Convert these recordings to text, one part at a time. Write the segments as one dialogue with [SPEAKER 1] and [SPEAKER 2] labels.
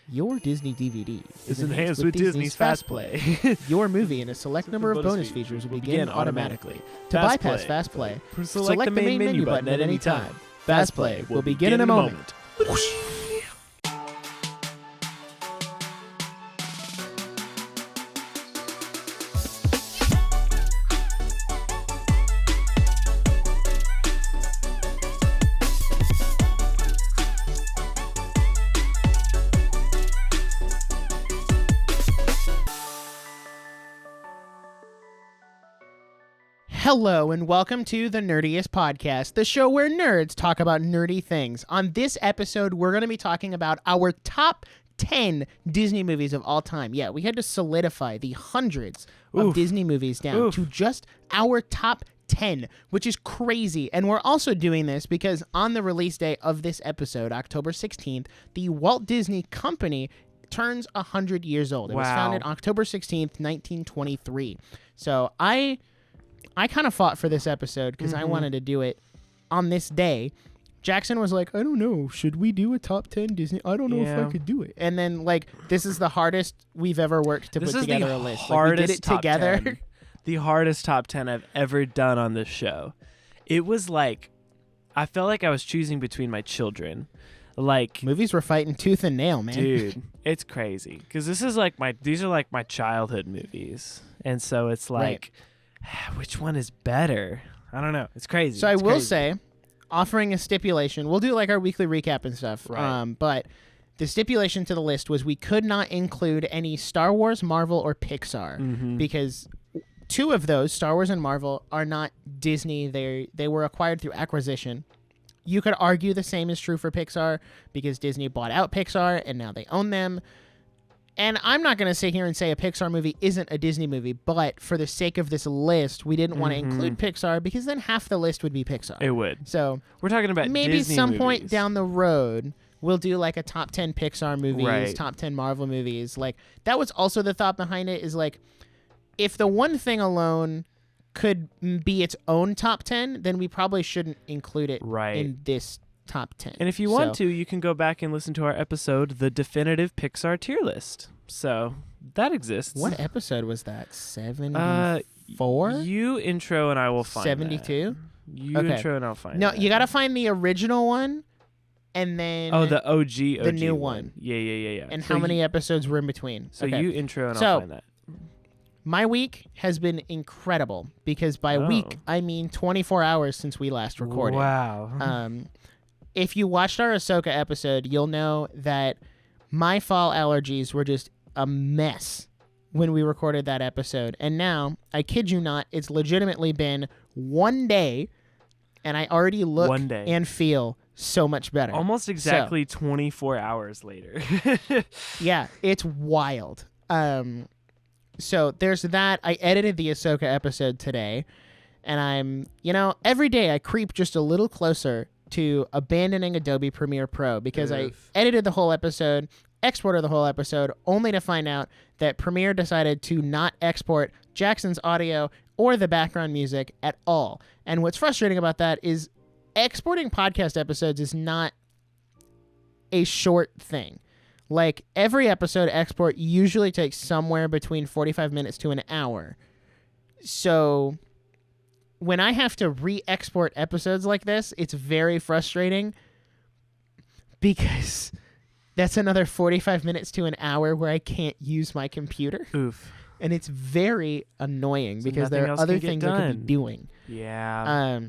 [SPEAKER 1] Your Disney DVD
[SPEAKER 2] is enhanced with Disney's Fast Play.
[SPEAKER 1] Your movie and a select number of bonus features will begin automatically. To bypass Fast Play, select the main menu button at any time. Fast Play will begin in a moment. Hello and welcome to the Nerdiest podcast, the show where nerds talk about nerdy things. On this episode, we're going to be talking about our top 10 Disney movies of all time. Yeah, we had to solidify the hundreds of Disney movies down to just our top 10, which is crazy. And we're also doing this because on the release day of this episode, October 16th, the Walt Disney Company turns 100 years old. It was founded October 16th, 1923. So I kind of fought for this episode because I wanted to do it on this day. Jackson was like, I don't know, should we do a top 10 Disney? I don't know if I could do it. And then, this is the hardest we've ever worked to put together a list. We did it together.
[SPEAKER 2] 10. The hardest top 10 I've ever done on this show. It was I felt like I was choosing between my children.
[SPEAKER 1] Movies were fighting tooth and nail, man.
[SPEAKER 2] Dude, it's crazy. Because these are my childhood movies. And so it's which one is better? I don't know. It's crazy.
[SPEAKER 1] So I will say, offering a stipulation, we'll do our weekly recap and stuff.
[SPEAKER 2] Right.
[SPEAKER 1] But the stipulation to the list was we could not include any Star Wars, Marvel, or Pixar because two of those, Star Wars and Marvel, are not Disney. They were acquired through acquisition. You could argue the same is true for Pixar because Disney bought out Pixar and now they own them. And I'm not going to sit here and say a Pixar movie isn't a Disney movie, but for the sake of this list, we didn't want to include Pixar because then half the list would be Pixar.
[SPEAKER 2] It would.
[SPEAKER 1] So
[SPEAKER 2] we're talking about
[SPEAKER 1] maybe
[SPEAKER 2] Disney
[SPEAKER 1] some
[SPEAKER 2] movies.
[SPEAKER 1] point down the road, we'll do a top 10 Pixar movies, top 10 Marvel movies. That was also the thought behind it is if the one thing alone could be its own top 10, then we probably shouldn't include it in this top 10.
[SPEAKER 2] And if you want to, you can go back and listen to our episode, The Definitive Pixar Tier List. So that exists.
[SPEAKER 1] What episode was that? 74?
[SPEAKER 2] You intro and I will find
[SPEAKER 1] 72?
[SPEAKER 2] You intro and I'll find
[SPEAKER 1] No,
[SPEAKER 2] that.
[SPEAKER 1] you got to find the original one and then...
[SPEAKER 2] Oh, the OG
[SPEAKER 1] the new one.
[SPEAKER 2] Yeah.
[SPEAKER 1] And so how many episodes were in between?
[SPEAKER 2] So you intro and I'll find that.
[SPEAKER 1] My week has been incredible because by week, I mean 24 hours since we last recorded.
[SPEAKER 2] Wow.
[SPEAKER 1] If you watched our Ahsoka episode, you'll know that my fall allergies were just a mess when we recorded that episode. And now, I kid you not, it's legitimately been one day, and I already look and feel so much better.
[SPEAKER 2] Almost exactly 24 hours later.
[SPEAKER 1] Yeah, it's wild. So there's that. I edited the Ahsoka episode today, and every day I creep just a little closer to abandoning Adobe Premiere Pro because I edited the whole episode, exported the whole episode, only to find out that Premiere decided to not export Jackson's audio or the background music at all. And what's frustrating about that is exporting podcast episodes is not a short thing. Every episode export usually takes somewhere between 45 minutes to an hour. So when I have to re-export episodes like this, it's very frustrating because that's another 45 minutes to an hour where I can't use my computer.
[SPEAKER 2] Oof.
[SPEAKER 1] And it's very annoying because there are other things I could be doing.
[SPEAKER 2] Yeah.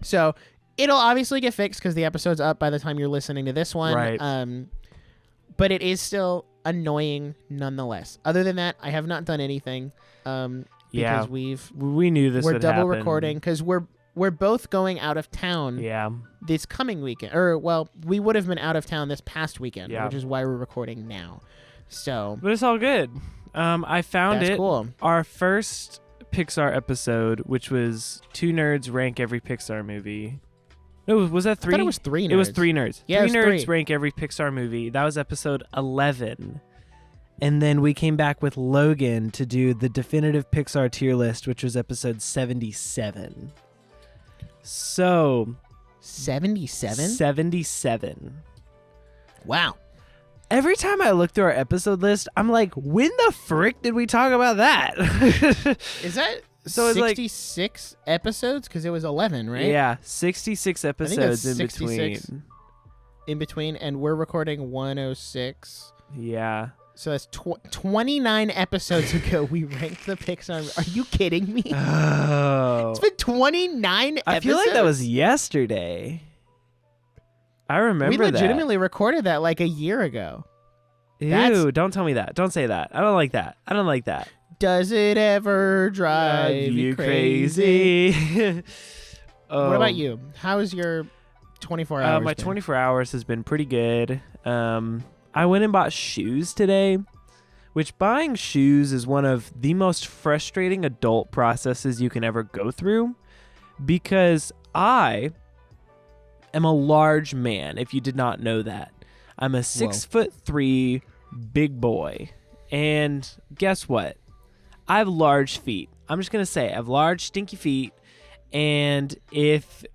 [SPEAKER 1] So it'll obviously get fixed because the episode's up by the time you're listening to this one.
[SPEAKER 2] Right.
[SPEAKER 1] But it is still annoying nonetheless. Other than that, I have not done anything. Because
[SPEAKER 2] we knew this
[SPEAKER 1] we're
[SPEAKER 2] would
[SPEAKER 1] double
[SPEAKER 2] happen.
[SPEAKER 1] recording because we're both going out of town.
[SPEAKER 2] Yeah.
[SPEAKER 1] This coming weekend, we would have been out of town this past weekend, which is why we're recording now. So,
[SPEAKER 2] but it's all good. I found
[SPEAKER 1] that's cool.
[SPEAKER 2] Our first Pixar episode, which was two nerds rank every Pixar movie. No, was that 3?
[SPEAKER 1] I thought it was 3 nerds.
[SPEAKER 2] It was 3 nerds.
[SPEAKER 1] Yeah,
[SPEAKER 2] 3
[SPEAKER 1] it was
[SPEAKER 2] nerds
[SPEAKER 1] 3.
[SPEAKER 2] rank every Pixar movie. That was episode 11. And then we came back with Logan to do the definitive Pixar tier list, which was episode 77. So
[SPEAKER 1] 77?
[SPEAKER 2] 77.
[SPEAKER 1] Wow.
[SPEAKER 2] Every time I look through our episode list, I'm like, when the frick did we talk about that?
[SPEAKER 1] Is that
[SPEAKER 2] So it's like
[SPEAKER 1] 66 episodes? Because it was 11, right?
[SPEAKER 2] Yeah, 66 episodes in
[SPEAKER 1] 66
[SPEAKER 2] between.
[SPEAKER 1] In between, and we're recording 106.
[SPEAKER 2] Yeah.
[SPEAKER 1] So that's 29 episodes ago we ranked the Pixar. Are you kidding me?
[SPEAKER 2] Oh.
[SPEAKER 1] It's been 29 episodes.
[SPEAKER 2] I feel like that was yesterday. I remember
[SPEAKER 1] we legitimately recorded that like a year ago.
[SPEAKER 2] Ew, don't tell me that. Don't say that. I don't like that. I don't like that.
[SPEAKER 1] Does it ever drive you crazy? What about you? How is your 24 hours?
[SPEAKER 2] My 24 hours has been pretty good. I went and bought shoes today, which buying shoes is one of the most frustrating adult processes you can ever go through, because I am a large man, if you did not know that. I'm a 6'3" big boy. And guess what? I have large feet. I'm just going to say I have large, stinky feet. And if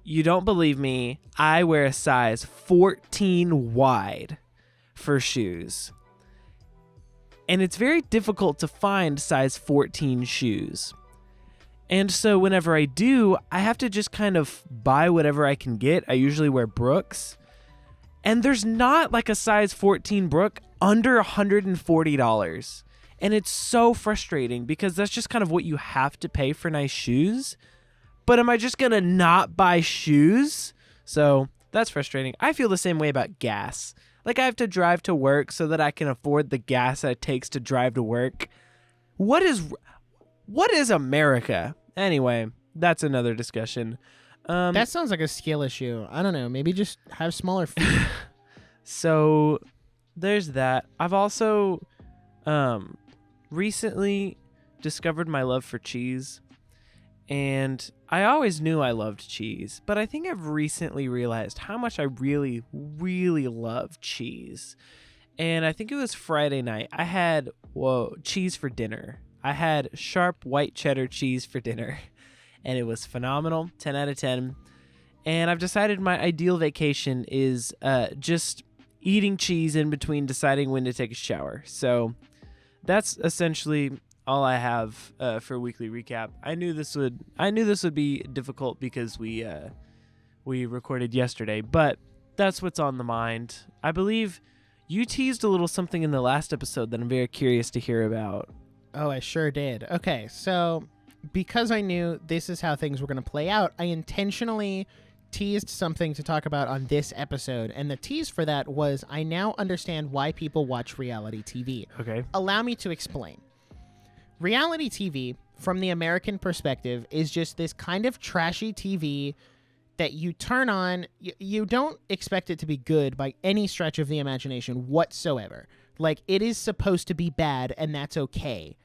[SPEAKER 2] you don't believe me, I wear a size 14 wide for shoes. And it's very difficult to find size 14 shoes. And so whenever I do, I have to just kind of buy whatever I can get. I usually wear Brooks. And there's not like a size 14 Brook under $140. And it's so frustrating because that's just kind of what you have to pay for nice shoes. But am I just going to not buy shoes? So that's frustrating. I feel the same way about gas. Like I have to drive to work so that I can afford the gas that it takes to drive to work. What is America? Anyway, that's another discussion.
[SPEAKER 1] That sounds like a skill issue. I don't know. Maybe just have smaller feet.
[SPEAKER 2] So there's that. I've also recently discovered my love for cheese. And I always knew I loved cheese, but I think I've recently realized how much I really, really love cheese. And I think it was Friday night. I had, cheese for dinner. I had sharp white cheddar cheese for dinner. And it was phenomenal, 10 out of 10. And I've decided my ideal vacation is just eating cheese in between deciding when to take a shower. So that's essentially all I have for a weekly recap. I knew this would be difficult because we recorded yesterday, but that's what's on the mind. I believe you teased a little something in the last episode that I'm very curious to hear about.
[SPEAKER 1] Oh, I sure did. Okay, so because I knew this is how things were going to play out, I intentionally teased something to talk about on this episode, and the tease for that was I now understand why people watch reality TV.
[SPEAKER 2] Okay.
[SPEAKER 1] Allow me to explain. Reality TV, from the American perspective, is just this kind of trashy TV that you turn on. You don't expect it to be good by any stretch of the imagination whatsoever. Like, it is supposed to be bad, and that's okay.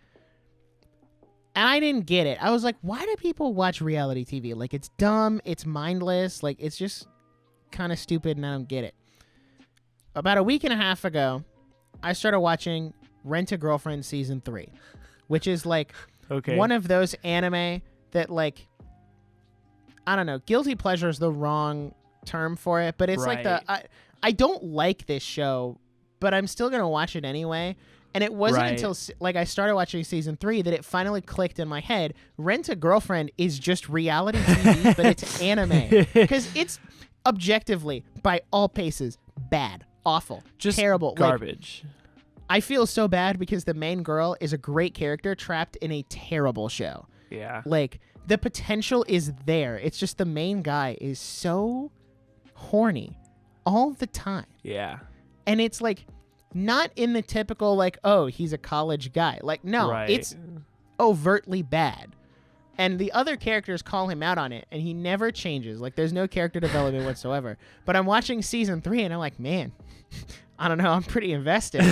[SPEAKER 1] And I didn't get it. I was like, why do people watch reality TV? Like, it's dumb, it's mindless, like, it's just kind of stupid, and I don't get it. About a week and a half ago, I started watching Rent-A-Girlfriend Season 3. Which is like one of those anime that, like, I don't know, guilty pleasure is the wrong term for it, but it's like I don't like this show, but I'm still gonna watch it anyway. And it wasn't until like I started watching Season 3 that it finally clicked in my head. Rent-A-Girlfriend is just reality TV, but it's anime, because it's objectively, by all paces, bad, awful, just terrible,
[SPEAKER 2] garbage.
[SPEAKER 1] I feel so bad because the main girl is a great character trapped in a terrible show.
[SPEAKER 2] Yeah.
[SPEAKER 1] Like, the potential is there. It's just the main guy is so horny all the time.
[SPEAKER 2] Yeah.
[SPEAKER 1] And it's like not in the typical like, oh, he's a college guy. Like, no, it's overtly bad. And the other characters call him out on it, and he never changes. Like, there's no character development whatsoever. But I'm watching Season 3, and I'm like, man, I don't know. I'm pretty invested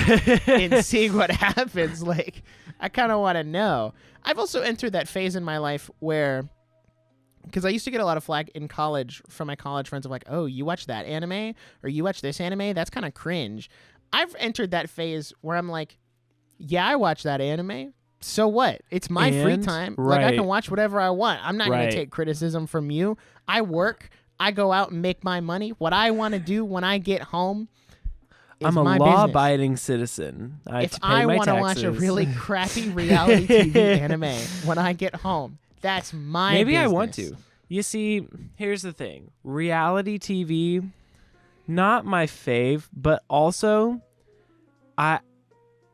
[SPEAKER 1] in seeing what happens. Like, I kind of want to know. I've also entered that phase in my life where, because I used to get a lot of flack in college from my college friends of like, oh, you watch that anime? Or you watch this anime? That's kind of cringe. I've entered that phase where I'm like, yeah, I watch that anime. So what? It's my free time. Like, I can watch whatever I want. I'm not going to take criticism from you. I work. I go out and make my money. What I want to do when I get home.
[SPEAKER 2] I'm a
[SPEAKER 1] my
[SPEAKER 2] law-abiding citizen.
[SPEAKER 1] If I want to watch a really crappy reality TV anime when I get home, that's my
[SPEAKER 2] Maybe
[SPEAKER 1] business.
[SPEAKER 2] I want to. You see, here's the thing. Reality TV, not my fave, but also I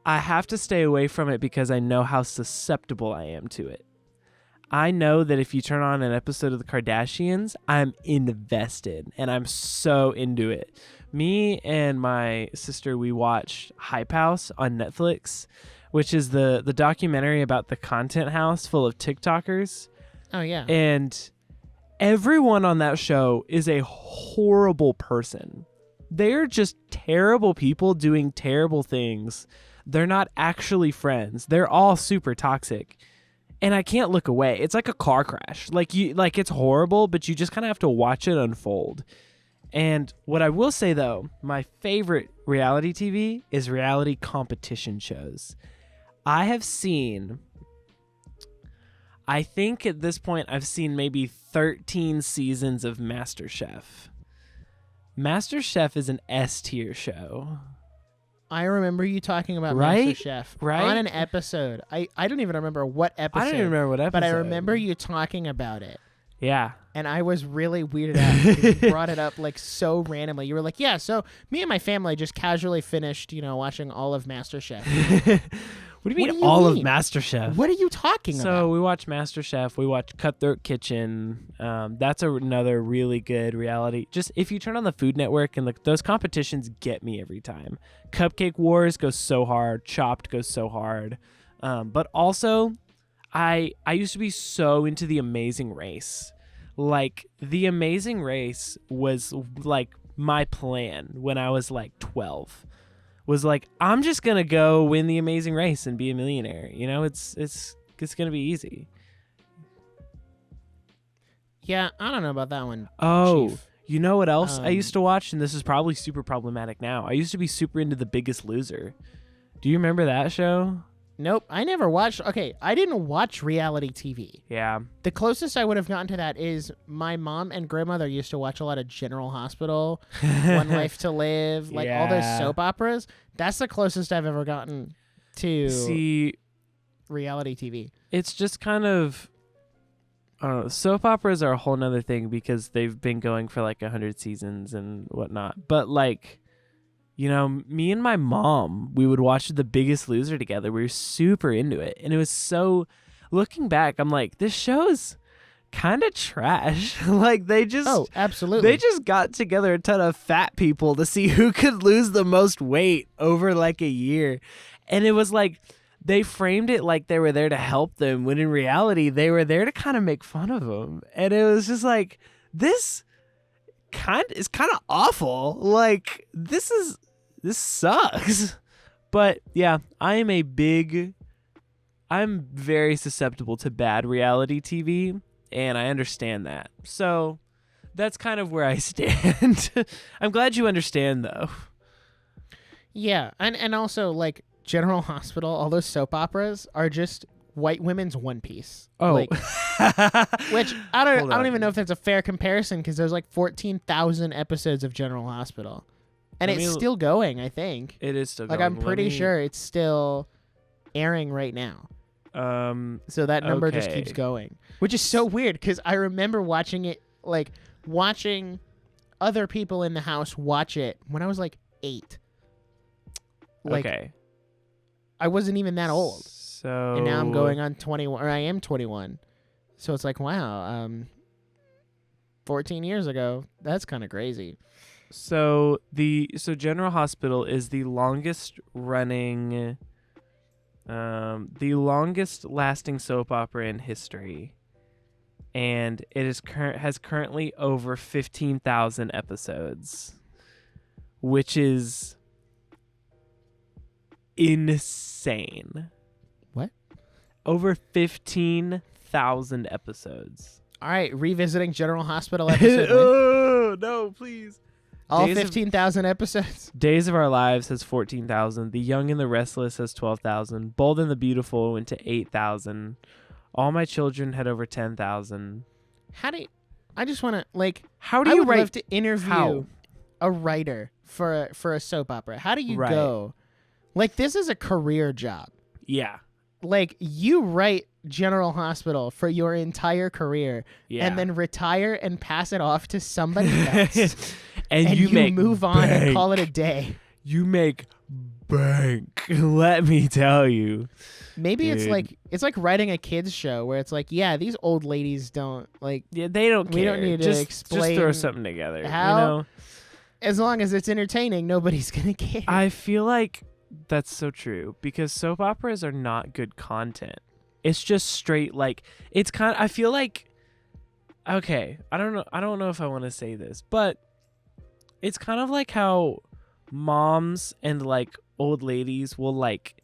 [SPEAKER 2] have to stay away from it because I know how susceptible I am to it. I know that if you turn on an episode of the Kardashians, I'm invested and I'm so into it. Me and my sister, we watched Hype House on Netflix, which is the documentary about the content house full of TikTokers.
[SPEAKER 1] Oh, yeah.
[SPEAKER 2] And everyone on that show is a horrible person. They're just terrible people doing terrible things. They're not actually friends. They're all super toxic. And I can't look away. It's like a car crash. Like it's horrible, but you just kind of have to watch it unfold. And what I will say though, my favorite reality TV is reality competition shows. I think at this point I've seen maybe 13 seasons of MasterChef. MasterChef is an S tier show.
[SPEAKER 1] I remember you talking about
[SPEAKER 2] Right?
[SPEAKER 1] MasterChef
[SPEAKER 2] Right?
[SPEAKER 1] on an episode. I don't even remember what episode.
[SPEAKER 2] I don't even remember what episode.
[SPEAKER 1] But I remember you talking about it.
[SPEAKER 2] Yeah.
[SPEAKER 1] And I was really weirded out because you brought it up like so randomly. You were like, yeah, so me and my family just casually finished, watching all of MasterChef.
[SPEAKER 2] What do you
[SPEAKER 1] What
[SPEAKER 2] mean
[SPEAKER 1] do you
[SPEAKER 2] all
[SPEAKER 1] mean?
[SPEAKER 2] of MasterChef?
[SPEAKER 1] What are you talking
[SPEAKER 2] So
[SPEAKER 1] about?
[SPEAKER 2] we watch MasterChef. We watch Cutthroat Kitchen. That's another really good reality. Just if you turn on the Food Network and those competitions get me every time. Cupcake Wars goes so hard. Chopped goes so hard. But also, I used to be so into The Amazing Race. Like The Amazing Race was like my plan when I was like 12. Was like, I'm just gonna go win the Amazing Race and be a millionaire. It's gonna be easy.
[SPEAKER 1] Yeah, I don't know about that one.
[SPEAKER 2] Oh,
[SPEAKER 1] Chief.
[SPEAKER 2] you know what else I used to watch? And this is probably super problematic now. I used to be super into The Biggest Loser. Do you remember that show?
[SPEAKER 1] Nope, I never watched. Okay, I didn't watch reality TV.
[SPEAKER 2] Yeah.
[SPEAKER 1] The closest I would have gotten to that is my mom and grandmother used to watch a lot of General Hospital, One Life to Live, like all those
[SPEAKER 2] Yeah.
[SPEAKER 1] soap operas. That's the closest I've ever gotten to
[SPEAKER 2] See,
[SPEAKER 1] reality TV.
[SPEAKER 2] it's just kind of, I don't know. Soap operas are a whole nother thing because they've been going for like 100 seasons and whatnot. But like, me and my mom, we would watch The Biggest Loser together. We were super into it. And it was so, looking back, I'm like, this show's kind of trash. Like they just
[SPEAKER 1] absolutely.
[SPEAKER 2] They just got together a ton of fat people to see who could lose the most weight over like a year. And it was like they framed it like they were there to help them when in reality they were there to kind of make fun of them. And it was just like this is kind of awful. Like this sucks. But yeah, I'm very susceptible to bad reality TV. And I understand that. So that's kind of where I stand. I'm glad you understand, though.
[SPEAKER 1] Yeah, and also like General Hospital, all those soap operas are just white women's One Piece.
[SPEAKER 2] Oh,
[SPEAKER 1] like, which I
[SPEAKER 2] Hold
[SPEAKER 1] don't
[SPEAKER 2] on.
[SPEAKER 1] even know if that's a fair comparison because there's like 14,000 episodes of General Hospital, and
[SPEAKER 2] Let
[SPEAKER 1] it's
[SPEAKER 2] me-
[SPEAKER 1] still going. I think.
[SPEAKER 2] It is still
[SPEAKER 1] Like
[SPEAKER 2] going.
[SPEAKER 1] I'm pretty sure it's still airing right now. So that number just
[SPEAKER 2] Okay.
[SPEAKER 1] keeps going, which is so weird because I remember watching it, like watching other people in the house watch it when I was like 8. Like
[SPEAKER 2] okay.
[SPEAKER 1] I wasn't even that old,
[SPEAKER 2] So
[SPEAKER 1] and now I'm going on 21, or I am 21. So it's like, wow, 14 years ago, that's kind of crazy.
[SPEAKER 2] So General Hospital is the longest running, the longest lasting soap opera in history, and it has currently over 15,000 episodes, which is insane.
[SPEAKER 1] What?
[SPEAKER 2] Over 15,000 episodes.
[SPEAKER 1] All right, revisiting General Hospital episode. one.
[SPEAKER 2] Oh no, please.
[SPEAKER 1] All
[SPEAKER 2] Days of-
[SPEAKER 1] 15,000 episodes.
[SPEAKER 2] Days of Our Lives has 14,000. The Young and the Restless has 12,000. Bold and the Beautiful went to 8,000. All My Children had over 10,000.
[SPEAKER 1] How do you, I just want to like.
[SPEAKER 2] How do
[SPEAKER 1] I
[SPEAKER 2] you
[SPEAKER 1] would
[SPEAKER 2] write?
[SPEAKER 1] love to interview
[SPEAKER 2] How?
[SPEAKER 1] a writer for a soap opera? How do you
[SPEAKER 2] Right.
[SPEAKER 1] go? Like, this is a career job.
[SPEAKER 2] Yeah.
[SPEAKER 1] Like, you write General Hospital for your entire career
[SPEAKER 2] Yeah.
[SPEAKER 1] and then retire and pass it off to somebody else.
[SPEAKER 2] and you make
[SPEAKER 1] move on
[SPEAKER 2] bank.
[SPEAKER 1] and call it a day.
[SPEAKER 2] You make bank. Let me tell you.
[SPEAKER 1] Maybe
[SPEAKER 2] Dude.
[SPEAKER 1] it's like writing a kids show where it's like, yeah, these old ladies don't like.
[SPEAKER 2] Yeah, they don't care.
[SPEAKER 1] We don't need to
[SPEAKER 2] just
[SPEAKER 1] explain
[SPEAKER 2] throw something together.
[SPEAKER 1] how.
[SPEAKER 2] You know?
[SPEAKER 1] As long as it's entertaining, nobody's gonna care.
[SPEAKER 2] I feel like that's so true because soap operas are not good content. It's just straight like it's kind of, I feel like okay, I don't know if I want to say this, but it's kind of like how moms and like old ladies will like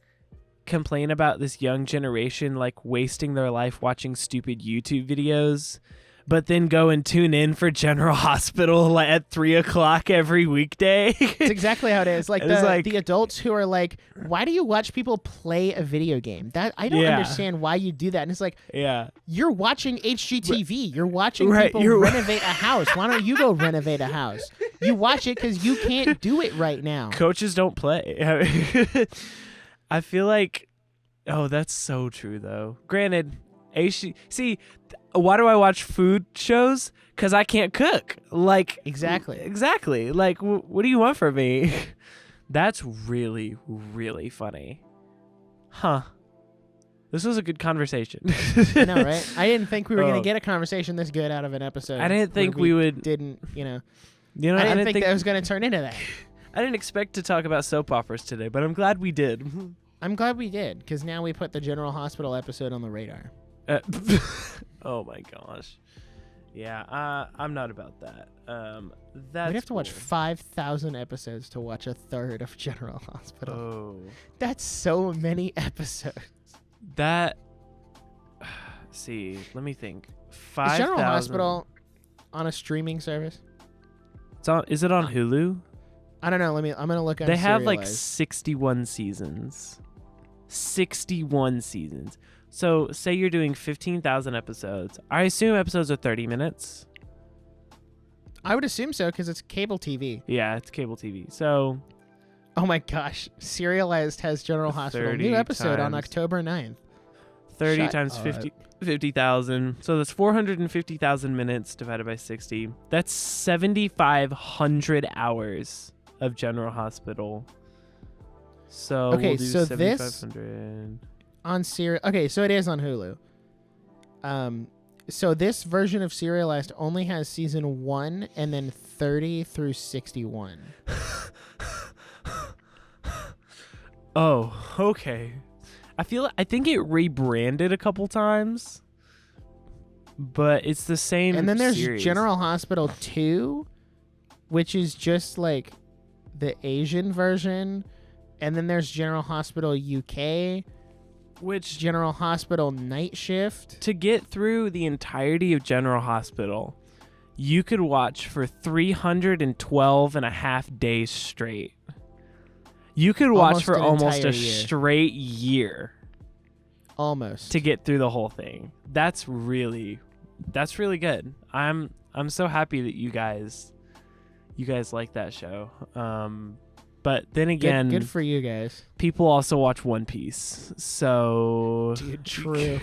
[SPEAKER 2] complain about this young generation like wasting their life watching stupid YouTube videos, but then go and tune in for General Hospital like, at 3:00 every weekday.
[SPEAKER 1] It's exactly how it is. Like
[SPEAKER 2] It's like-
[SPEAKER 1] the adults who are like, why do you watch people play a video game? That I don't
[SPEAKER 2] Yeah.
[SPEAKER 1] understand why you do that. And it's like,
[SPEAKER 2] Yeah.
[SPEAKER 1] you're watching HGTV. You're watching
[SPEAKER 2] Right,
[SPEAKER 1] people
[SPEAKER 2] you're-
[SPEAKER 1] renovate a house. Why don't you go renovate a house? You watch it because you can't do it right now.
[SPEAKER 2] Coaches don't play. I feel like, oh, that's so true though. Granted, see, why do I watch food shows? Because I can't cook. Like
[SPEAKER 1] Exactly.
[SPEAKER 2] Like, what do you want from me? That's really, really funny. Huh. This was a good conversation.
[SPEAKER 1] I know, right? I didn't think we were
[SPEAKER 2] Oh.
[SPEAKER 1] going to get a conversation this good out of an episode.
[SPEAKER 2] I didn't think
[SPEAKER 1] where
[SPEAKER 2] we would.
[SPEAKER 1] Didn't, you know.
[SPEAKER 2] You know,
[SPEAKER 1] I didn't think that was going to turn into that.
[SPEAKER 2] I didn't expect to talk about soap operas today, but I'm glad we did.
[SPEAKER 1] I'm glad we did, because now we put the General Hospital episode on the radar.
[SPEAKER 2] Oh my gosh. Yeah, I'm not about that. That's
[SPEAKER 1] We'd have to watch
[SPEAKER 2] cool.
[SPEAKER 1] 5,000 episodes to watch a third of General Hospital.
[SPEAKER 2] Oh,
[SPEAKER 1] That's so many episodes.
[SPEAKER 2] that. See, let me think.
[SPEAKER 1] Is
[SPEAKER 2] 5,000.
[SPEAKER 1] General Hospital on a streaming service?
[SPEAKER 2] It's on. Is it on Hulu?
[SPEAKER 1] I don't know. I'm gonna look at.
[SPEAKER 2] They have like 61 seasons. 61 seasons. So say you're doing 15,000 episodes. I assume episodes are 30 minutes.
[SPEAKER 1] I would assume so because it's cable TV.
[SPEAKER 2] Yeah, it's cable TV. So
[SPEAKER 1] Oh my gosh, Serialized has General Hospital
[SPEAKER 2] 30
[SPEAKER 1] new episode on
[SPEAKER 2] times-
[SPEAKER 1] October 9th.
[SPEAKER 2] 30
[SPEAKER 1] Shut
[SPEAKER 2] times
[SPEAKER 1] up.
[SPEAKER 2] 50,000. So that's 450,000 minutes divided by 60. That's 7,500 hours of General Hospital. So
[SPEAKER 1] Okay,
[SPEAKER 2] we'll do
[SPEAKER 1] so this-
[SPEAKER 2] 7,500.
[SPEAKER 1] Okay, so it is on Hulu. So this version of Serialized only has season 1 and then 30 through 61.
[SPEAKER 2] Oh, okay. I think it rebranded a couple times, but it's the same.
[SPEAKER 1] And then there's
[SPEAKER 2] series.
[SPEAKER 1] General Hospital 2, which is just like the Asian version. And then there's General Hospital UK,
[SPEAKER 2] which
[SPEAKER 1] General Hospital Night Shift.
[SPEAKER 2] to get through the entirety of General Hospital, you could watch for 312 and a half days straight. You could watch
[SPEAKER 1] Almost
[SPEAKER 2] for
[SPEAKER 1] an
[SPEAKER 2] almost a
[SPEAKER 1] entire year.
[SPEAKER 2] straight year
[SPEAKER 1] Almost.
[SPEAKER 2] to get through the whole thing. That's really good. I'm so happy that you guys like that show. But then again,
[SPEAKER 1] Good for you guys.
[SPEAKER 2] people also watch One Piece. So
[SPEAKER 1] Dude, true.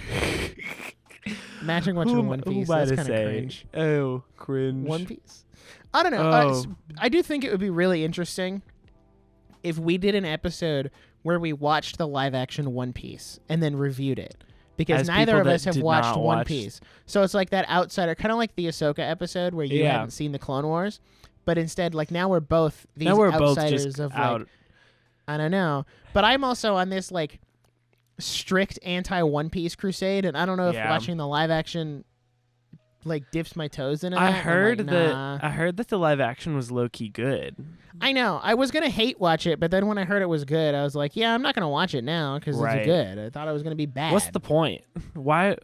[SPEAKER 1] Imagine watching
[SPEAKER 2] Who
[SPEAKER 1] One Piece.
[SPEAKER 2] am I
[SPEAKER 1] That's
[SPEAKER 2] to
[SPEAKER 1] kind of
[SPEAKER 2] say?
[SPEAKER 1] cringe.
[SPEAKER 2] Oh, cringe.
[SPEAKER 1] One Piece. I don't know.
[SPEAKER 2] Oh.
[SPEAKER 1] I do think it would be really interesting if we did an episode where we watched the live action One Piece and then reviewed it. Because
[SPEAKER 2] As
[SPEAKER 1] neither
[SPEAKER 2] people
[SPEAKER 1] of
[SPEAKER 2] that
[SPEAKER 1] us have
[SPEAKER 2] did
[SPEAKER 1] watched
[SPEAKER 2] not
[SPEAKER 1] One
[SPEAKER 2] watch-
[SPEAKER 1] Piece. So it's like that outsider, kind of like the Ahsoka episode where you
[SPEAKER 2] Yeah.
[SPEAKER 1] hadn't seen the Clone Wars. But instead, like, now we're both these
[SPEAKER 2] Now we're both
[SPEAKER 1] outsiders
[SPEAKER 2] just
[SPEAKER 1] of,
[SPEAKER 2] out.
[SPEAKER 1] like, I don't know. But I'm also on this, like, strict anti-One Piece crusade, and I don't know if
[SPEAKER 2] Yeah.
[SPEAKER 1] watching the live action, like, dips my toes in it.
[SPEAKER 2] I heard
[SPEAKER 1] nah.
[SPEAKER 2] that the live action was low key good.
[SPEAKER 1] I know. I was going to hate watch it, but then when I heard it was good, I was like, yeah, I'm not going to watch it now because
[SPEAKER 2] Right.
[SPEAKER 1] it's good. I thought it was going to be bad.
[SPEAKER 2] What's the point? Why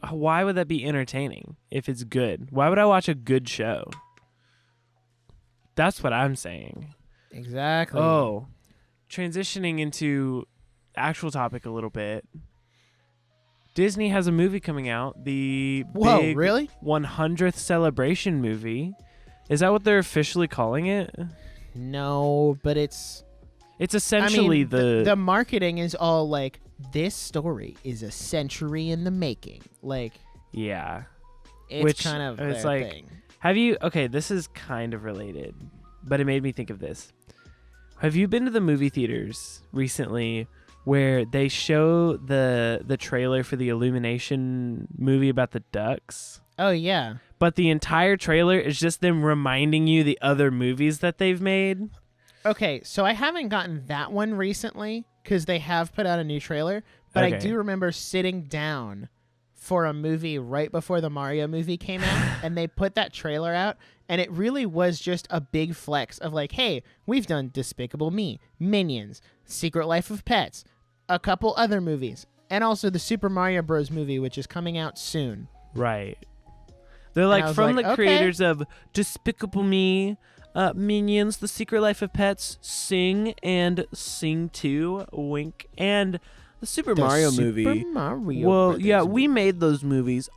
[SPEAKER 2] would that be entertaining if it's good? Why would I watch a good show? That's what I'm saying.
[SPEAKER 1] Exactly.
[SPEAKER 2] Oh, transitioning into actual topic a little bit. Disney has a movie coming out, the
[SPEAKER 1] Whoa,
[SPEAKER 2] big
[SPEAKER 1] really?
[SPEAKER 2] 100th celebration movie. Is that what they're officially calling it?
[SPEAKER 1] No, but it's
[SPEAKER 2] essentially
[SPEAKER 1] the marketing is all like, this story is a century in the making. Like,
[SPEAKER 2] yeah.
[SPEAKER 1] it's
[SPEAKER 2] Which
[SPEAKER 1] kind of
[SPEAKER 2] it's
[SPEAKER 1] their
[SPEAKER 2] like,
[SPEAKER 1] thing.
[SPEAKER 2] Have you, okay, this is kind of related, but it made me think of this. Have you been to the movie theaters recently where they show the trailer for the Illumination movie about the ducks?
[SPEAKER 1] Oh, yeah.
[SPEAKER 2] But the entire trailer is just them reminding you the other movies that they've made?
[SPEAKER 1] Okay, so I haven't gotten that one recently because they have put out a new trailer, but I
[SPEAKER 2] Okay.
[SPEAKER 1] do remember sitting down for a movie right before the Mario movie came out, and they put that trailer out, and it really was just a big flex of like, hey, we've done Despicable Me, Minions, Secret Life of Pets, a couple other movies, and also the Super Mario Bros. Movie, which is coming out soon.
[SPEAKER 2] Right. They're
[SPEAKER 1] I
[SPEAKER 2] like,
[SPEAKER 1] was
[SPEAKER 2] from
[SPEAKER 1] like,
[SPEAKER 2] the
[SPEAKER 1] okay.
[SPEAKER 2] creators of Despicable Me, Minions, The Secret Life of Pets, Sing and Sing 2, Wink, and the Super Mario movie.
[SPEAKER 1] Super Mario
[SPEAKER 2] Well,
[SPEAKER 1] Brothers
[SPEAKER 2] yeah,
[SPEAKER 1] movie.
[SPEAKER 2] we made those movies.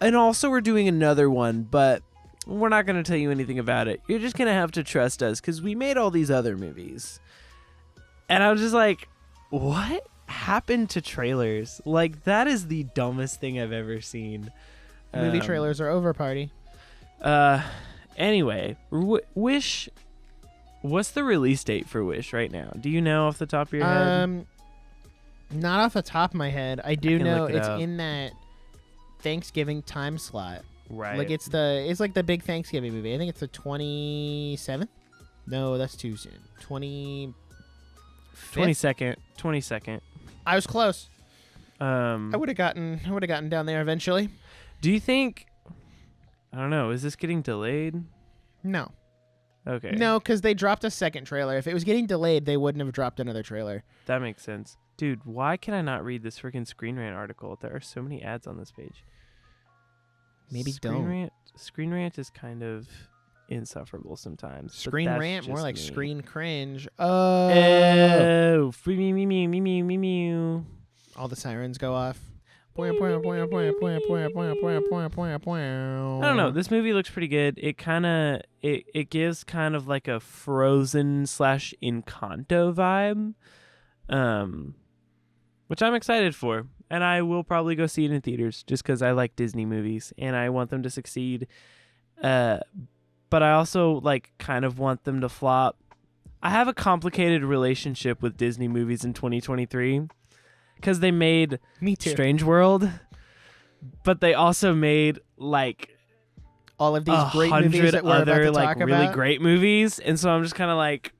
[SPEAKER 2] And also we're doing another one, but we're not going to tell you anything about it. You're just going to have to trust us because we made all these other movies. And I was just like, what happened to trailers? Like, that is the dumbest thing I've ever seen.
[SPEAKER 1] Movie trailers are over, party.
[SPEAKER 2] Anyway, Wish, what's the release date for Wish right now? Do you know off the top of your head?
[SPEAKER 1] Not off the top of my head. I do
[SPEAKER 2] can
[SPEAKER 1] know
[SPEAKER 2] look it
[SPEAKER 1] it's
[SPEAKER 2] up.
[SPEAKER 1] in that Thanksgiving time slot.
[SPEAKER 2] Right.
[SPEAKER 1] Like it's like the big Thanksgiving movie. I think it's the 27th. No, that's too soon. 25th.
[SPEAKER 2] 22nd.
[SPEAKER 1] I was close. I would have gotten down there eventually.
[SPEAKER 2] Do you think, I don't know, is this getting delayed?
[SPEAKER 1] No.
[SPEAKER 2] Okay.
[SPEAKER 1] No, because they dropped a second trailer. If it was getting delayed, they wouldn't have dropped another trailer.
[SPEAKER 2] That makes sense. Dude, why can I not read this freaking Screen Rant article? There are so many ads on this page.
[SPEAKER 1] Maybe
[SPEAKER 2] Screen
[SPEAKER 1] don't.
[SPEAKER 2] Rant, Screen Rant is kind of insufferable sometimes. but
[SPEAKER 1] Screen
[SPEAKER 2] that's
[SPEAKER 1] rant, more
[SPEAKER 2] just
[SPEAKER 1] like
[SPEAKER 2] me.
[SPEAKER 1] screen cringe.
[SPEAKER 2] Oh, free me.
[SPEAKER 1] All the sirens go off. I
[SPEAKER 2] I don't know. This movie looks pretty good. It kind of it gives kind of like a Frozen / Encanto vibe, which I'm excited for, and I will probably go see it in theaters just because I like Disney movies and I want them to succeed. But I also like kind of want them to flop. I have a complicated relationship with Disney movies in 2023 because they made
[SPEAKER 1] Me too.
[SPEAKER 2] Strange World. But they also made like
[SPEAKER 1] All of these great movies that we're about
[SPEAKER 2] other
[SPEAKER 1] to
[SPEAKER 2] like
[SPEAKER 1] talk
[SPEAKER 2] really
[SPEAKER 1] about.
[SPEAKER 2] great movies, and so I'm just kind of like,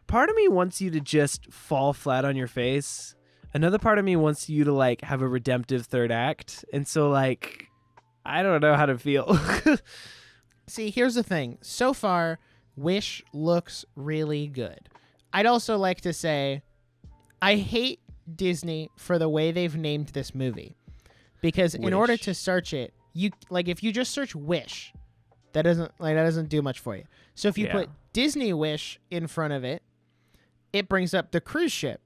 [SPEAKER 2] part of me wants you to just fall flat on your face. Another part of me wants you to like have a redemptive third act, and so like, I don't know how to feel.
[SPEAKER 1] See, here's the thing. So far, Wish looks really good. I'd also like to say, I hate Disney for the way they've named this movie. Because in order
[SPEAKER 2] Wish.
[SPEAKER 1] to search it, you like if you just search Wish, that doesn't do much for you. So if you
[SPEAKER 2] Yeah.
[SPEAKER 1] put Disney Wish in front of it, it brings up the cruise ship.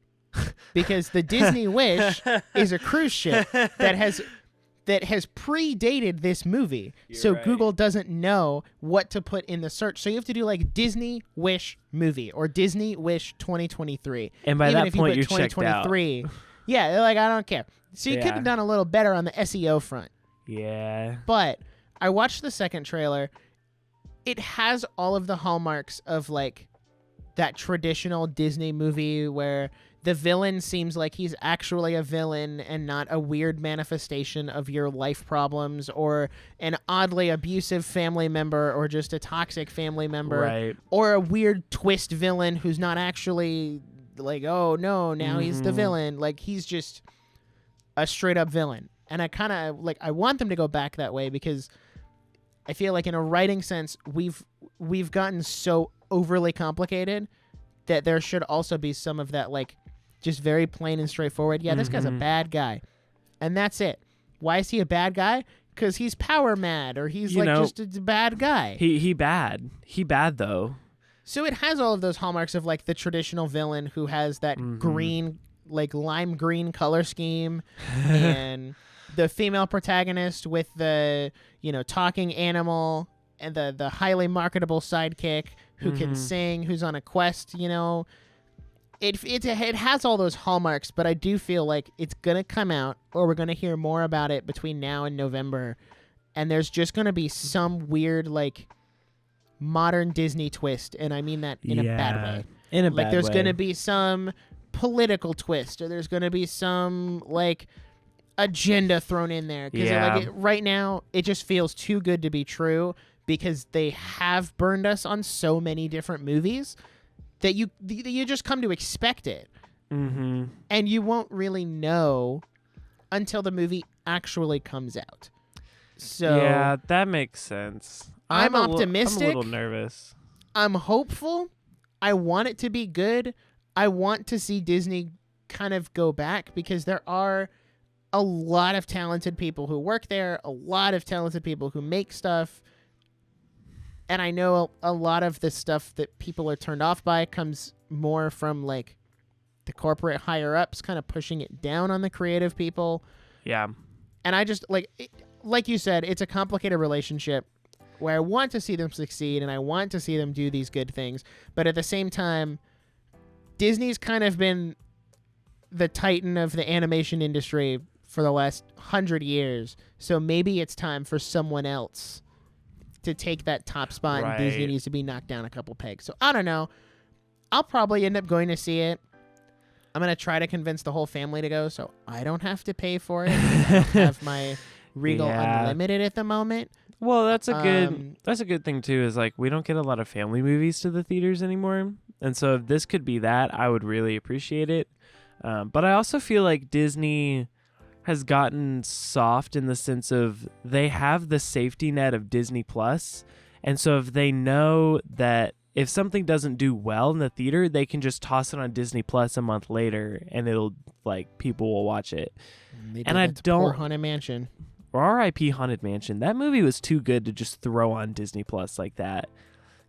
[SPEAKER 1] Because the Disney Wish is a cruise ship that has predated this movie. So
[SPEAKER 2] right.
[SPEAKER 1] Google doesn't know what to put in the search. So you have to do like Disney Wish movie or Disney Wish 2023.
[SPEAKER 2] And by
[SPEAKER 1] Even
[SPEAKER 2] that
[SPEAKER 1] if
[SPEAKER 2] point,
[SPEAKER 1] you
[SPEAKER 2] you're
[SPEAKER 1] put
[SPEAKER 2] checked out.
[SPEAKER 1] 2023, yeah, they're like, I don't care. So you could
[SPEAKER 2] Yeah.
[SPEAKER 1] have done a little better on the SEO front.
[SPEAKER 2] Yeah.
[SPEAKER 1] But I watched the second trailer. It has all of the hallmarks of like that traditional Disney movie where the villain seems like he's actually a villain and not a weird manifestation of your life problems or an oddly abusive family member or just a toxic family member
[SPEAKER 2] Right.
[SPEAKER 1] or a weird twist villain who's not actually like, oh no, now he's the
[SPEAKER 2] Mhm.
[SPEAKER 1] villain. Like he's just a straight up villain. And I kind of like, I want them to go back that way because I feel like in a writing sense, we've gotten so overly complicated that there should also be some of that, like, just very plain and straightforward. Yeah, this guy's a
[SPEAKER 2] Mhm.
[SPEAKER 1] bad guy. And that's it. Why is he a bad guy? Because he's power mad or he's
[SPEAKER 2] You know,
[SPEAKER 1] just a bad guy.
[SPEAKER 2] He bad. He bad though.
[SPEAKER 1] So it has all of those hallmarks of like the traditional villain who has that
[SPEAKER 2] Mhm.
[SPEAKER 1] green, like lime green color scheme and the female protagonist with the, talking animal and the highly marketable sidekick who can sing, who's on a quest, It has all those hallmarks, but I do feel like it's going to come out, or we're going to hear more about it between now and November, and there's just going to be some weird, like, modern Disney twist, and I mean that in a bad way.
[SPEAKER 2] In a bad
[SPEAKER 1] like, there's
[SPEAKER 2] way.
[SPEAKER 1] going to be some political twist, or there's going to be some, like, agenda thrown in there. Because right now, it just feels too good to be true, because they have burned us on so many different movies that you just come to expect it.
[SPEAKER 2] Mm-hmm.
[SPEAKER 1] And you won't really know until the movie actually comes out. So
[SPEAKER 2] yeah, that makes sense.
[SPEAKER 1] I'm optimistic.
[SPEAKER 2] I'm a little nervous.
[SPEAKER 1] I'm hopeful. I want it to be good. I want to see Disney kind of go back, because there are a lot of talented people who work there, a lot of talented people who make stuff. And I know a lot of the stuff that people are turned off by comes more from, like, the corporate higher-ups kind of pushing it down on the creative people.
[SPEAKER 2] Yeah.
[SPEAKER 1] And I just, like you said, it's a complicated relationship where I want to see them succeed and I want to see them do these good things. But at the same time, Disney's kind of been the titan of the animation industry for the last 100 years. So maybe it's time for someone else to take that top spot, and Disney needs to be knocked down a couple pegs. So I don't know. I'll probably end up going to see it. I'm going to try to convince the whole family to go so I don't have to pay for it. I don't have my Regal Unlimited at the moment.
[SPEAKER 2] Well, that's a good thing too, is like we don't get a lot of family movies to the theaters anymore. And so if this could be that, I would really appreciate it. But I also feel like Disney has gotten soft in the sense of they have the safety net of Disney Plus. And so if they know that if something doesn't do well in the theater, they can just toss it on Disney Plus a month later and it'll, like, people will watch it. And I don't.
[SPEAKER 1] Poor Haunted Mansion.
[SPEAKER 2] R.I.P. Haunted Mansion. That movie was too good to just throw on Disney Plus like that.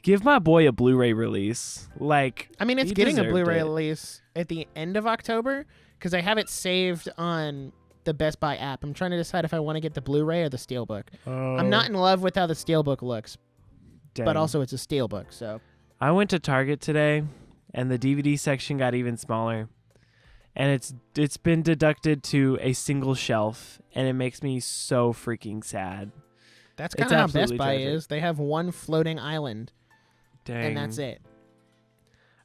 [SPEAKER 2] Give my boy a Blu-ray release. Like,
[SPEAKER 1] I mean, it's getting a Blu-ray release at the end of October because I have it saved on the Best Buy app. I'm trying to decide if I want to get the Blu-ray or the Steelbook. I'm not in love with how the Steelbook looks, but also it's a Steelbook. So
[SPEAKER 2] I went to Target today, and the DVD section got even smaller, and it's been deducted to a single shelf, and it makes me so freaking sad.
[SPEAKER 1] That's kind of how Best Buy is. They have one floating island, and that's it.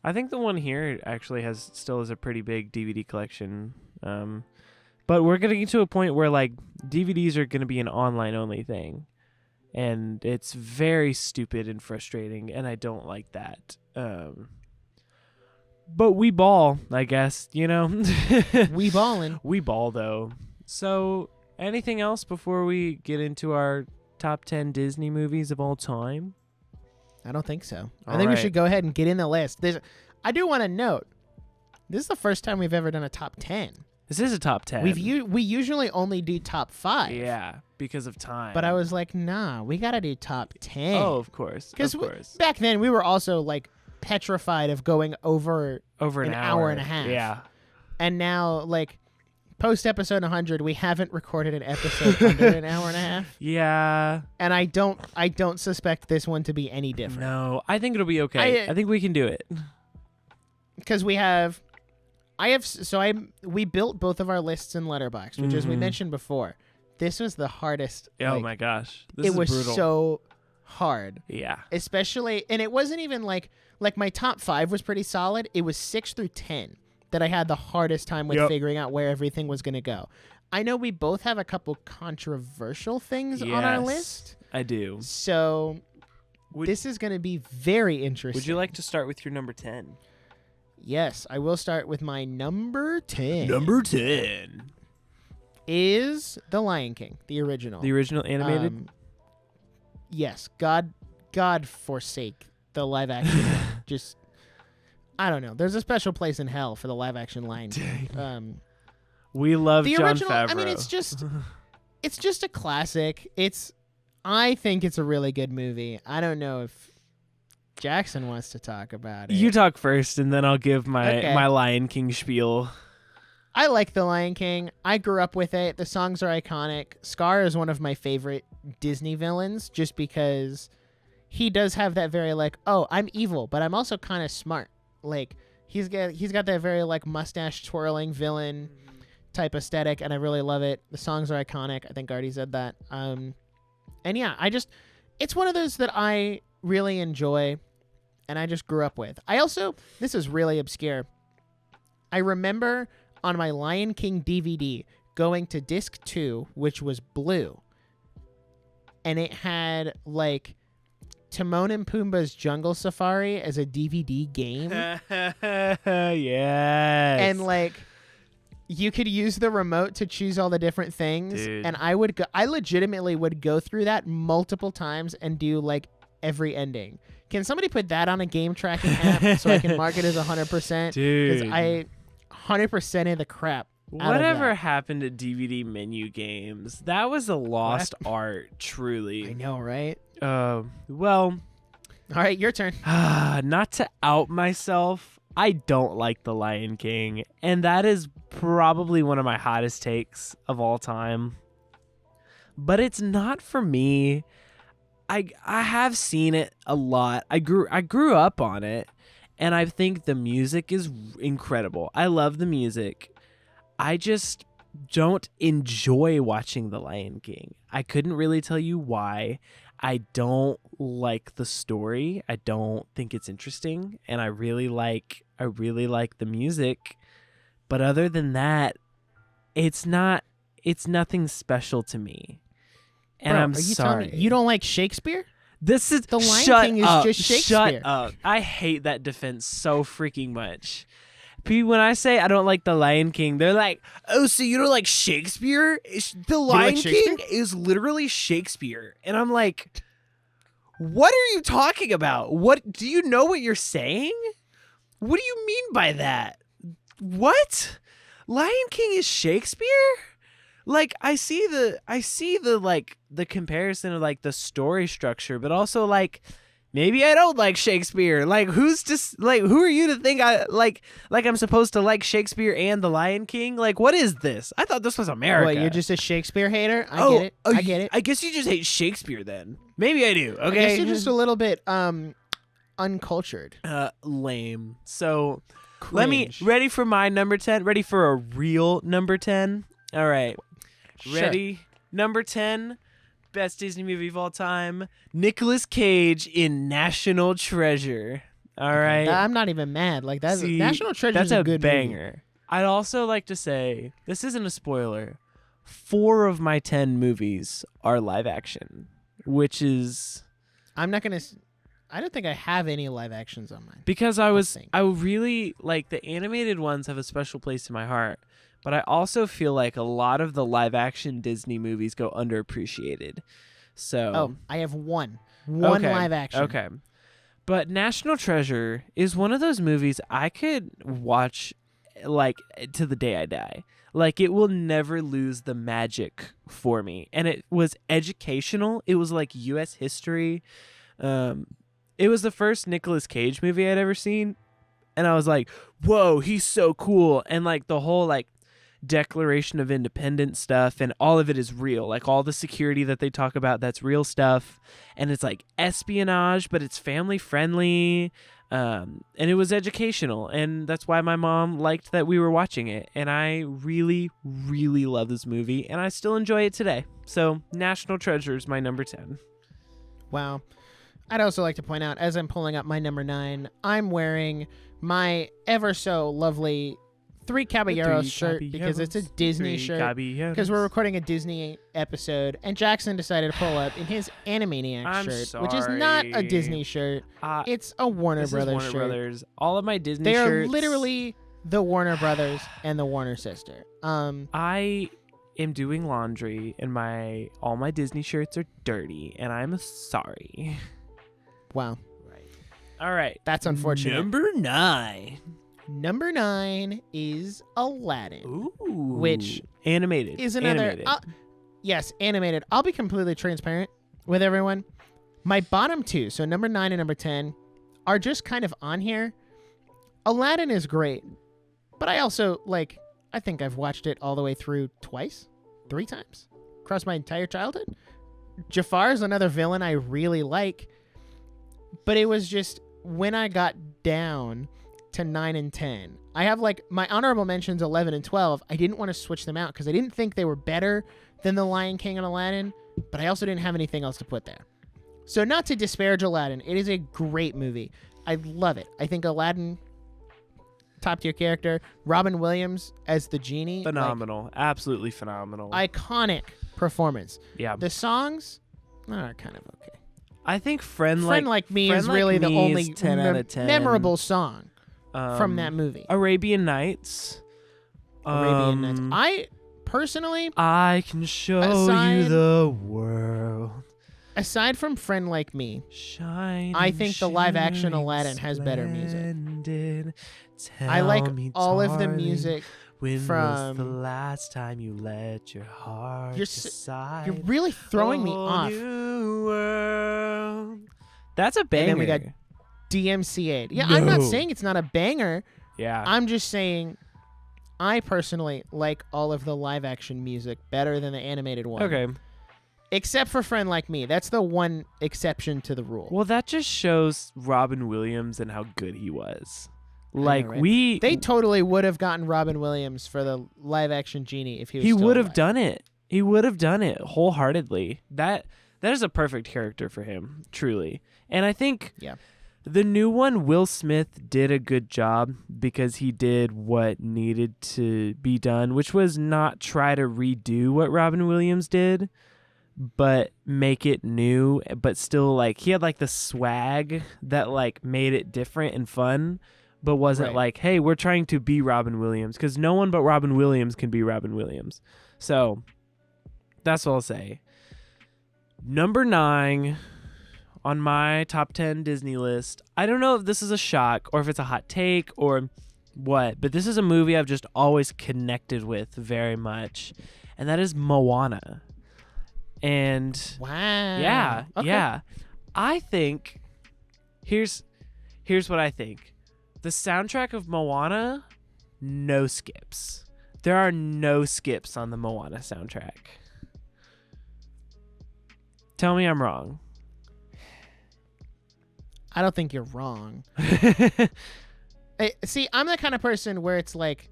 [SPEAKER 2] I think the one here actually still has a pretty big DVD collection. But we're getting to a point where, like, DVDs are going to be an online-only thing. And it's very stupid and frustrating, and I don't like that. But we ball, I guess,
[SPEAKER 1] We ballin'.
[SPEAKER 2] We ball, though. So, anything else before we get into our top 10 Disney movies of all time?
[SPEAKER 1] I don't think so. I think we should go ahead and get in the list. I do want to note, this is the first time we've ever done a top 10.
[SPEAKER 2] This is a top 10.
[SPEAKER 1] We usually only do top 5.
[SPEAKER 2] Yeah, because of time.
[SPEAKER 1] But I was like, nah, we got to do top 10.
[SPEAKER 2] Oh, of course.
[SPEAKER 1] Because back then we were also, like, petrified of going over an hour and a half.
[SPEAKER 2] Yeah.
[SPEAKER 1] And now, like, post episode 100, we haven't recorded an episode under an hour and a half.
[SPEAKER 2] Yeah.
[SPEAKER 1] And I don't suspect this one to be any different.
[SPEAKER 2] No, I think it'll be okay. I think we can do it.
[SPEAKER 1] Because we built both of our lists in Letterboxd, which, as we mentioned before, this was the hardest.
[SPEAKER 2] Oh my gosh,
[SPEAKER 1] it was brutal. So hard.
[SPEAKER 2] Yeah,
[SPEAKER 1] especially, and it wasn't even like my top 5 was pretty solid. It was 6 through 10 that I had the hardest time with figuring out where everything was going to go. I know we both have a couple controversial things on our list.
[SPEAKER 2] I do.
[SPEAKER 1] So this is going to be very interesting.
[SPEAKER 2] Would you like to start with your number 10?
[SPEAKER 1] Yes, I will start with my number 10.
[SPEAKER 2] Number 10
[SPEAKER 1] is The Lion King, the original.
[SPEAKER 2] The original animated?
[SPEAKER 1] Yes. God forsake the live action one. Just, I don't know. There's a special place in hell for the live action Lion King.
[SPEAKER 2] We love
[SPEAKER 1] the
[SPEAKER 2] Jon
[SPEAKER 1] original,
[SPEAKER 2] Favreau.
[SPEAKER 1] I mean, it's just a classic. I think it's a really good movie. I don't know if Jackson wants to talk about it.
[SPEAKER 2] You talk first, and then I'll give my Lion King spiel.
[SPEAKER 1] I like The Lion King. I grew up with it. The songs are iconic. Scar is one of my favorite Disney villains just because he does have that very like, oh, I'm evil, but I'm also kind of smart. Like he's got that very like mustache twirling villain type aesthetic, and I really love it. The songs are iconic. I think Artie said that. And yeah, it's one of those that I really enjoy, and I just grew up with. I also, this is really obscure. I remember on my Lion King DVD going to disc 2, which was blue, and it had like Timon and Pumbaa's Jungle Safari as a DVD game.
[SPEAKER 2] Yes.
[SPEAKER 1] And like you could use the remote to choose all the different things.
[SPEAKER 2] Dude.
[SPEAKER 1] And I legitimately would go through that multiple times and do like every ending. Can somebody put that on a game tracking app so I can mark it as 100%?
[SPEAKER 2] Dude.
[SPEAKER 1] Because I 100% of the crap.
[SPEAKER 2] Whatever happened to DVD menu games? That was a lost art, truly.
[SPEAKER 1] I know, right?
[SPEAKER 2] Well,
[SPEAKER 1] all right, your turn.
[SPEAKER 2] Not to out myself, I don't like The Lion King, and that is probably one of my hottest takes of all time. But it's not for me. I have seen it a lot. I grew up on it, and I think the music is incredible. I love the music. I just don't enjoy watching The Lion King. I couldn't really tell you why. I don't like the story. I don't think it's interesting, and I really like the music. But other than that, it's nothing special to me. And
[SPEAKER 1] Bro,
[SPEAKER 2] I'm
[SPEAKER 1] are you
[SPEAKER 2] sorry.
[SPEAKER 1] telling me you don't like Shakespeare?
[SPEAKER 2] This is
[SPEAKER 1] The Lion King is just Shakespeare.
[SPEAKER 2] Shut up. I hate that defense so freaking much. When I say I don't like The Lion King, they're like, oh, so you don't like Shakespeare? The Lion King is literally Shakespeare. And I'm like, what are you talking about? What do you know what you're saying? What do you mean by that? What? Lion King is Shakespeare? Like I see the like the comparison of like the story structure, but also like maybe I don't like Shakespeare. Like who are you to think I like I'm supposed to like Shakespeare and The Lion King? Like what is this? I thought this was America.
[SPEAKER 1] What, you're just a Shakespeare hater? I get it.
[SPEAKER 2] I guess you just hate Shakespeare then. Maybe I do. Okay.
[SPEAKER 1] I guess you're just a little bit uncultured.
[SPEAKER 2] Lame. So
[SPEAKER 1] Cringe.
[SPEAKER 2] ready for my number 10? Ready for a real number 10? All right.
[SPEAKER 1] Sure.
[SPEAKER 2] Ready? Number 10, best Disney movie of all time, Nicolas Cage in National Treasure. All right.
[SPEAKER 1] I'm not even mad. Like that's National Treasure is a good
[SPEAKER 2] banger.
[SPEAKER 1] movie.
[SPEAKER 2] I'd also like to say, this isn't a spoiler, 4 of my 10 movies are live action, which is
[SPEAKER 1] I don't think I have any live actions on mine.
[SPEAKER 2] because I really like the animated ones have a special place in my heart. But I also feel like a lot of the live-action Disney movies go underappreciated. So,
[SPEAKER 1] I have one live action.
[SPEAKER 2] Okay, but National Treasure is one of those movies I could watch like to the day I die. Like it will never lose the magic for me. And it was educational. It was like U.S. history. It was the first Nicolas Cage movie I'd ever seen, and I was like, "Whoa, he's so cool!" And like the whole like Declaration of Independence stuff, and all of it is real. Like all the security that they talk about, that's real stuff, and it's like espionage, but it's family friendly, and it was educational, and that's why my mom liked that we were watching it. And I really, really love this movie, and I still enjoy it today. So National Treasure is my number 10.
[SPEAKER 1] Wow. I'd also like to point out, as I'm pulling up my number 9, I'm wearing my ever so lovely Three Caballeros shirt because it's a Disney shirt. Because we're recording a Disney episode, and Jackson decided to pull up in his Animaniacs shirt, which is not a Disney shirt. It's a Warner Brothers shirt.
[SPEAKER 2] Brothers. All of my Disney
[SPEAKER 1] they
[SPEAKER 2] shirts.
[SPEAKER 1] are literally the Warner Brothers and the Warner sister.
[SPEAKER 2] I am doing laundry, and all my Disney shirts are dirty, and I'm sorry.
[SPEAKER 1] Wow.
[SPEAKER 2] Right. All right.
[SPEAKER 1] That's unfortunate.
[SPEAKER 2] Number
[SPEAKER 1] 9 is Aladdin.
[SPEAKER 2] Ooh.
[SPEAKER 1] Which
[SPEAKER 2] animated
[SPEAKER 1] is another
[SPEAKER 2] animated.
[SPEAKER 1] Yes, animated. I'll be completely transparent with everyone. My bottom 2, so number 9 and number 10, are just kind of on here. Aladdin is great, but I also I think I've watched it all the way through 3 times across my entire childhood. Jafar is another villain I really like. But it was just when I got down to 9 and 10, I have like my honorable mentions 11 and 12. I didn't want to switch them out because I didn't think they were better than The Lion King and Aladdin, but I also didn't have anything else to put there. So not to disparage Aladdin, it is a great movie. I love it. I think Aladdin, top tier character. Robin Williams as the genie.
[SPEAKER 2] Phenomenal. Absolutely phenomenal.
[SPEAKER 1] Iconic performance.
[SPEAKER 2] Yeah.
[SPEAKER 1] The songs are kind of okay.
[SPEAKER 2] I think
[SPEAKER 1] Friend Like Me is really the only
[SPEAKER 2] 10 out of 10.
[SPEAKER 1] memorable song from that movie.
[SPEAKER 2] Arabian Nights.
[SPEAKER 1] Arabian Nights. I personally,
[SPEAKER 2] I can show you the world.
[SPEAKER 1] Aside from Friend Like Me,
[SPEAKER 2] Shine
[SPEAKER 1] I think the live action Aladdin has better music. I like all of the music
[SPEAKER 2] when
[SPEAKER 1] from.
[SPEAKER 2] was the last time you let your heart decide?
[SPEAKER 1] You're really throwing me
[SPEAKER 2] Oh,
[SPEAKER 1] off.
[SPEAKER 2] new world. That's a banger.
[SPEAKER 1] And then we got DMCA. Yeah, I'm not saying it's not a banger.
[SPEAKER 2] Yeah.
[SPEAKER 1] I'm just saying I personally like all of the live action music better than the animated one.
[SPEAKER 2] Okay.
[SPEAKER 1] Except for Friend Like Me. That's the one exception to the rule.
[SPEAKER 2] Well, that just shows Robin Williams and how good he was. Like,
[SPEAKER 1] know, right? They totally would have gotten Robin Williams for the live action genie if he was still
[SPEAKER 2] would have
[SPEAKER 1] alive.
[SPEAKER 2] done it. He would have done it wholeheartedly. That is a perfect character for him, truly. And I think the new one, Will Smith, did a good job because he did what needed to be done, which was not try to redo what Robin Williams did, but make it new, but still like he had like the swag that like made it different and fun, but wasn't like, hey, we're trying to be Robin Williams, because no one but Robin Williams can be Robin Williams. So that's what I'll say. Number 9 on my top 10 Disney list. I don't know if this is a shock or if it's a hot take or what, but this is a movie I've just always connected with very much, and that is Moana. And
[SPEAKER 1] wow.
[SPEAKER 2] Yeah,
[SPEAKER 1] Okay.
[SPEAKER 2] yeah. I think here's what I think. The soundtrack of Moana, no skips. There are no skips on the Moana soundtrack. Tell me I'm wrong.
[SPEAKER 1] I don't think you're wrong. See, I'm the kind of person where it's like,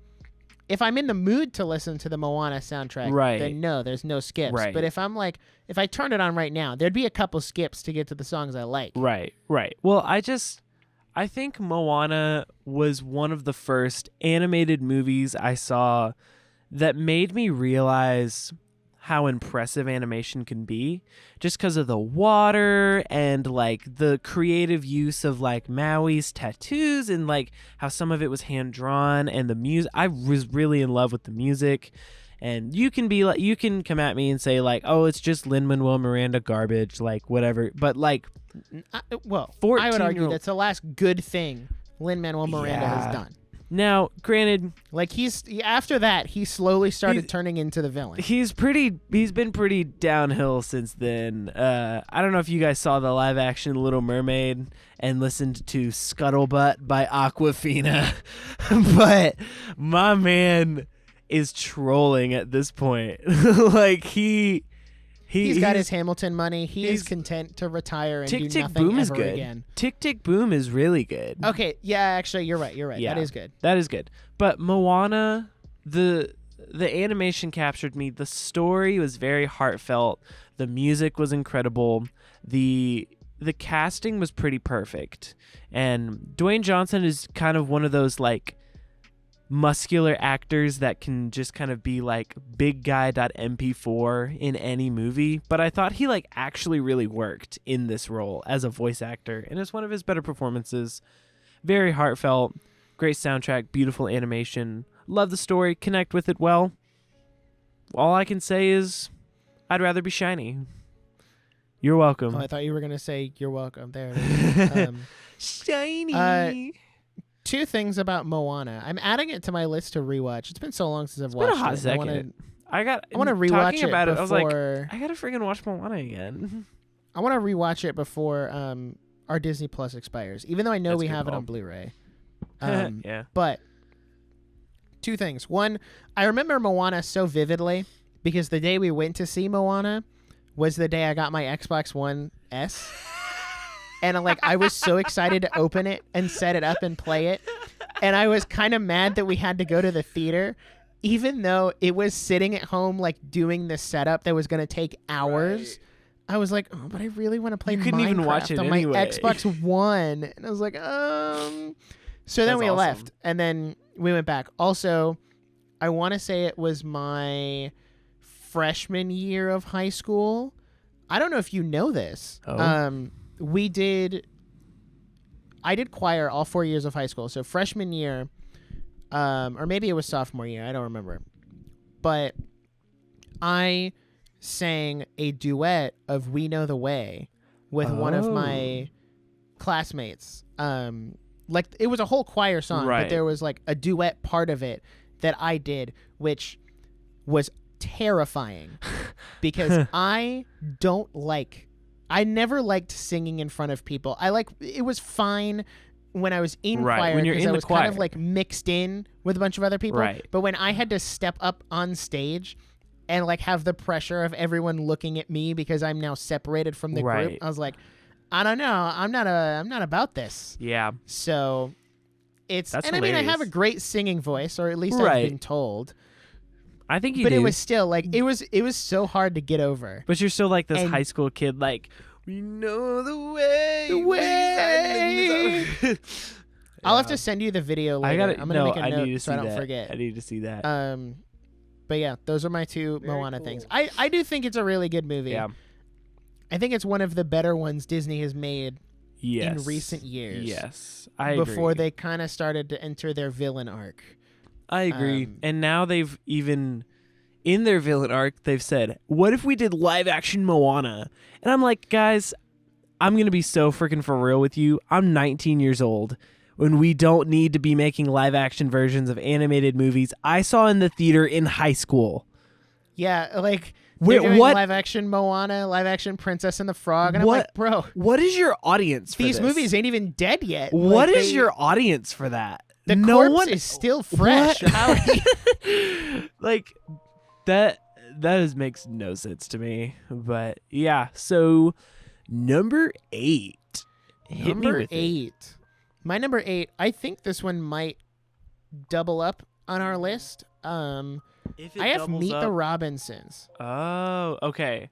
[SPEAKER 1] if I'm in the mood to listen to the Moana soundtrack, then no, there's no skips.
[SPEAKER 2] Right.
[SPEAKER 1] But if I'm like, if I turn it on right now, there'd be a couple skips to get to the songs I like.
[SPEAKER 2] Right. Well, I think Moana was one of the first animated movies I saw that made me realize how impressive animation can be, just because of the water and like the creative use of like Maui's tattoos and like how some of it was hand drawn, and the music. I was really in love with the music. And you can be like, you can come at me and say like, oh, it's just Lin-Manuel Miranda garbage, like whatever. But like,
[SPEAKER 1] I would argue
[SPEAKER 2] 14-year-old
[SPEAKER 1] that's the last good thing Lin-Manuel Miranda has done.
[SPEAKER 2] Now, granted,
[SPEAKER 1] like after that, he slowly started turning into the villain.
[SPEAKER 2] He's been pretty downhill since then. I don't know if you guys saw the live action Little Mermaid and listened to Scuttlebutt by Aquafina, but my man is trolling at this point. Like he's
[SPEAKER 1] got his Hamilton money. He is content to retire and
[SPEAKER 2] Tick,
[SPEAKER 1] do
[SPEAKER 2] Tick,
[SPEAKER 1] nothing
[SPEAKER 2] Boom
[SPEAKER 1] ever
[SPEAKER 2] is good.
[SPEAKER 1] again.
[SPEAKER 2] Tick Tick Boom is really good.
[SPEAKER 1] Okay, yeah, actually, you're right.
[SPEAKER 2] Yeah,
[SPEAKER 1] that is good.
[SPEAKER 2] That is good. But Moana, the animation captured me. The story was very heartfelt. The music was incredible. The casting was pretty perfect. And Dwayne Johnson is kind of one of those like muscular actors that can just kind of be like big guy.mp4 in any movie, but I thought he like actually really worked in this role as a voice actor, and it's one of his better performances. Very heartfelt, great soundtrack, beautiful animation, love the story, connect with it well. All I can say is I'd rather be shiny. You're welcome.
[SPEAKER 1] Oh, I thought you were gonna say you're welcome. There it is.
[SPEAKER 2] Shiny.
[SPEAKER 1] 2 things about Moana. I'm adding it to my list to rewatch. It's been so long since I've watched
[SPEAKER 2] Been a hot
[SPEAKER 1] it.
[SPEAKER 2] second. I want
[SPEAKER 1] to rewatch it
[SPEAKER 2] about
[SPEAKER 1] before.
[SPEAKER 2] it. I was like, I gotta freaking watch Moana again.
[SPEAKER 1] I want to rewatch it before our Disney Plus expires. Even though I know
[SPEAKER 2] That's
[SPEAKER 1] we
[SPEAKER 2] a good
[SPEAKER 1] have it
[SPEAKER 2] call.
[SPEAKER 1] on Blu-ray.
[SPEAKER 2] Yeah.
[SPEAKER 1] But 2 things. One, I remember Moana so vividly because the day we went to see Moana was the day I got my Xbox One S. And like I was so excited to open it and set it up and play it. And I was kind of mad that we had to go to the theater, even though it was sitting at home like doing the setup that was going to take hours.
[SPEAKER 2] Right.
[SPEAKER 1] I was like, oh, but I really want to play
[SPEAKER 2] You couldn't
[SPEAKER 1] Minecraft
[SPEAKER 2] even watch it
[SPEAKER 1] on
[SPEAKER 2] anyway.
[SPEAKER 1] my Xbox One. And I was like, So then
[SPEAKER 2] That's
[SPEAKER 1] we
[SPEAKER 2] awesome.
[SPEAKER 1] left, and then we went back. Also, I want to say it was my freshman year of high school. I don't know if you know this.
[SPEAKER 2] Oh.
[SPEAKER 1] I did choir all 4 years of high school. So freshman year, or maybe it was sophomore year. I don't remember. But I sang a duet of We Know the Way with one of my classmates. Like it was a whole choir song,
[SPEAKER 2] Right.
[SPEAKER 1] but there was like a duet part of it that I did, which was terrifying because I never liked singing in front of people. It was fine when I was in
[SPEAKER 2] Right,
[SPEAKER 1] choir
[SPEAKER 2] when you're
[SPEAKER 1] because
[SPEAKER 2] in
[SPEAKER 1] I
[SPEAKER 2] the
[SPEAKER 1] was kind of
[SPEAKER 2] choir.
[SPEAKER 1] like mixed in with a bunch of other people.
[SPEAKER 2] Right.
[SPEAKER 1] But when I had to step up on stage and like have the pressure of everyone looking at me because I'm now separated from the group,
[SPEAKER 2] Right.
[SPEAKER 1] I was like, I don't know, I'm not about this.
[SPEAKER 2] Yeah.
[SPEAKER 1] So it's
[SPEAKER 2] That's
[SPEAKER 1] and I mean I have a
[SPEAKER 2] hilarious.
[SPEAKER 1] great singing voice, or at least
[SPEAKER 2] Right.
[SPEAKER 1] I've been told.
[SPEAKER 2] I think you
[SPEAKER 1] But
[SPEAKER 2] do.
[SPEAKER 1] it was still like it was so hard to get over.
[SPEAKER 2] But you're still like this
[SPEAKER 1] And-
[SPEAKER 2] high school kid, like, we know the way.
[SPEAKER 1] The way. I'll have to send you the video later.
[SPEAKER 2] I gotta.
[SPEAKER 1] I'm gonna make a
[SPEAKER 2] I
[SPEAKER 1] note
[SPEAKER 2] need to
[SPEAKER 1] so
[SPEAKER 2] see
[SPEAKER 1] I don't
[SPEAKER 2] that.
[SPEAKER 1] forget.
[SPEAKER 2] I need to see that.
[SPEAKER 1] But yeah, those are my two
[SPEAKER 2] Very
[SPEAKER 1] Moana
[SPEAKER 2] cool.
[SPEAKER 1] things. I do think it's a really good movie.
[SPEAKER 2] Yeah.
[SPEAKER 1] I think it's one of the better ones Disney has made
[SPEAKER 2] Yes.
[SPEAKER 1] in recent years.
[SPEAKER 2] Yes, I
[SPEAKER 1] Before
[SPEAKER 2] agree.
[SPEAKER 1] they kind of started to enter their villain arc.
[SPEAKER 2] I agree.
[SPEAKER 1] um,
[SPEAKER 2] And now they've even in their villain arc, they've said, "What if we did live action Moana?" And I'm like, guys, I'm gonna be so freaking for real with you. I'm 19 years old. When we don't need to be making live action versions of animated movies I saw in the theater in high school.
[SPEAKER 1] Yeah, like
[SPEAKER 2] Wait,
[SPEAKER 1] they're doing
[SPEAKER 2] what?
[SPEAKER 1] live action Moana, live action Princess and the Frog, and I'm
[SPEAKER 2] What?
[SPEAKER 1] like, bro,
[SPEAKER 2] What is your audience for
[SPEAKER 1] these
[SPEAKER 2] this?
[SPEAKER 1] movies ain't even dead yet.
[SPEAKER 2] What
[SPEAKER 1] Like,
[SPEAKER 2] is your audience for that?
[SPEAKER 1] the
[SPEAKER 2] no
[SPEAKER 1] corpse
[SPEAKER 2] one
[SPEAKER 1] is still fresh.
[SPEAKER 2] What?
[SPEAKER 1] How do you-
[SPEAKER 2] like that makes no sense to me. But yeah, so number 8. Hit me
[SPEAKER 1] Number
[SPEAKER 2] with it.
[SPEAKER 1] 8. My number 8, I think this one might double up on our list.
[SPEAKER 2] If it
[SPEAKER 1] I have
[SPEAKER 2] doubles
[SPEAKER 1] Meet the
[SPEAKER 2] up-
[SPEAKER 1] Robinsons.
[SPEAKER 2] Oh, okay.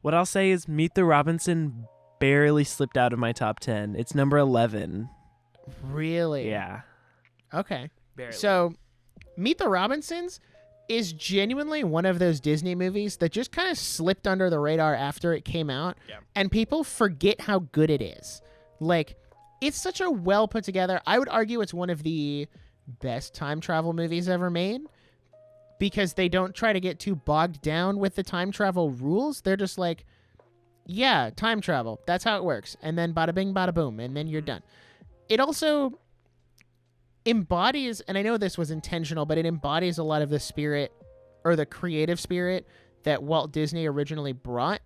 [SPEAKER 2] What I'll say is Meet the Robinson barely slipped out of my top 10. It's number 11.
[SPEAKER 1] Really?
[SPEAKER 2] Yeah.
[SPEAKER 1] Okay.
[SPEAKER 2] Barely.
[SPEAKER 1] So, Meet the Robinsons is genuinely one of those Disney movies that just kind of slipped under the radar after it came out,
[SPEAKER 2] Yeah.
[SPEAKER 1] and people forget how good it is. Like, it's such a well put together. I would argue it's one of the best time travel movies ever made because they don't try to get too bogged down with the time travel rules. They're just like, yeah, time travel. That's how it works. And then bada bing, bada boom, and then you're done. It also embodies, and I know this was intentional, but it embodies a lot of the spirit or the creative spirit that Walt Disney originally brought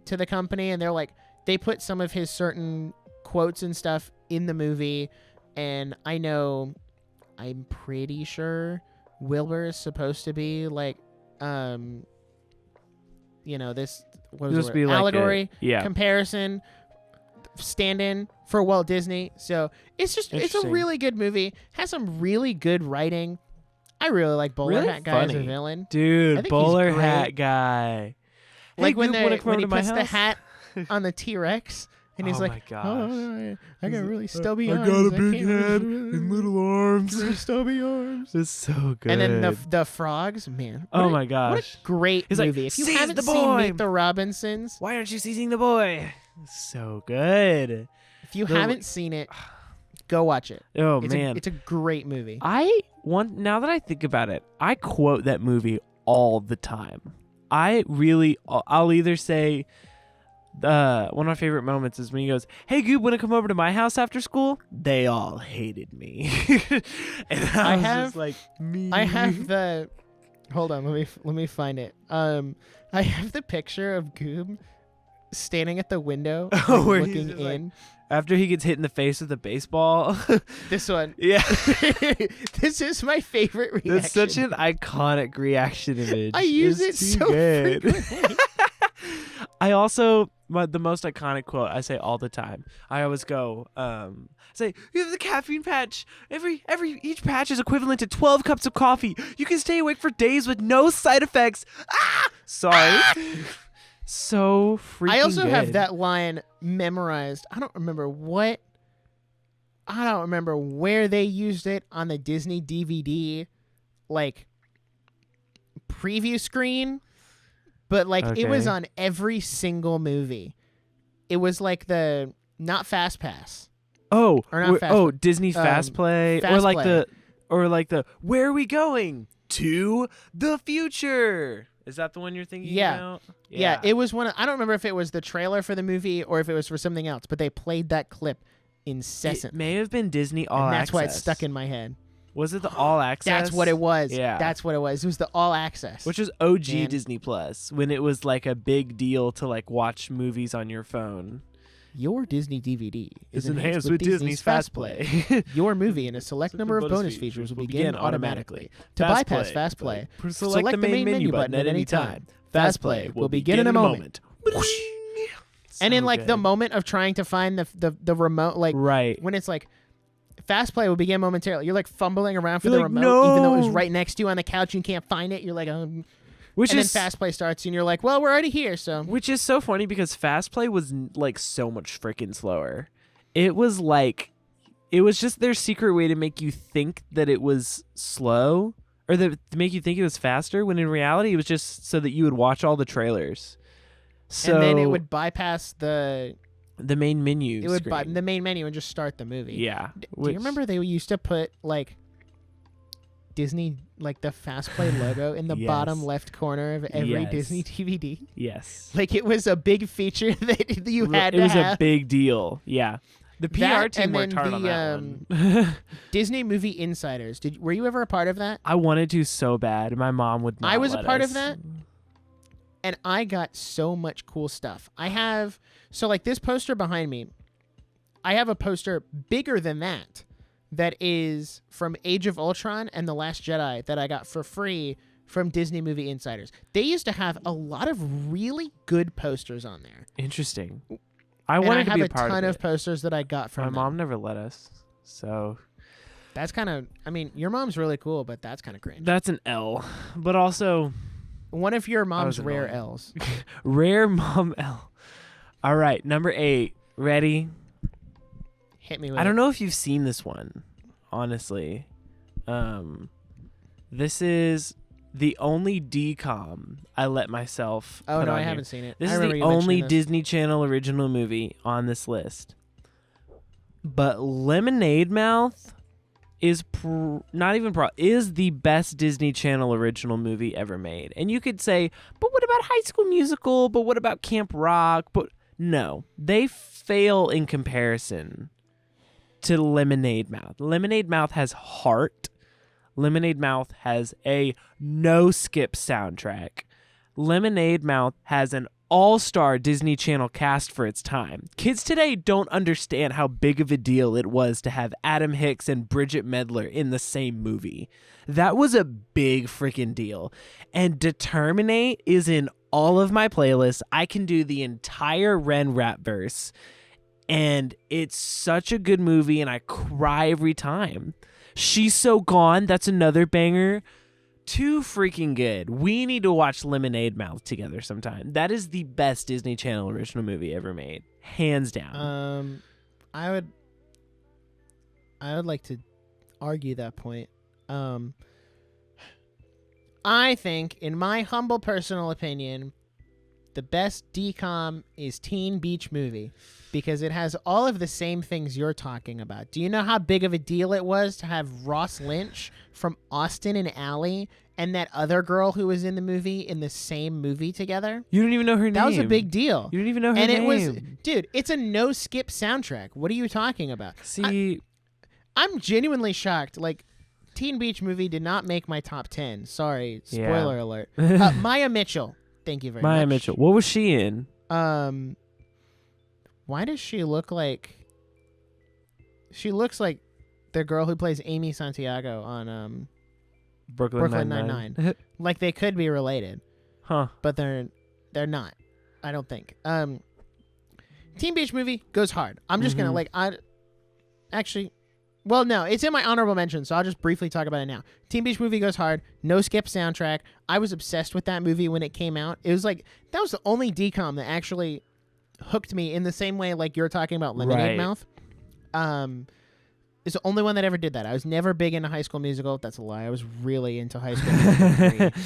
[SPEAKER 1] to the company. And they're like, they put some of his certain quotes and stuff in the movie. And I'm pretty sure Wilbur is supposed to be like, this what was
[SPEAKER 2] Just
[SPEAKER 1] it?
[SPEAKER 2] be like
[SPEAKER 1] Allegory
[SPEAKER 2] yeah.
[SPEAKER 1] comparison stand-in for Walt Disney. So it's a
[SPEAKER 2] Interesting.
[SPEAKER 1] really good movie. Has some really good writing. I really like Bowler
[SPEAKER 2] Really
[SPEAKER 1] Hat Guy as a
[SPEAKER 2] funny.
[SPEAKER 1] villain. I
[SPEAKER 2] Dude,
[SPEAKER 1] think he's
[SPEAKER 2] bowler
[SPEAKER 1] great.
[SPEAKER 2] hat guy.
[SPEAKER 1] Like
[SPEAKER 2] Hey,
[SPEAKER 1] when
[SPEAKER 2] dude, wanna come over
[SPEAKER 1] he
[SPEAKER 2] to my
[SPEAKER 1] puts the
[SPEAKER 2] house?
[SPEAKER 1] hat on the T-Rex and he's
[SPEAKER 2] Oh
[SPEAKER 1] like,
[SPEAKER 2] my gosh.
[SPEAKER 1] "Oh, I got really stubby
[SPEAKER 2] I
[SPEAKER 1] arms.
[SPEAKER 2] got a big
[SPEAKER 1] can't
[SPEAKER 2] head
[SPEAKER 1] really-
[SPEAKER 2] and little arms.
[SPEAKER 1] really stubby arms."
[SPEAKER 2] It's so good.
[SPEAKER 1] And then the frogs, man.
[SPEAKER 2] Oh
[SPEAKER 1] what
[SPEAKER 2] my
[SPEAKER 1] a
[SPEAKER 2] gosh.
[SPEAKER 1] great
[SPEAKER 2] He's like,
[SPEAKER 1] movie. If you
[SPEAKER 2] "Seize
[SPEAKER 1] haven't
[SPEAKER 2] the
[SPEAKER 1] seen
[SPEAKER 2] boy."
[SPEAKER 1] Meet the Robinsons,
[SPEAKER 2] Why aren't you seizing the boy? So good.
[SPEAKER 1] if you
[SPEAKER 2] The-
[SPEAKER 1] haven't seen it, go watch it.
[SPEAKER 2] Oh
[SPEAKER 1] It's
[SPEAKER 2] man.
[SPEAKER 1] it's a great movie.
[SPEAKER 2] Now that I think about it, I quote that movie all the time. I'll either say one of my favorite moments is when he goes, "Hey Goob, wanna come over to my house after school?" They all hated me. And I was just like, me.
[SPEAKER 1] I have the. Hold on, let me find it. I have the picture of Goob standing at the window, like,
[SPEAKER 2] Oh, where he's
[SPEAKER 1] looking
[SPEAKER 2] just like-
[SPEAKER 1] in.
[SPEAKER 2] After he gets hit in the face with a baseball.
[SPEAKER 1] This one.
[SPEAKER 2] Yeah.
[SPEAKER 1] This is my favorite reaction.
[SPEAKER 2] That's such an iconic reaction image.
[SPEAKER 1] I use
[SPEAKER 2] It's
[SPEAKER 1] it
[SPEAKER 2] too
[SPEAKER 1] so
[SPEAKER 2] good.
[SPEAKER 1] frequently.
[SPEAKER 2] I also the most iconic quote I say all the time. I always go say, "You have the caffeine patch. Each patch is equivalent to 12 cups of coffee. You can stay awake for days with no side effects." Sorry. So freaking
[SPEAKER 1] I also
[SPEAKER 2] good.
[SPEAKER 1] have that line memorized. I don't remember where they used it on the Disney DVD like preview screen, but like it was on every single movie. It was like the not Fast Pass.
[SPEAKER 2] Oh,
[SPEAKER 1] or not Fast
[SPEAKER 2] Disney Fast Play,
[SPEAKER 1] Fast Play.
[SPEAKER 2] or like the where are we going to the future? Is that the one you're thinking about?
[SPEAKER 1] Yeah, it was one. I don't remember if it was the trailer for the movie or if it was for something else, but they played that clip incessantly.
[SPEAKER 2] It may have been Disney All
[SPEAKER 1] and that's
[SPEAKER 2] Access.
[SPEAKER 1] why it's stuck in my head.
[SPEAKER 2] Was it the All Access?
[SPEAKER 1] That's what it was.
[SPEAKER 2] Yeah.
[SPEAKER 1] That's what it was. It was the All Access.
[SPEAKER 2] Which was OG
[SPEAKER 1] Man.
[SPEAKER 2] Disney Plus, when it was like a big deal to like watch movies on your phone.
[SPEAKER 1] Your Disney DVD
[SPEAKER 2] is enhanced with Disney's Fast Play.
[SPEAKER 1] Your movie and a select number of bonus features will begin automatically. To bypass Fast Play, select the main menu button at any time. Fast Play will begin in a moment. And in like the moment of trying to find the remote, like
[SPEAKER 2] right
[SPEAKER 1] when it's like Fast Play will begin momentarily, you're like fumbling around for
[SPEAKER 2] You're
[SPEAKER 1] the
[SPEAKER 2] like,
[SPEAKER 1] remote, even though it was
[SPEAKER 2] no.
[SPEAKER 1] right next to you on the couch. You can't find it. You're like,
[SPEAKER 2] which
[SPEAKER 1] and
[SPEAKER 2] is
[SPEAKER 1] then Fast Play starts, and you're like, well, we're already here, so.
[SPEAKER 2] Which is so funny because Fast Play was like so much freaking slower. It was just their secret way to make you think that it was slow, or to make you think it was faster, when in reality it was just so that you would watch all the trailers. So
[SPEAKER 1] and then it would bypass the
[SPEAKER 2] main menu.
[SPEAKER 1] It would the main menu and just start the movie.
[SPEAKER 2] Yeah.
[SPEAKER 1] Do you remember they used to put like Disney, like the Fast Play logo in the bottom left corner of every Disney DVD?
[SPEAKER 2] Yes.
[SPEAKER 1] Like it was a big feature that you had
[SPEAKER 2] to have. It was
[SPEAKER 1] a
[SPEAKER 2] big deal. Yeah. The PR team worked hard on that one.
[SPEAKER 1] Disney Movie Insiders. Were you ever a part of that?
[SPEAKER 2] I wanted to so bad. My mom would not
[SPEAKER 1] I was a
[SPEAKER 2] let
[SPEAKER 1] part
[SPEAKER 2] us.
[SPEAKER 1] of that. And I got so much cool stuff. So like this poster behind me, I have a poster bigger than that is from Age of Ultron and The Last Jedi that I got for free from Disney Movie Insiders. They used to have a lot of really good posters on there.
[SPEAKER 2] Interesting. I wanted to be a part of it.
[SPEAKER 1] I have a ton of posters that I got from
[SPEAKER 2] My
[SPEAKER 1] them.
[SPEAKER 2] mom never let us. So
[SPEAKER 1] that's kind of, I mean, your mom's really cool, but that's kind of cringe.
[SPEAKER 2] That's an L. But also
[SPEAKER 1] one of your mom's rare L's.
[SPEAKER 2] Rare mom L. All right, number 8. Ready?
[SPEAKER 1] Hit me with
[SPEAKER 2] I don't know if you've seen this one, honestly. This is the only DCOM I let myself
[SPEAKER 1] Oh,
[SPEAKER 2] put
[SPEAKER 1] no,
[SPEAKER 2] on
[SPEAKER 1] I
[SPEAKER 2] here.
[SPEAKER 1] haven't seen it.
[SPEAKER 2] This
[SPEAKER 1] I
[SPEAKER 2] is
[SPEAKER 1] remember
[SPEAKER 2] the
[SPEAKER 1] you
[SPEAKER 2] only
[SPEAKER 1] mentioning this.
[SPEAKER 2] Disney Channel original movie on this list. But Lemonade Mouth is is the best Disney Channel original movie ever made. And you could say, but what about High School Musical? But what about Camp Rock? But no, they fail in comparison to Lemonade Mouth. Lemonade Mouth has heart. Lemonade Mouth has a no-skip soundtrack. Lemonade Mouth has an all-star Disney Channel cast for its time. Kids today don't understand how big of a deal it was to have Adam Hicks and Bridget Medler in the same movie. That was a big freaking deal. And Determinate is in all of my playlists. I can do the entire Ren rap verse. And it's such a good movie, and I cry every time. She's So Gone, that's another banger. Too freaking good. We need to watch Lemonade Mouth together sometime. That is the best Disney Channel original movie ever made. Hands down.
[SPEAKER 1] I would like to argue that point. I think, in my humble personal opinion, the best DCOM is Teen Beach Movie because it has all of the same things you're talking about. Do you know how big of a deal it was to have Ross Lynch from Austin and Ally and that other girl who was in the movie in the same movie together?
[SPEAKER 2] You don't even know her name.
[SPEAKER 1] That was a big deal.
[SPEAKER 2] You don't even know her
[SPEAKER 1] and
[SPEAKER 2] name.
[SPEAKER 1] it was, dude, it's a no-skip soundtrack. What are you talking about?
[SPEAKER 2] See,
[SPEAKER 1] I'm genuinely shocked. Like, Teen Beach Movie did not make my top 10. Sorry, spoiler alert. Maya Mitchell. Thank you very much.
[SPEAKER 2] Maya Mitchell. What was she in?
[SPEAKER 1] Why does she look like... She looks like the girl who plays Amy Santiago on
[SPEAKER 2] Brooklyn
[SPEAKER 1] Nine-Nine. Like, they could be related.
[SPEAKER 2] Huh.
[SPEAKER 1] But they're not. I don't think. Teen Beach Movie goes hard. I'm just gonna well, no, it's in my honorable mention, so I'll just briefly talk about it now. Teen Beach Movie goes hard. No skip soundtrack. I was obsessed with that movie when it came out. It was like that was the only DCOM that actually hooked me in the same way like you're talking about Lemonade Mouth. It's the only one that ever did that. I was never big into High School Musical. That's a lie. I was really into High School Musical 3.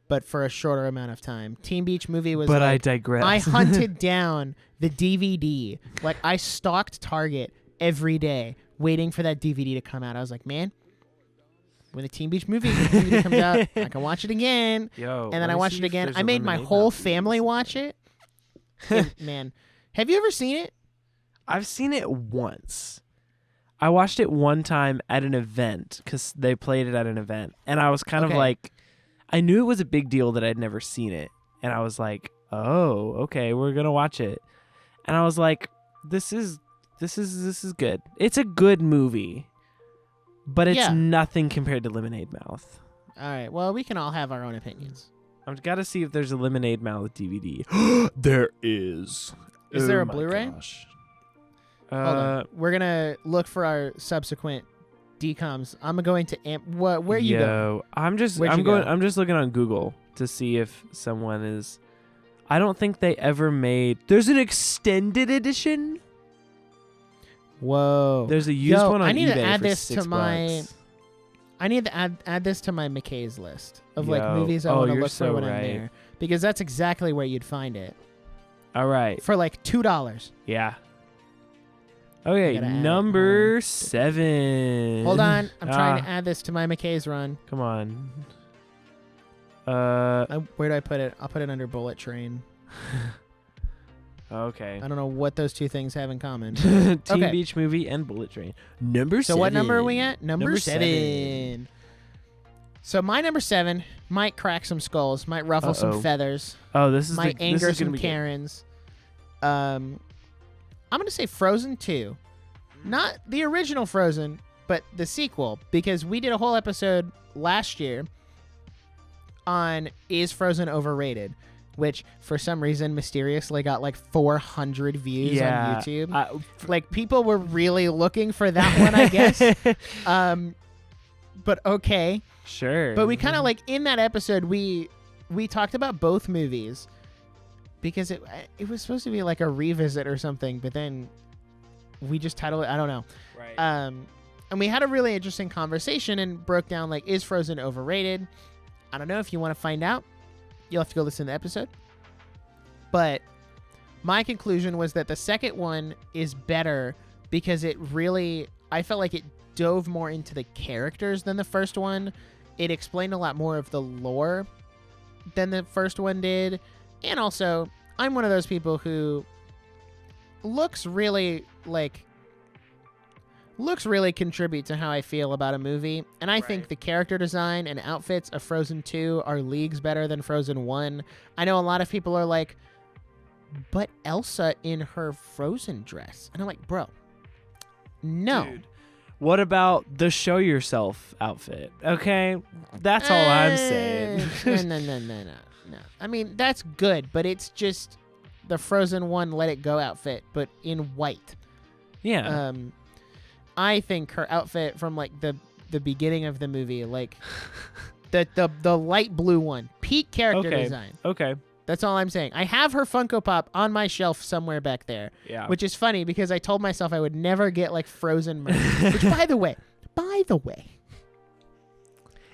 [SPEAKER 1] But for a shorter amount of time. Teen Beach Movie was
[SPEAKER 2] I digress.
[SPEAKER 1] I hunted down the DVD. Like, I stalked Target every day waiting for that DVD to come out. I was like, man, when the Teen Beach Movie DVD comes out, I can watch it again.
[SPEAKER 2] Yo,
[SPEAKER 1] and then I watched it again. I made my whole family watch it. Man, have you ever seen it?
[SPEAKER 2] I've seen it once. I watched it one time at an event because they played it at an event. And I was kind of like, I knew it was a big deal that I'd never seen it. And I was like, oh, okay, we're going to watch it. And I was like, this is good. It's a good movie, but it's nothing compared to Lemonade Mouth.
[SPEAKER 1] All right. Well, we can all have our own opinions.
[SPEAKER 2] I've got to see if there's a Lemonade Mouth DVD. There is.
[SPEAKER 1] Is there a Blu-ray?
[SPEAKER 2] Gosh.
[SPEAKER 1] Hold on. We're going to look for our subsequent DCOMs. I'm going to where you go?
[SPEAKER 2] I'm just looking on Google to see if someone is. I don't think they ever made. There's an extended edition.
[SPEAKER 1] Whoa.
[SPEAKER 2] There's a used one on
[SPEAKER 1] I need
[SPEAKER 2] eBay
[SPEAKER 1] to add
[SPEAKER 2] for
[SPEAKER 1] this to my
[SPEAKER 2] $6.
[SPEAKER 1] I need to add this to my McKay's list of like movies I want to look for when I'm there, because that's exactly where you'd find it.
[SPEAKER 2] All right.
[SPEAKER 1] For like $2.
[SPEAKER 2] Yeah. Okay, number 7.
[SPEAKER 1] Hold on, I'm trying to add this to my McKay's run.
[SPEAKER 2] Come on.
[SPEAKER 1] Where do I put it? I'll put it under Bullet Train.
[SPEAKER 2] Okay.
[SPEAKER 1] I don't know what those two things have in common.
[SPEAKER 2] Teen Beach Movie and Bullet Train. Number 7.
[SPEAKER 1] So what number are we at? Number 7. So my number 7 might crack some skulls, might ruffle some feathers.
[SPEAKER 2] Oh, this is
[SPEAKER 1] might anger some Karens. I'm going to say Frozen 2. Not the original Frozen, but the sequel, because we did a whole episode last year on Is Frozen Overrated, which for some reason mysteriously got like 400 views on YouTube. Like people were really looking for that one, I guess. But okay.
[SPEAKER 2] Sure.
[SPEAKER 1] But we kind of like in that episode we talked about both movies because it was supposed to be like a revisit or something, but then we just titled it, I don't know.
[SPEAKER 2] Right.
[SPEAKER 1] And we had a really interesting conversation and broke down like, is Frozen overrated? I don't know. If you want to find out, you'll have to go listen to the episode. But my conclusion was that the second one is better because it really, I felt like it dove more into the characters than the first one. It explained a lot more of the lore than the first one did. And also, I'm one of those people who looks really contribute to how I feel about a movie. And I think the character design and outfits of Frozen 2 are leagues better than Frozen 1. I know a lot of people are like, but Elsa in her Frozen dress. And I'm like, bro, no.
[SPEAKER 2] Dude, what about the show yourself outfit? Okay, that's all I'm saying.
[SPEAKER 1] No. I mean, that's good, but it's just the Frozen 1 Let It Go outfit, but in white.
[SPEAKER 2] Yeah.
[SPEAKER 1] I think her outfit from like the beginning of the movie, like the light blue one, peak character design.
[SPEAKER 2] Okay.
[SPEAKER 1] That's all I'm saying. I have her Funko Pop on my shelf somewhere back there.
[SPEAKER 2] Yeah.
[SPEAKER 1] Which is funny because I told myself I would never get like Frozen merch. Which by the way,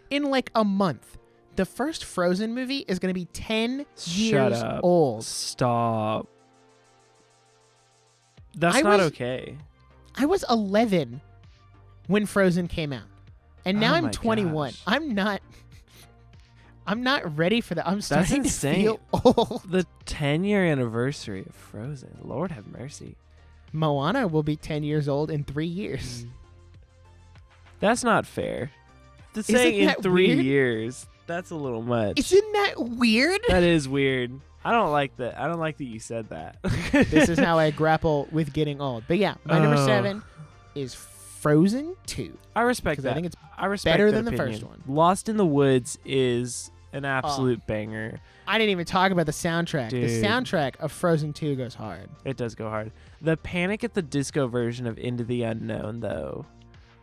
[SPEAKER 1] in like a month, the first Frozen movie is going to be 10 years old.
[SPEAKER 2] Stop. That's not okay.
[SPEAKER 1] I was 11 when Frozen came out. And now I'm 21.
[SPEAKER 2] Gosh.
[SPEAKER 1] I'm not ready for that. I'm starting to feel old.
[SPEAKER 2] The 10-year anniversary of Frozen. Lord have mercy.
[SPEAKER 1] Moana will be 10 years old in 3 years.
[SPEAKER 2] That's not fair. To say in 3 years, that's a little much.
[SPEAKER 1] Isn't that weird?
[SPEAKER 2] That is weird. I don't like that. I don't like that you said that.
[SPEAKER 1] This is how I grapple with getting old. But yeah, my number 7 is Frozen 2.
[SPEAKER 2] I respect that.
[SPEAKER 1] I think it's
[SPEAKER 2] I respect
[SPEAKER 1] better
[SPEAKER 2] that
[SPEAKER 1] than the
[SPEAKER 2] opinion.
[SPEAKER 1] first one.
[SPEAKER 2] Lost in the Woods is an absolute banger.
[SPEAKER 1] I didn't even talk about the soundtrack.
[SPEAKER 2] Dude.
[SPEAKER 1] The soundtrack of Frozen 2 goes hard.
[SPEAKER 2] It does go hard. The Panic at the Disco version of Into the Unknown, though,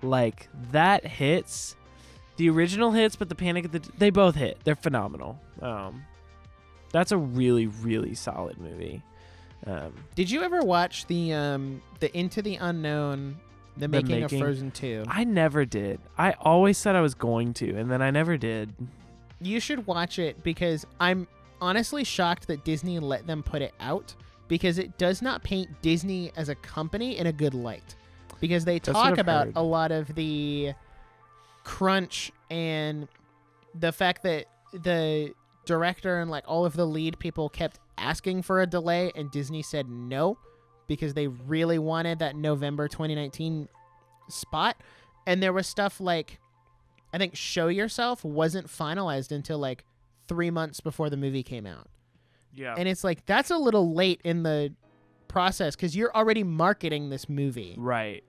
[SPEAKER 2] like that hits. The original hits, but the Panic at they both hit. They're phenomenal. That's a really, really solid movie.
[SPEAKER 1] Did you ever watch the Into the Unknown, the making of Frozen 2?
[SPEAKER 2] I never did. I always said I was going to, and then I never did.
[SPEAKER 1] You should watch it because I'm honestly shocked that Disney let them put it out, because it does not paint Disney as a company in a good light. Because they talk about a lot of the crunch and the fact that the director and like all of the lead people kept asking for a delay, and Disney said no because they really wanted that November 2019 spot. And there was stuff like, I think Show Yourself wasn't finalized until like 3 months before the movie came out.
[SPEAKER 2] Yeah.
[SPEAKER 1] And it's like, that's a little late in the process because you're already marketing this movie.
[SPEAKER 2] Right.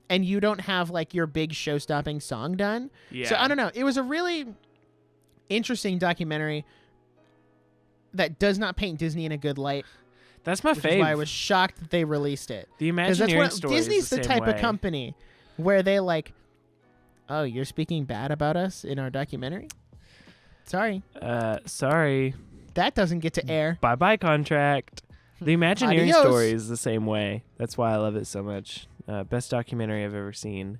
[SPEAKER 1] And you don't have like your big show-stopping song done.
[SPEAKER 2] Yeah.
[SPEAKER 1] So I don't know. It was a really interesting documentary that does not paint Disney in a good light.
[SPEAKER 2] That's my favorite.
[SPEAKER 1] Why I was shocked that they released it.
[SPEAKER 2] The Imagineering story.
[SPEAKER 1] Disney's
[SPEAKER 2] is
[SPEAKER 1] the type of company where they like, oh, you're speaking bad about us in our documentary? Sorry.
[SPEAKER 2] Sorry.
[SPEAKER 1] That doesn't get to air.
[SPEAKER 2] Bye-bye contract. The Imagineering
[SPEAKER 1] Adios.
[SPEAKER 2] story is the same way. That's why I love it so much. Best documentary I've ever seen.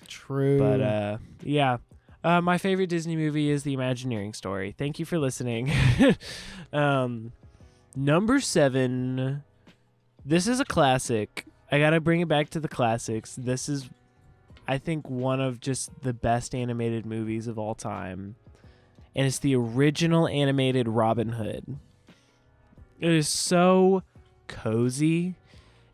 [SPEAKER 1] True.
[SPEAKER 2] But yeah. My favorite Disney movie is The Imagineering Story. Thank you for listening. Number 7. This is a classic. I gotta bring it back to the classics. This is, I think, one of just the best animated movies of all time. And it's the original animated Robin Hood. It is so cozy.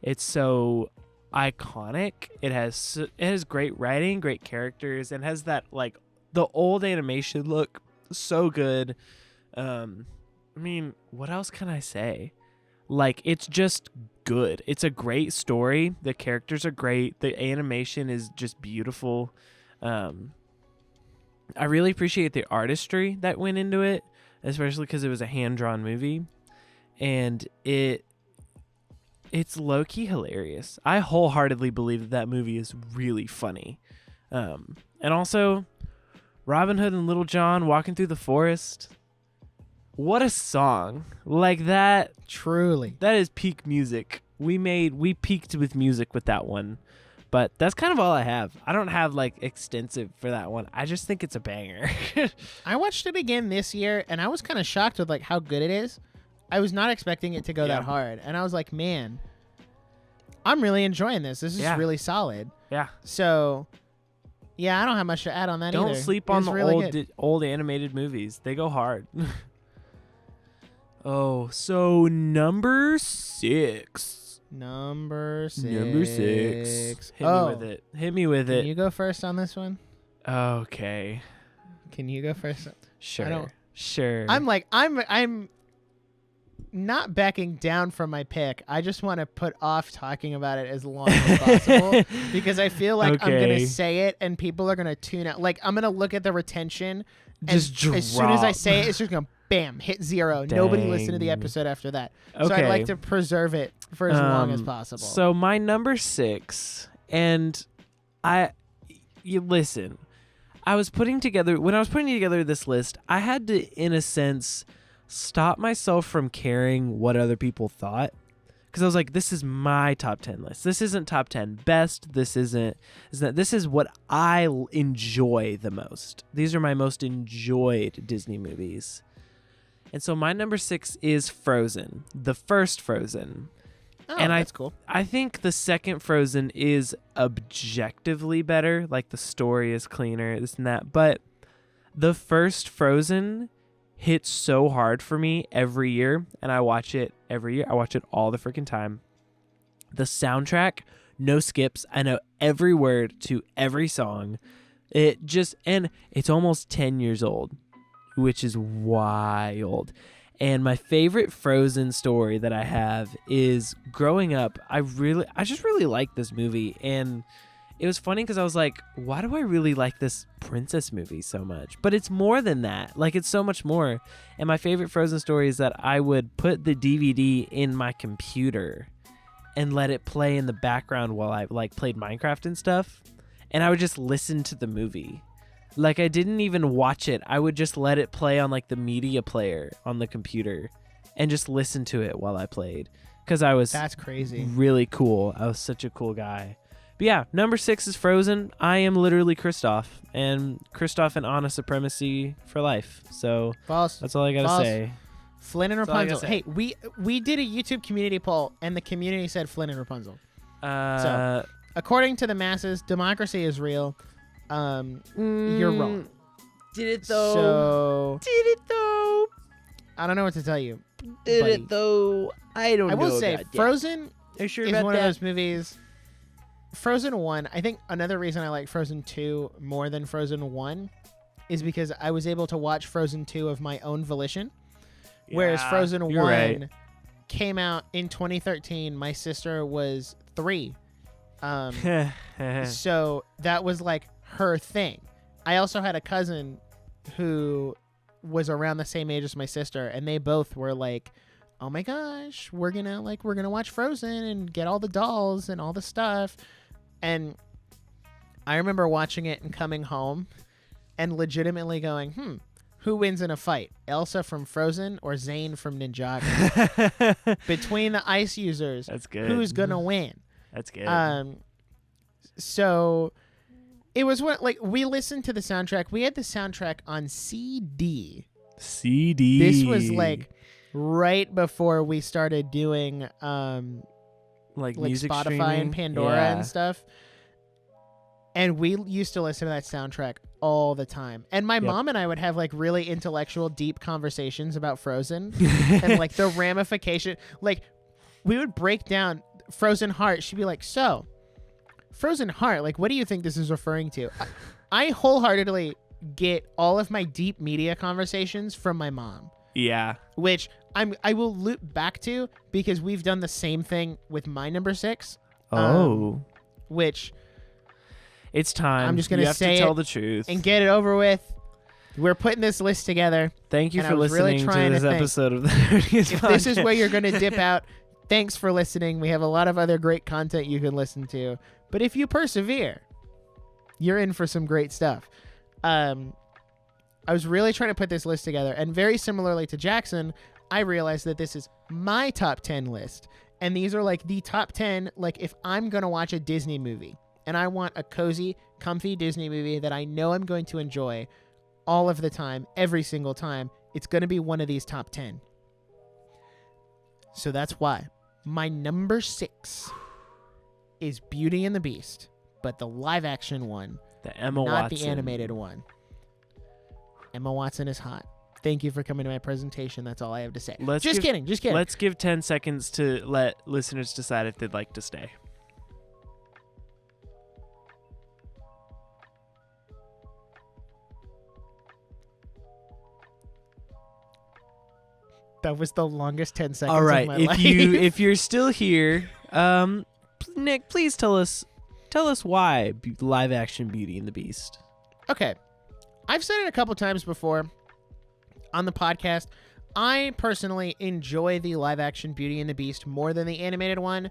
[SPEAKER 2] It's so iconic. It has great writing, great characters, and has that like the old animation look. So good. I mean, what else can I say? Like, it's just good. It's a great story. The characters are great. The animation is just beautiful. I really appreciate the artistry that went into it, especially because it was a hand-drawn movie. And it's low-key hilarious. I wholeheartedly believe that movie is really funny. And also, Robin Hood and Little John walking through the forest. What a song. Like that.
[SPEAKER 1] Truly.
[SPEAKER 2] That is peak music. We peaked with music with that one. But that's kind of all I have. I don't have like extensive for that one. I just think it's a banger.
[SPEAKER 1] I watched it again this year and I was kind of shocked with like how good it is. I was not expecting it to go that hard. And I was like, man, I'm really enjoying this. This is really solid.
[SPEAKER 2] Yeah.
[SPEAKER 1] So, yeah, I don't have much to add on that
[SPEAKER 2] don't
[SPEAKER 1] either.
[SPEAKER 2] Sleep on the
[SPEAKER 1] really
[SPEAKER 2] old animated movies. They go hard. Oh, so number 6.
[SPEAKER 1] Number 6.
[SPEAKER 2] Hit me with it.
[SPEAKER 1] Can you go first on this one?
[SPEAKER 2] Okay.
[SPEAKER 1] Can you go first?
[SPEAKER 2] Sure. Sure.
[SPEAKER 1] I'm not backing down from my pick. I just want to put off talking about it as long as possible because I feel like I'm going to say it and people are going to tune out. Like, I'm going to look at the retention and as soon as I say it, it's just going to bam, hit 0.
[SPEAKER 2] Dang.
[SPEAKER 1] Nobody listened to the episode after that.
[SPEAKER 2] Okay.
[SPEAKER 1] So I'd like to preserve it for as long as possible.
[SPEAKER 2] So my number 6, and you listen, when I was putting together this list, I had to, in a sense, stop myself from caring what other people thought. Because I was like, this is my top 10 list. This isn't top 10 best. This is what I enjoy the most. These are my most enjoyed Disney movies. And so my number 6 is Frozen, the first Frozen.
[SPEAKER 1] Oh,
[SPEAKER 2] and
[SPEAKER 1] that's cool.
[SPEAKER 2] I think the second Frozen is objectively better. Like, the story is cleaner, this and that. But the first Frozen hits so hard for me every year, and I watch it every year. I watch it all the freaking time. The soundtrack, no skips. I know every word to every song. And it's almost 10 years old, which is wild. And my favorite Frozen story that I have is growing up. I just really like this movie, and it was funny because I was like, why do I really like this princess movie so much? But it's more than that. Like, it's so much more. And my favorite Frozen story is that I would put the DVD in my computer and let it play in the background while I like played Minecraft and stuff. And I would just listen to the movie. Like, I didn't even watch it. I would just let it play on like the media player on the computer and just listen to it while I played. Because
[SPEAKER 1] That's crazy.
[SPEAKER 2] Really cool. I was such a cool guy. But yeah, number 6 is Frozen. I am literally Kristoff, and Kristoff and Anna supremacy for life. So
[SPEAKER 1] False.
[SPEAKER 2] that's all I gotta say.
[SPEAKER 1] Flynn and
[SPEAKER 2] That's all I
[SPEAKER 1] Rapunzel.
[SPEAKER 2] gotta say.
[SPEAKER 1] Hey, we did a YouTube community poll, and the community said Flynn and Rapunzel.
[SPEAKER 2] So
[SPEAKER 1] According to the masses, democracy is real. You're wrong.
[SPEAKER 2] Did it though?
[SPEAKER 1] So
[SPEAKER 2] Did it though?
[SPEAKER 1] I don't know what to tell you.
[SPEAKER 2] Did
[SPEAKER 1] buddy.
[SPEAKER 2] it though? I don't know.
[SPEAKER 1] I will say,
[SPEAKER 2] about that.
[SPEAKER 1] Frozen
[SPEAKER 2] Are you sure
[SPEAKER 1] is
[SPEAKER 2] about
[SPEAKER 1] one
[SPEAKER 2] that?
[SPEAKER 1] of those movies. Frozen 1, I think another reason I like Frozen 2 more than Frozen 1 is because I was able to watch Frozen 2 of my own volition. Whereas
[SPEAKER 2] Yeah,
[SPEAKER 1] Frozen
[SPEAKER 2] you're
[SPEAKER 1] 1
[SPEAKER 2] right.
[SPEAKER 1] came out in 2013. My sister was 3. So that was like her thing. I also had a cousin who was around the same age as my sister, and they both were like, oh my gosh, we're gonna watch Frozen and get all the dolls and all the stuff. And I remember watching it and coming home and legitimately going, who wins in a fight? Elsa from Frozen or Zane from Ninjago? Between the ice users,
[SPEAKER 2] That's good.
[SPEAKER 1] who's gonna win?
[SPEAKER 2] That's good.
[SPEAKER 1] So it was what, like, we listened to the soundtrack. We had the soundtrack on CD.
[SPEAKER 2] CD.
[SPEAKER 1] This was like right before we started doing
[SPEAKER 2] like
[SPEAKER 1] like
[SPEAKER 2] music
[SPEAKER 1] Spotify
[SPEAKER 2] streaming?
[SPEAKER 1] and Pandora
[SPEAKER 2] Yeah.
[SPEAKER 1] and stuff. And we used to listen to that soundtrack all the time. And my mom and I would have like really intellectual, deep conversations about Frozen and like the ramification. Like, we would break down Frozen Heart. She'd be like, so Frozen Heart, like, what do you think this is referring to? I wholeheartedly get all of my deep media conversations from my mom,
[SPEAKER 2] Yeah.
[SPEAKER 1] which I will loop back to because we've done the same thing with my number 6. Which
[SPEAKER 2] It's time.
[SPEAKER 1] I'm just gonna
[SPEAKER 2] you have
[SPEAKER 1] say
[SPEAKER 2] to tell
[SPEAKER 1] it
[SPEAKER 2] the truth.
[SPEAKER 1] and get it over with. We're putting this list together.
[SPEAKER 2] Thank you
[SPEAKER 1] and I
[SPEAKER 2] for
[SPEAKER 1] was really
[SPEAKER 2] listening
[SPEAKER 1] trying
[SPEAKER 2] to
[SPEAKER 1] to
[SPEAKER 2] this
[SPEAKER 1] think,
[SPEAKER 2] episode of the Nerdiest
[SPEAKER 1] If this is
[SPEAKER 2] Podcast.
[SPEAKER 1] where you're going to dip out, thanks for listening. We have a lot of other great content you can listen to. But if you persevere, you're in for some great stuff. I was really trying to put this list together. And very similarly to Jackson, I realized that this is my top 10 list. And these are like the top 10, like if I'm going to watch a Disney movie and I want a cozy, comfy Disney movie that I know I'm going to enjoy all of the time, every single time, it's going to be one of these top 10. So that's why my number 6 is Beauty and the Beast, but the live action one,
[SPEAKER 2] the Emma
[SPEAKER 1] not
[SPEAKER 2] Watson.
[SPEAKER 1] the animated one. Emma Watson is hot. Thank you for coming to my presentation. That's all I have to say. Just kidding.
[SPEAKER 2] Let's give 10 seconds to let listeners decide if they'd like to stay.
[SPEAKER 1] That was the longest 10 seconds
[SPEAKER 2] All right.
[SPEAKER 1] of my life.
[SPEAKER 2] If you're still here, Nick, please tell us why live action Beauty and the Beast.
[SPEAKER 1] Okay. I've said it a couple times before on the podcast. I personally enjoy the live action Beauty and the Beast more than the animated one.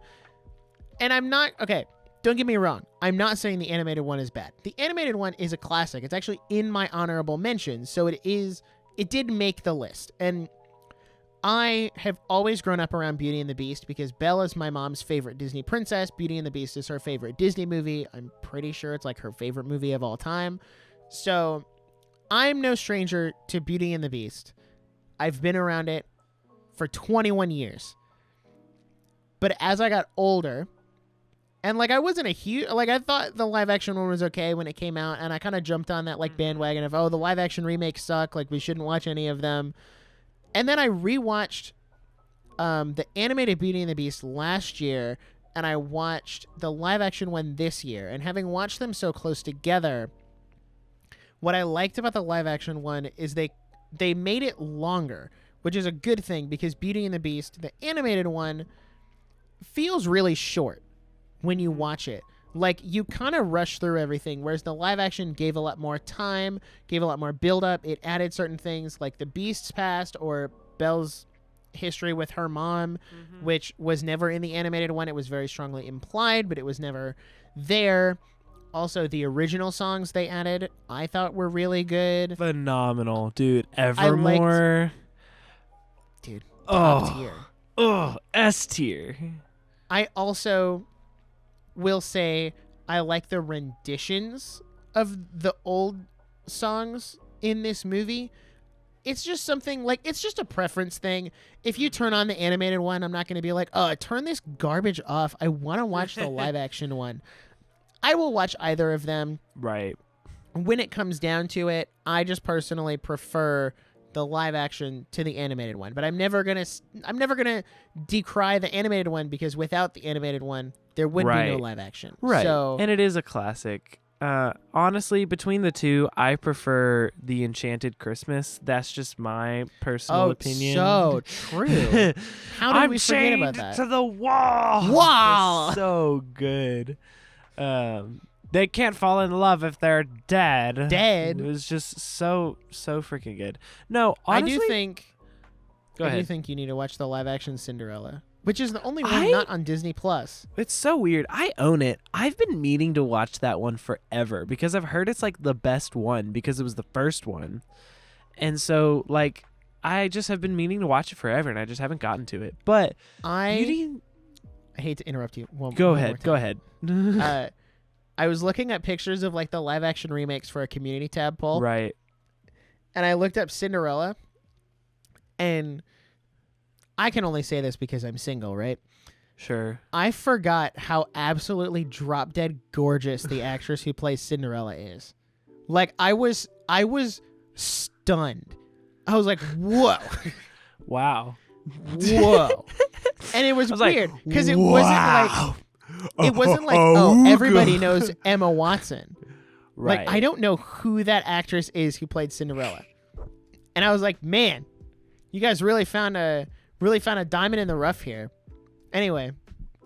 [SPEAKER 1] And I'm not, okay, don't get me wrong. I'm not saying the animated one is bad. The animated one is a classic. It's actually in my honorable mentions. So it did make the list. And I have always grown up around Beauty and the Beast because Bella's my mom's favorite Disney princess. Beauty and the Beast is her favorite Disney movie. I'm pretty sure it's like her favorite movie of all time. So I'm no stranger to Beauty and the Beast. I've been around it for 21 years. But as I got older, and like I wasn't a huge, like I thought the live action one was okay when it came out, and I kind of jumped on that like bandwagon of, oh, the live action remakes suck, like we shouldn't watch any of them. And then I rewatched the animated Beauty and the Beast last year, and I watched the live action one this year. And having watched them so close together, what I liked about the live action one is they made it longer, which is a good thing because Beauty and the Beast, the animated one, feels really short when you watch it. Like, you kind of rush through everything, whereas the live action gave a lot more time, gave a lot more build up. It added certain things like the Beast's past or Belle's history with her mom, which was never in the animated one. It was very strongly implied, but it was never there. Also, the original songs they added, I thought were really good.
[SPEAKER 2] Phenomenal, dude. Evermore.
[SPEAKER 1] Dude, top tier.
[SPEAKER 2] Oh, S tier.
[SPEAKER 1] I also will say I like the renditions of the old songs in this movie. It's just something like, it's just a preference thing. If you turn on the animated one, I'm not going to be like, oh, turn this garbage off. I want to watch the live action one. I will watch either of them.
[SPEAKER 2] Right.
[SPEAKER 1] When it comes down to it, I just personally prefer the live action to the animated one. But I'm never going to decry the animated one, because without the animated one, there would be no live action.
[SPEAKER 2] Right.
[SPEAKER 1] So,
[SPEAKER 2] and it is a classic. Honestly, between the two, I prefer the Enchanted Christmas. That's just my personal opinion.
[SPEAKER 1] So true. How did we forget about that?
[SPEAKER 2] To the wall.
[SPEAKER 1] Wow.
[SPEAKER 2] It's so good. They can't fall in love if they're dead.
[SPEAKER 1] Dead.
[SPEAKER 2] It was just so freaking good. No, honestly,
[SPEAKER 1] I do think you need to watch the live action Cinderella, which is the only one not on Disney Plus.
[SPEAKER 2] It's so weird. I own it. I've been meaning to watch that one forever because I've heard it's like the best one because it was the first one. And so like I just have been meaning to watch it forever and I just haven't gotten to it. But
[SPEAKER 1] I hate to interrupt you.
[SPEAKER 2] Go ahead.
[SPEAKER 1] I was looking at pictures of like the live action remakes for a community tab poll.
[SPEAKER 2] Right.
[SPEAKER 1] And I looked up Cinderella, and I can only say this because I'm single, right?
[SPEAKER 2] Sure.
[SPEAKER 1] I forgot how absolutely drop dead gorgeous the actress who plays Cinderella is. Like, I was stunned. I was like, whoa.
[SPEAKER 2] Wow.
[SPEAKER 1] Whoa. And it was weird because it wasn't like,
[SPEAKER 2] oh,
[SPEAKER 1] everybody knows Emma Watson.
[SPEAKER 2] Right.
[SPEAKER 1] Like, I don't know who that actress is who played Cinderella. And I was like, man, you guys really found a diamond in the rough here. Anyway,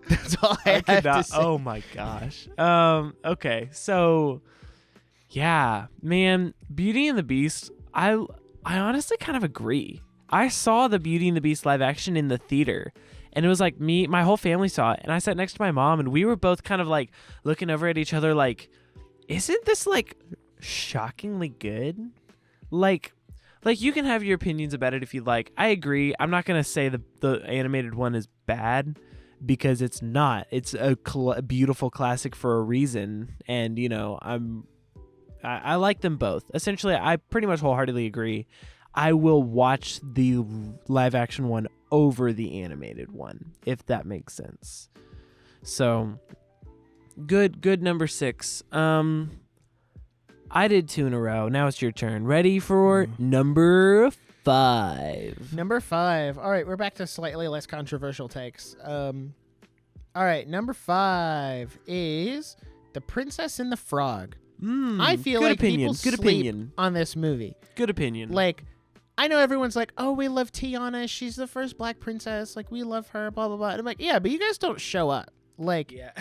[SPEAKER 1] that's all I have to say.
[SPEAKER 2] Oh my gosh. Okay. So yeah, man, Beauty and the Beast, I honestly kind of agree. I saw the Beauty and the Beast live action in the theater. And it was like my whole family saw it. And I sat next to my mom and we were both kind of like looking over at each other like, isn't this like shockingly good? Like you can have your opinions about it if you like. I agree. I'm not going to say the animated one is bad because it's not. It's a beautiful classic for a reason. And, you know, I like them both. Essentially, I pretty much wholeheartedly agree. I will watch the live action one over the animated one, if that makes sense. So, good number 6. I did 2 in a row. Now it's your turn. Ready for number 5?
[SPEAKER 1] Number 5. All right, we're back to slightly less controversial takes. All right, number 5 is The Princess and the Frog. I feel like people sleep on this movie.
[SPEAKER 2] Good opinion.
[SPEAKER 1] Like, I know everyone's like, oh, we love Tiana. She's the first black princess. Like, we love her, blah, blah, blah. And I'm like, yeah, but you guys don't show up. Like,
[SPEAKER 2] yeah.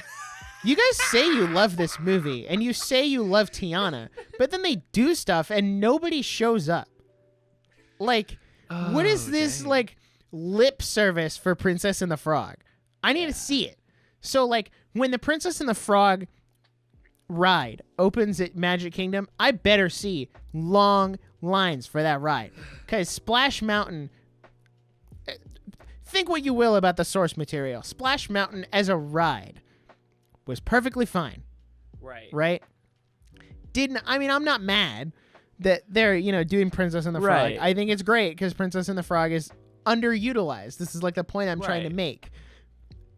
[SPEAKER 1] You guys say you love this movie, and you say you love Tiana, but then they do stuff, and nobody shows up. Like, what is this, like, lip service for Princess and the Frog? I need to see it. So, like, when the Princess and the Frog ride opens at Magic Kingdom, I better see long lines for that ride. Because Splash Mountain, think what you will about the source material. Splash Mountain as a ride was perfectly fine. Right? I'm not mad that they're, doing Princess and the Frog. I think it's great because Princess and the Frog is underutilized. This is like the point I'm trying to make,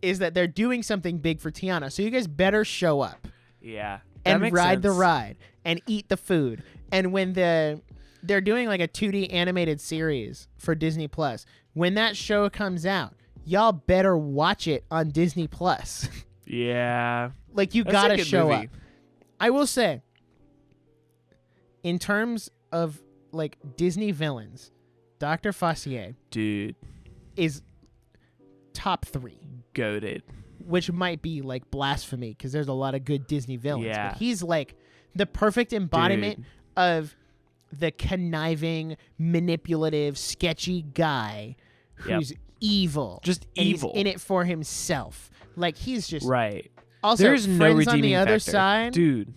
[SPEAKER 1] is that they're doing something big for Tiana. So you guys better show up.
[SPEAKER 2] Yeah.
[SPEAKER 1] And ride the ride and eat the food. And when they're doing like a 2D animated series for Disney Plus, when that show comes out, y'all better watch it on Disney Plus.
[SPEAKER 2] Yeah.
[SPEAKER 1] Like, you gotta show up. I will say, in terms of like Disney villains, Dr. Fossier,
[SPEAKER 2] dude,
[SPEAKER 1] is top 3.
[SPEAKER 2] Goated.
[SPEAKER 1] which might be like blasphemy because there's a lot of good Disney villains.
[SPEAKER 2] Yeah.
[SPEAKER 1] But he's like the perfect embodiment
[SPEAKER 2] Dude.
[SPEAKER 1] of the conniving, manipulative, sketchy guy who's evil.
[SPEAKER 2] Just
[SPEAKER 1] and
[SPEAKER 2] evil.
[SPEAKER 1] He's in it for himself. Like he's just
[SPEAKER 2] Right.
[SPEAKER 1] Also,
[SPEAKER 2] There's no
[SPEAKER 1] friends
[SPEAKER 2] redeeming
[SPEAKER 1] on the other
[SPEAKER 2] factor.
[SPEAKER 1] side.
[SPEAKER 2] Dude.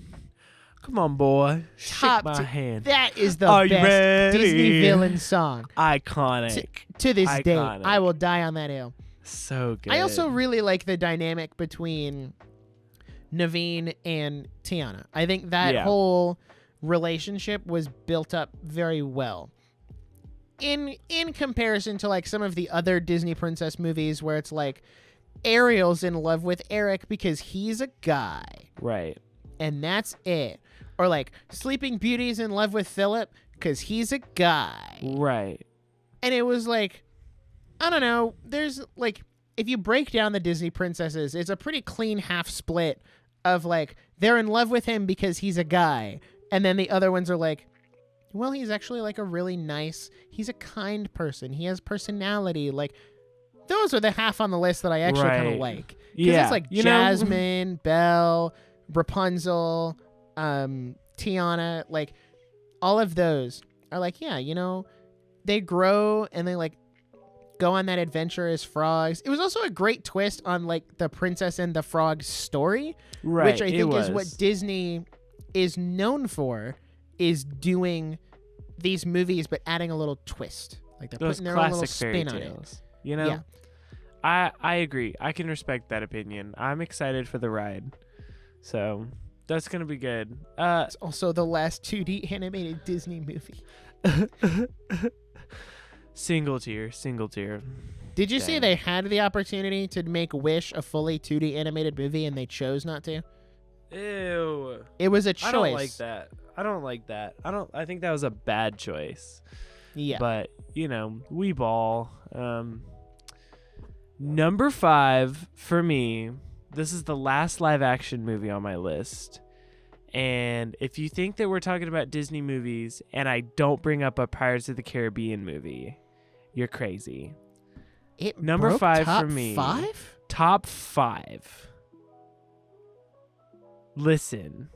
[SPEAKER 2] Come on, boy.
[SPEAKER 1] Top
[SPEAKER 2] Shake my
[SPEAKER 1] t-
[SPEAKER 2] hand.
[SPEAKER 1] That is the
[SPEAKER 2] Are you
[SPEAKER 1] best
[SPEAKER 2] ready?
[SPEAKER 1] Disney villain song.
[SPEAKER 2] Iconic.
[SPEAKER 1] To this day,
[SPEAKER 2] Iconic.
[SPEAKER 1] I will die on that hill.
[SPEAKER 2] So good.
[SPEAKER 1] I also really like the dynamic between Naveen and Tiana. I think that whole relationship was built up very well. In comparison to like some of the other Disney princess movies where it's like Ariel's in love with Eric because he's a guy.
[SPEAKER 2] Right.
[SPEAKER 1] And that's it. Or like Sleeping Beauty's in love with Philip because he's a guy.
[SPEAKER 2] Right.
[SPEAKER 1] And it was like, I don't know, there's like, if you break down the Disney princesses, it's a pretty clean half split of like, they're in love with him because he's a guy. And then the other ones are like, well, he's actually like a really nice, he's a kind person. He has personality. Like, those are the half on the list that I actually kind of like. Because it's like Jasmine, Belle, Rapunzel, Tiana, like all of those are like, yeah, you know, they grow and they like go on that adventure as frogs. It was also a great twist on like the Princess and the Frog story,
[SPEAKER 2] Right.
[SPEAKER 1] which I think is what Disney is known for, is doing these movies but adding a little twist. Like they're
[SPEAKER 2] Those
[SPEAKER 1] putting their own little
[SPEAKER 2] classic fairy
[SPEAKER 1] spin on it.
[SPEAKER 2] tales. You know?
[SPEAKER 1] Yeah.
[SPEAKER 2] I agree. I can respect that opinion. I'm excited for the ride. So that's going to be good.
[SPEAKER 1] It's also the last 2D animated Disney movie.
[SPEAKER 2] Single tier.
[SPEAKER 1] Did you see
[SPEAKER 2] Dang.
[SPEAKER 1] they had the opportunity to make Wish a fully 2D animated movie and they chose not to?
[SPEAKER 2] Ew.
[SPEAKER 1] It was a choice.
[SPEAKER 2] I don't like that. I think that was a bad choice.
[SPEAKER 1] Yeah.
[SPEAKER 2] But, you know, we ball. Number 5 for me, this is the last live action movie on my list. And if you think that we're talking about Disney movies and I don't bring up a Pirates of the Caribbean movie, you're crazy. Number
[SPEAKER 1] broke
[SPEAKER 2] 5
[SPEAKER 1] top
[SPEAKER 2] for me.
[SPEAKER 1] 5?
[SPEAKER 2] Top 5. Listen.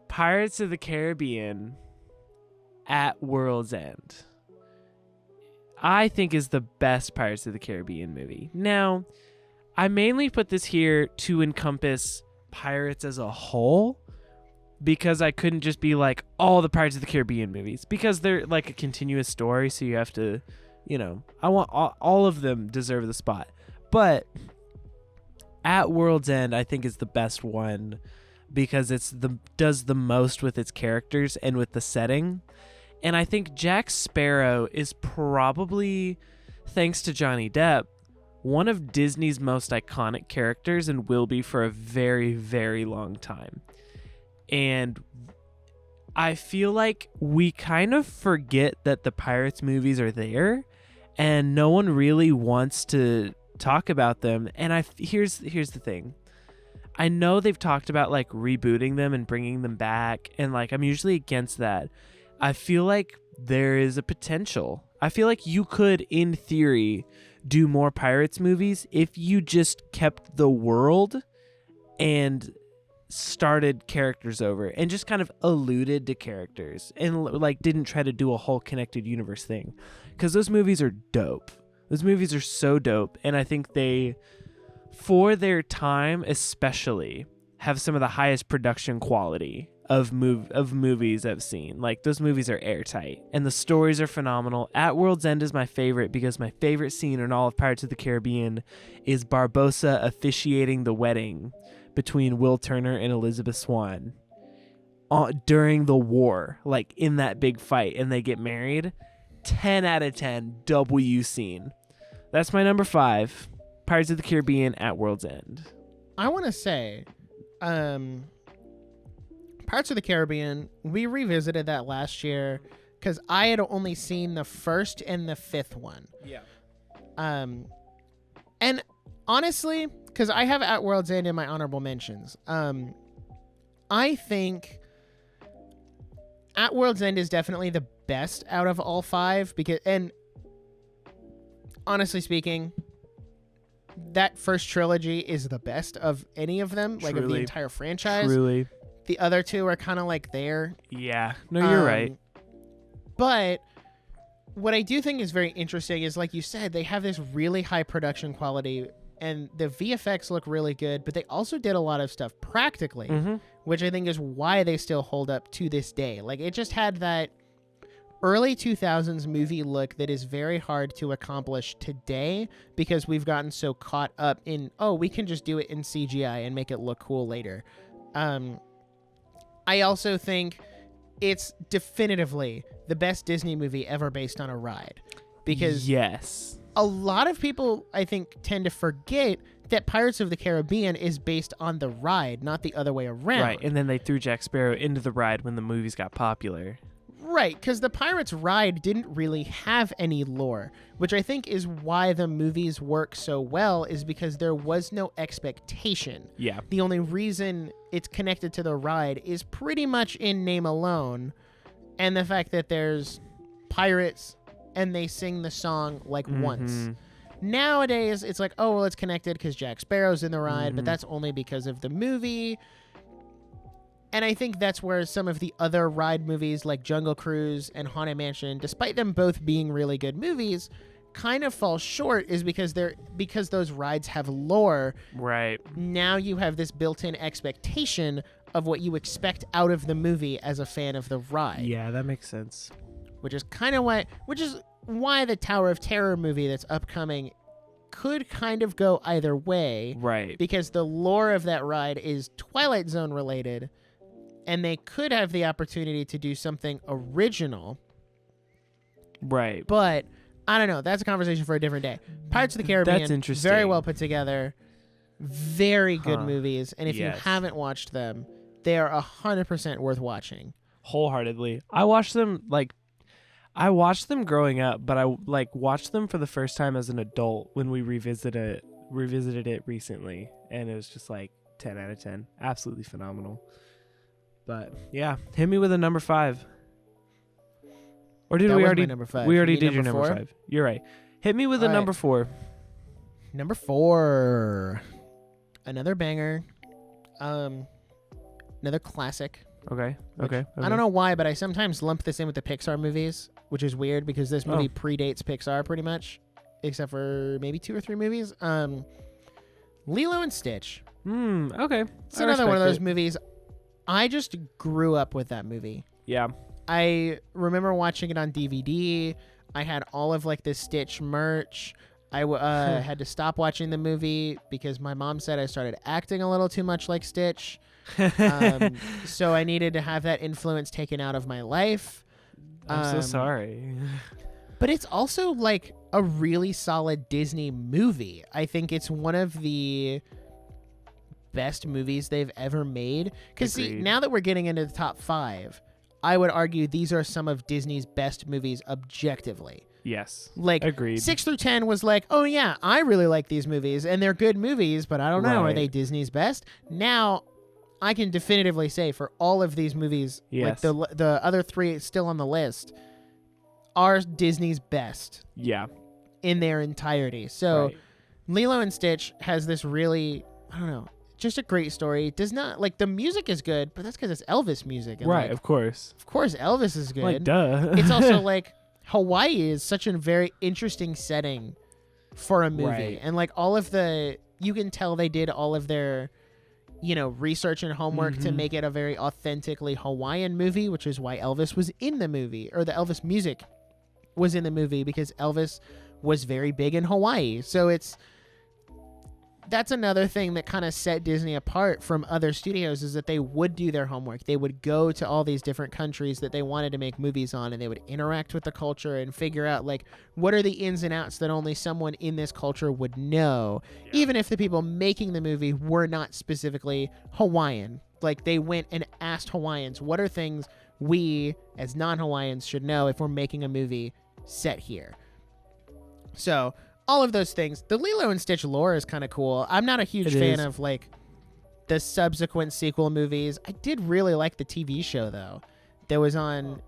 [SPEAKER 2] Pirates of the Caribbean at World's End, I think, is the best Pirates of the Caribbean movie. Now, I mainly put this here to encompass Pirates as a whole, because I couldn't just be like all the Pirates of the Caribbean movies, because they're like a continuous story, so you have to, you know, I want all of them deserve the spot. But at World's End, I think is the best one because does the most with its characters and with the setting. And I think Jack Sparrow is probably, thanks to Johnny Depp, one of Disney's most iconic characters and will be for a very, very long time. And I feel like we kind of forget that the Pirates movies are there and no one really wants to talk about them. And here's the thing. I know they've talked about like rebooting them and bringing them back, and like I'm usually against that. I feel like there is a potential. I feel like you could, in theory, do more Pirates movies if you just kept the world and started characters over and just kind of alluded to characters and like didn't try to do a whole connected universe thing, because those movies are dope. Those movies are so dope, and I think they, for their time especially, have some of the highest production quality of movies I've seen. Like, those movies are airtight and the stories are phenomenal. At World's End is my favorite because my favorite scene in all of Pirates of the Caribbean is Barbossa officiating the wedding between Will Turner and Elizabeth Swann during the war, like in that big fight, and they get married. 10 out of 10 W scene. That's my number 5. Pirates of the Caribbean at World's End.
[SPEAKER 1] I want to say, Pirates of the Caribbean, we revisited that last year because I had only seen the first and the 5th one.
[SPEAKER 2] Yeah.
[SPEAKER 1] And honestly, because I have At World's End in my honorable mentions, I think At World's End is definitely the best out of all 5 because, and honestly speaking, that first trilogy is the best of any of them, like of the
[SPEAKER 2] Truly.
[SPEAKER 1] entire franchise.
[SPEAKER 2] Truly.
[SPEAKER 1] The other two are kind of like there.
[SPEAKER 2] Yeah. No, you're right.
[SPEAKER 1] But what I do think is very interesting is, like you said, they have this really high production quality and the VFX look really good, but they also did a lot of stuff practically, which I think is why they still hold up to this day. Like, it just had that early 2000s movie look that is very hard to accomplish today because we've gotten so caught up in, oh, we can just do it in CGI and make it look cool later. I also think it's definitively the best Disney movie ever based on a ride, because
[SPEAKER 2] yes,
[SPEAKER 1] a lot of people, I think, tend to forget that Pirates of the Caribbean is based on the ride, not the other way around.
[SPEAKER 2] right. And then they threw Jack Sparrow into the ride when the movies got popular.
[SPEAKER 1] Right, because the Pirates ride didn't really have any lore, which I think is why the movies work so well, is because there was no expectation.
[SPEAKER 2] Yeah.
[SPEAKER 1] The only reason it's connected to the ride is pretty much in name alone, and the fact that there's pirates and they sing the song like once. Nowadays, it's like, oh, well, it's connected because Jack Sparrow's in the ride, but that's only because of the movie. And I think that's where some of the other ride movies like Jungle Cruise and Haunted Mansion, despite them both being really good movies, kind of fall short, is because those rides have lore.
[SPEAKER 2] Right.
[SPEAKER 1] Now you have this built-in expectation of what you expect out of the movie as a fan of the ride.
[SPEAKER 2] Yeah, that makes sense.
[SPEAKER 1] Which is why the Tower of Terror movie that's upcoming could kind of go either way.
[SPEAKER 2] Right.
[SPEAKER 1] Because the lore of that ride is Twilight Zone related, and they could have the opportunity to do something original.
[SPEAKER 2] Right.
[SPEAKER 1] But I don't know. That's a conversation for a different day. Pirates of the Caribbean,
[SPEAKER 2] That's interesting.
[SPEAKER 1] very well put together. Very good movies. And if you haven't watched them, they are 100% worth watching.
[SPEAKER 2] Wholeheartedly. I watched them growing up, but I watched them for the first time as an adult when we revisited it recently, and it was just like 10 out of 10. Absolutely phenomenal. But yeah, hit me with a number 5. Or did
[SPEAKER 1] That
[SPEAKER 2] we
[SPEAKER 1] was
[SPEAKER 2] already?
[SPEAKER 1] my number 5.
[SPEAKER 2] We already
[SPEAKER 1] You
[SPEAKER 2] did your
[SPEAKER 1] number
[SPEAKER 2] number
[SPEAKER 1] 4?
[SPEAKER 2] 5. You're right. Hit me with a
[SPEAKER 1] All
[SPEAKER 2] number
[SPEAKER 1] right.
[SPEAKER 2] 4.
[SPEAKER 1] Number 4. Another banger. Another classic.
[SPEAKER 2] Okay.
[SPEAKER 1] Which,
[SPEAKER 2] Okay.
[SPEAKER 1] I don't know why, but I sometimes lump this in with the Pixar movies, which is weird because this movie predates Pixar pretty much, except for maybe 2 or 3 movies. Lilo and Stitch.
[SPEAKER 2] Okay.
[SPEAKER 1] It's another one of those movies. I just grew up with that movie.
[SPEAKER 2] Yeah.
[SPEAKER 1] I remember watching it on DVD. I had all of like the Stitch merch. I had to stop watching the movie because my mom said I started acting a little too much like Stitch. So I needed to have that influence taken out of my life.
[SPEAKER 2] I'm so sorry.
[SPEAKER 1] But it's also like a really solid Disney movie. I think it's one of the best movies they've ever made. Because see,
[SPEAKER 2] Agreed.
[SPEAKER 1] now that we're getting into the top 5, I would argue these are some of Disney's best movies objectively.
[SPEAKER 2] Yes.
[SPEAKER 1] Like,
[SPEAKER 2] Agreed.
[SPEAKER 1] 6 through 10 was like, oh yeah, I really like these movies, and they're good movies, but I don't know, are
[SPEAKER 2] Right.
[SPEAKER 1] they Disney's best? Now, I can definitively say for all of these movies,
[SPEAKER 2] Yes.
[SPEAKER 1] like the other 3 still on the list, are Disney's best
[SPEAKER 2] Yeah.
[SPEAKER 1] in their entirety. So,
[SPEAKER 2] Right.
[SPEAKER 1] Lilo and Stitch has this really, I don't know, just a great story. It does not, like, the music is good, but that's because it's Elvis music. And
[SPEAKER 2] Right.
[SPEAKER 1] like,
[SPEAKER 2] Of course.
[SPEAKER 1] of course, Elvis is good.
[SPEAKER 2] Like, duh.
[SPEAKER 1] It's also like Hawaii is such a very interesting setting for a movie.
[SPEAKER 2] Right.
[SPEAKER 1] And like you can tell they did all of their, research and homework to make it a very authentically Hawaiian movie, which is why Elvis was in the movie, or the Elvis music was in the movie, because Elvis was very big in Hawaii. So that's another thing that kind of set Disney apart from other studios, is that they would do their homework. They would go to all these different countries that they wanted to make movies on, and they would interact with the culture and figure out, like, what are the ins and outs that only someone in this culture would know, even if the people making the movie were not specifically Hawaiian. Like, they went and asked Hawaiians, what are things we, as non-Hawaiians, should know if we're making a movie set here? So all of those things. The Lilo and Stitch lore is kind of cool. I'm not a huge fan of like the subsequent sequel movies. I did really like the TV show though. That was on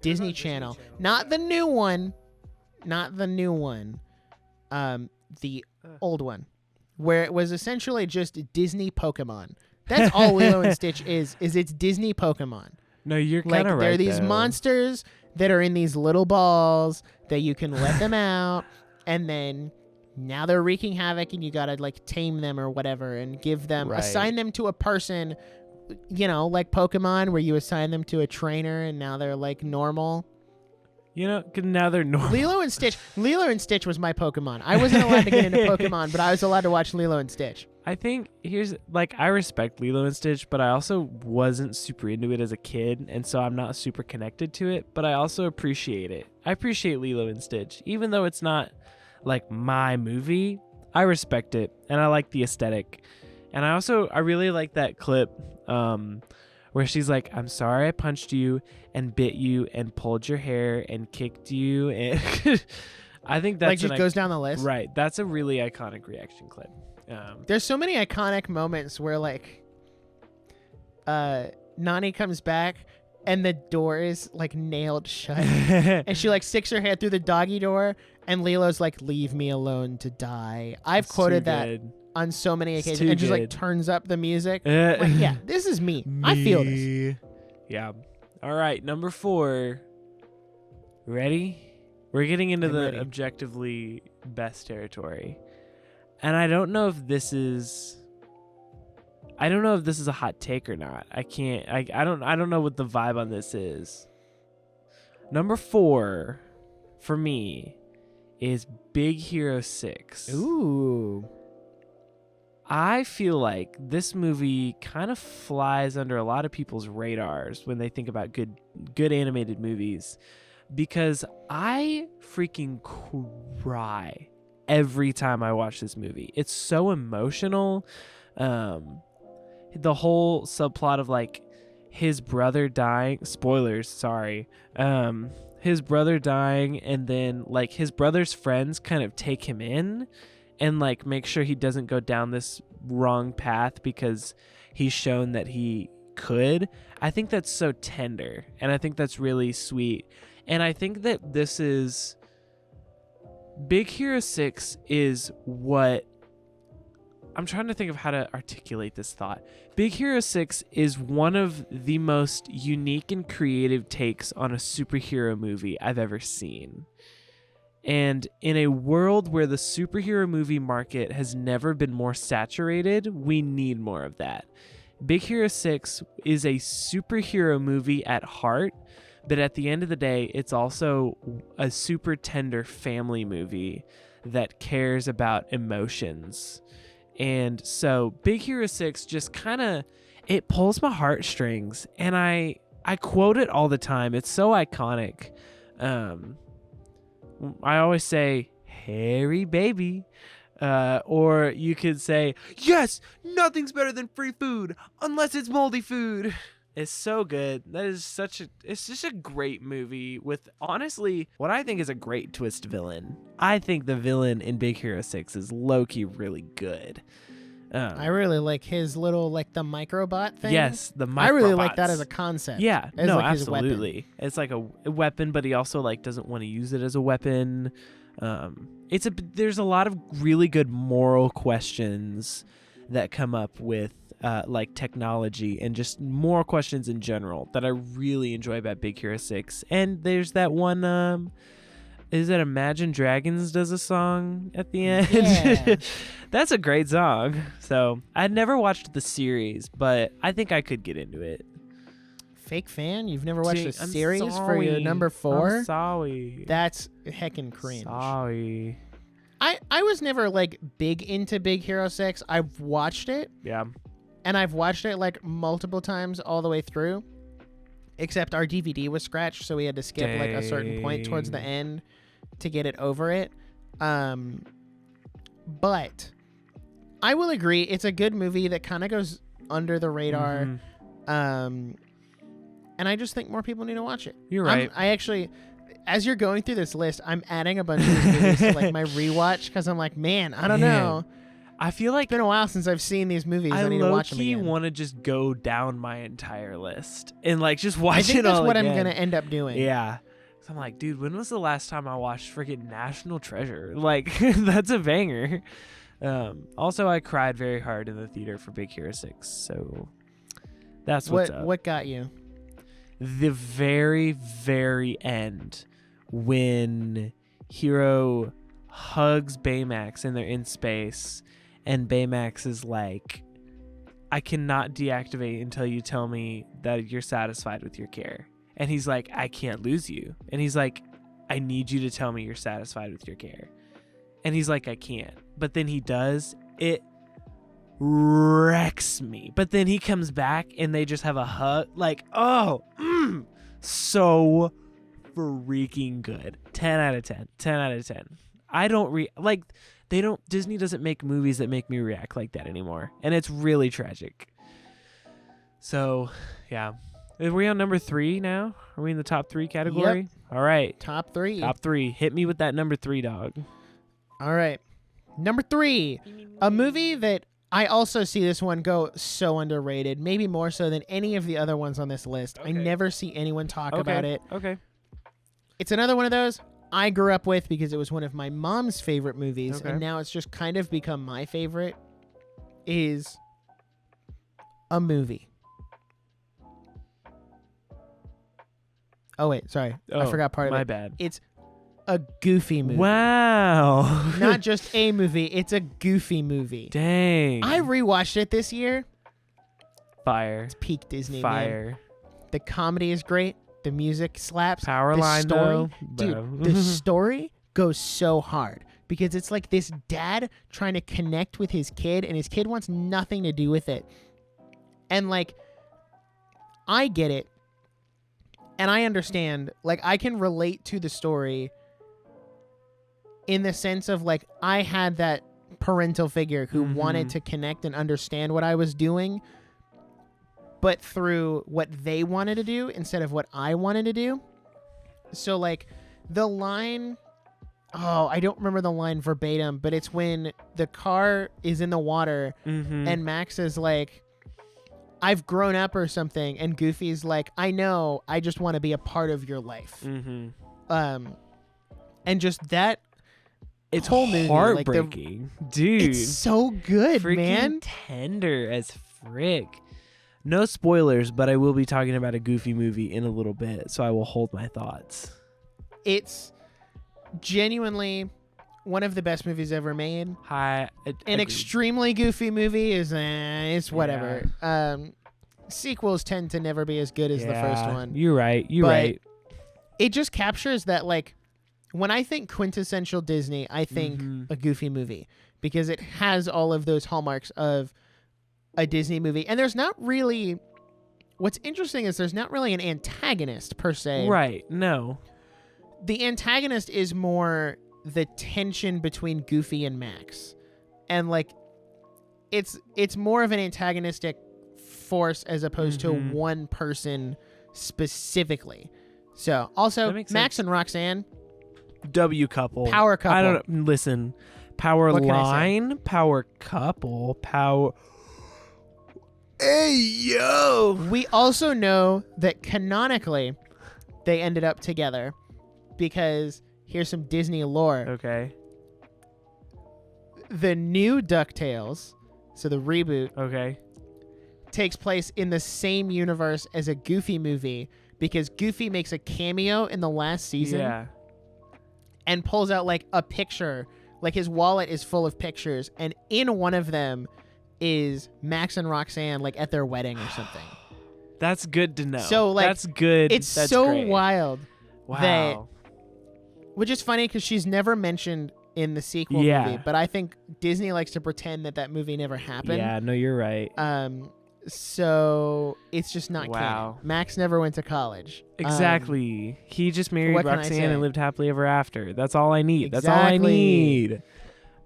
[SPEAKER 1] Disney Channel. Not the new one. Not the new one. The old one. where it was essentially just Disney Pokemon. That's all Lilo and Stitch is it's Disney Pokemon.
[SPEAKER 2] No, you're
[SPEAKER 1] Like,
[SPEAKER 2] kind of right.
[SPEAKER 1] there are these monsters that are in these little balls that you can let them out, and then now they're wreaking havoc, and you gotta like tame them or whatever, and give them assign them to a person, like Pokemon, where you assign them to a trainer, and now they're like normal.
[SPEAKER 2] Now they're normal.
[SPEAKER 1] Lilo and Stitch was my Pokemon. I wasn't allowed to get into Pokemon, but I was allowed to watch Lilo and Stitch.
[SPEAKER 2] I think I respect Lilo and Stitch, but I also wasn't super into it as a kid, and so I'm not super connected to it, but I also appreciate it. I appreciate Lilo and Stitch. Even though it's not like my movie, I respect it, and I like the aesthetic. And I really like that clip where she's like, I'm sorry I punched you and bit you and pulled your hair and kicked you. And I think that's
[SPEAKER 1] just goes down the list.
[SPEAKER 2] Right. That's a really iconic reaction clip.
[SPEAKER 1] There's so many iconic moments where like Nani comes back and the door is like nailed shut and she like sticks her head through the doggy door and Lilo's like, leave me alone to die. I've quoted that on so many occasions and just like turns up the music. Like, yeah, this is me. I feel this.
[SPEAKER 2] Yeah. All right. Number 4. Ready? We're getting into the objectively best territory. And I don't know if this is a hot take or not. I don't know what the vibe on this is. Number 4 for me is Big Hero 6.
[SPEAKER 1] Ooh.
[SPEAKER 2] I feel like this movie kind of flies under a lot of people's radars when they think about good animated movies, because I freaking cry every time I watch this movie. It's so emotional. The whole subplot of like his brother dying, spoilers, sorry. His brother dying, and then like his brother's friends kind of take him in and like make sure he doesn't go down this wrong path because he's shown that he could. I think that's so tender, and I think that's really sweet. And I think that this is Big Hero 6 is what I'm trying to think of how to articulate this thought. Big Hero 6 is one of the most unique and creative takes on a superhero movie I've ever seen. And in a world where the superhero movie market has never been more saturated, we need more of that. Big Hero 6 is a superhero movie at heart, but at the end of the day, it's also a super tender family movie that cares about emotions. And so Big Hero 6 just kind of, it pulls my heartstrings, and I quote it all the time. It's so iconic. I always say, "Hairy baby," or you could say, "Yes, nothing's better than free food unless it's moldy food." It's so good. It's just a great movie with, honestly, what I think is a great twist villain. I think the villain in Big Hero 6 is low-key really good.
[SPEAKER 1] I really like his little, like, the microbot thing.
[SPEAKER 2] Yes, the microbots.
[SPEAKER 1] I really like that as a concept.
[SPEAKER 2] Yeah,
[SPEAKER 1] as,
[SPEAKER 2] no,
[SPEAKER 1] like,
[SPEAKER 2] absolutely. It's like a weapon, but he also like doesn't want to use it as a weapon. There's a lot of really good moral questions that come up with like technology and just moral questions in general that I really enjoy about Big Hero 6. And there's that one, is it Imagine Dragons does a song at the end?
[SPEAKER 1] Yeah.
[SPEAKER 2] That's a great song. So I'd never watched the series, but I think I could get into it.
[SPEAKER 1] Fake fan? You've never watched a series for your number 4?
[SPEAKER 2] I'm sorry.
[SPEAKER 1] That's heckin' cringe.
[SPEAKER 2] Sorry.
[SPEAKER 1] I was never like big into Big Hero 6. I've watched it.
[SPEAKER 2] Yeah.
[SPEAKER 1] And I've watched it like multiple times all the way through. Except our DVD was scratched, so we had to skip like a certain point towards the end to get it over it. But I will agree, it's a good movie that kind of goes under the radar. Mm-hmm. And I just think more people need to watch it.
[SPEAKER 2] You're right.
[SPEAKER 1] I actually, as you're going through this list, I'm adding a bunch of these movies to like my rewatch because I'm like, man, I don't know.
[SPEAKER 2] I feel like
[SPEAKER 1] it's been a while since I've seen these movies. I need to watch them again.
[SPEAKER 2] I want to just go down my entire list and like just watch it all again. I think
[SPEAKER 1] that's what I'm gonna end up doing.
[SPEAKER 2] Yeah. So I'm like, dude, when was the last time I watched freaking National Treasure? Like, that's a banger. Also, I cried very hard in the theater for Big Hero 6, so that's what's up.
[SPEAKER 1] What got you?
[SPEAKER 2] The very, very end, when Hero hugs Baymax and they're in space, and Baymax is like, I cannot deactivate until you tell me that you're satisfied with your care. And he's like, I can't lose you. And he's like, I need you to tell me you're satisfied with your care. And he's like, I can't. But then he does. It wrecks me. But then he comes back and they just have a hug. Like, so freaking good. 10 out of 10. 10 out of 10. I don't Disney doesn't make movies that make me react like that anymore. And it's really tragic. So, yeah. Are we on number 3 now? Are we in the top 3 category?
[SPEAKER 1] Yep.
[SPEAKER 2] All right.
[SPEAKER 1] Top 3.
[SPEAKER 2] Top 3. Hit me with that number 3, dog.
[SPEAKER 1] All right. Number 3. A movie that I also see this one go so underrated, maybe more so than any of the other ones on this list.
[SPEAKER 2] Okay.
[SPEAKER 1] I never see anyone talk about it.
[SPEAKER 2] Okay.
[SPEAKER 1] It's another one of those I grew up with because it was one of my mom's favorite movies,
[SPEAKER 2] Okay.
[SPEAKER 1] and now it's just kind of become my favorite, is a movie. Oh, wait, sorry. I forgot part of it.
[SPEAKER 2] My bad.
[SPEAKER 1] It's a Goofy movie.
[SPEAKER 2] Wow.
[SPEAKER 1] Not just a movie, it's a Goofy movie.
[SPEAKER 2] Dang.
[SPEAKER 1] I rewatched it this year.
[SPEAKER 2] Fire.
[SPEAKER 1] It's peak Disney, man.
[SPEAKER 2] Fire.
[SPEAKER 1] The comedy is great. The music slaps.
[SPEAKER 2] Power
[SPEAKER 1] the
[SPEAKER 2] line,
[SPEAKER 1] story,
[SPEAKER 2] though.
[SPEAKER 1] dude,
[SPEAKER 2] Bro.
[SPEAKER 1] the story goes so hard because it's like this dad trying to connect with his kid, and his kid wants nothing to do with it. And like, I get it, and I understand. Like, I can relate to the story in the sense of like, I had that parental figure who wanted to connect and understand what I was doing, but through what they wanted to do instead of what I wanted to do. So like the line, I don't remember the line verbatim, but it's when the car is in the water and Max is like, I've grown up or something. And Goofy's like, I know, I just want to be a part of your life. And just that,
[SPEAKER 2] it's
[SPEAKER 1] whole movie,
[SPEAKER 2] heartbreaking. Dude.
[SPEAKER 1] It's so good,
[SPEAKER 2] freaking
[SPEAKER 1] man.
[SPEAKER 2] Tender as frick. No spoilers, but I will be talking about a Goofy movie in a little bit, so I will hold my thoughts.
[SPEAKER 1] It's genuinely one of the best movies ever made. An extremely goofy movie is it's whatever. Sequels tend to never be as good as the first one.
[SPEAKER 2] You're right. Right.
[SPEAKER 1] It just captures that, like, when I think quintessential Disney, I think a Goofy movie because it has all of those hallmarks of a Disney movie. And there's not really, what's interesting is there's not really an antagonist per se.
[SPEAKER 2] Right. No.
[SPEAKER 1] The antagonist is more the tension between Goofy and Max. And like, it's more of an antagonistic force as opposed to one person specifically. So also Max and Roxanne,
[SPEAKER 2] W couple.
[SPEAKER 1] Power couple.
[SPEAKER 2] I don't know. Listen. Power
[SPEAKER 1] What can I say?
[SPEAKER 2] line. Power couple. Power. Hey, yo.
[SPEAKER 1] We also know that canonically they ended up together because here's some Disney lore.
[SPEAKER 2] Okay.
[SPEAKER 1] The new DuckTales, so the reboot,
[SPEAKER 2] Okay.
[SPEAKER 1] takes place in the same universe as a Goofy movie because Goofy makes a cameo in the last season.
[SPEAKER 2] Yeah.
[SPEAKER 1] And pulls out like a picture, like his wallet is full of pictures, and in one of them is Max and Roxanne like at their wedding or something.
[SPEAKER 2] That's good to know.
[SPEAKER 1] So like,
[SPEAKER 2] that's good.
[SPEAKER 1] It's
[SPEAKER 2] That's
[SPEAKER 1] so
[SPEAKER 2] great.
[SPEAKER 1] wild.
[SPEAKER 2] Wow.
[SPEAKER 1] Which is funny because she's never mentioned in the sequel movie, but I think Disney likes to pretend that that movie never happened.
[SPEAKER 2] Yeah, no, you're right.
[SPEAKER 1] So it's just not canon. Max never went to college.
[SPEAKER 2] Exactly. He just married
[SPEAKER 1] what can I
[SPEAKER 2] Roxanne
[SPEAKER 1] say?
[SPEAKER 2] and lived happily ever after. That's all I need.
[SPEAKER 1] Exactly.
[SPEAKER 2] That's all I need.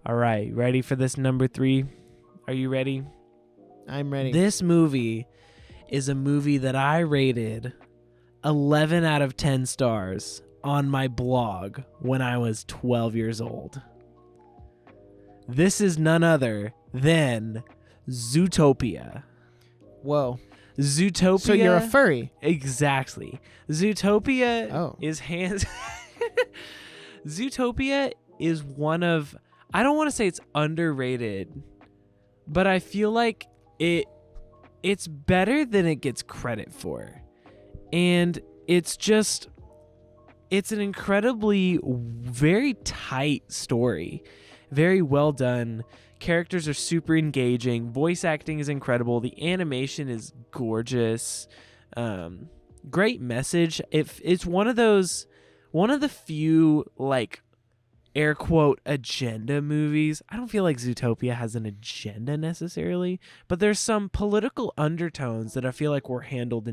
[SPEAKER 2] All right, ready for this number 3? Are you ready?
[SPEAKER 1] I'm ready.
[SPEAKER 2] This movie is a movie that I rated 11 out of 10 stars on my blog when I was 12 years old. This is none other than Zootopia.
[SPEAKER 1] Whoa.
[SPEAKER 2] Zootopia.
[SPEAKER 1] So you're a furry.
[SPEAKER 2] Exactly. Zootopia
[SPEAKER 1] Oh.
[SPEAKER 2] is hands. Zootopia is one of, I don't want to say it's underrated, but I feel like it's better than it gets credit for. And it's an incredibly very tight story. Very well done. Characters are super engaging. Voice acting is incredible. The animation is gorgeous. Great message. It's one of the few like air quote agenda movies. I don't feel like Zootopia has an agenda necessarily, but there's some political undertones that I feel like were handled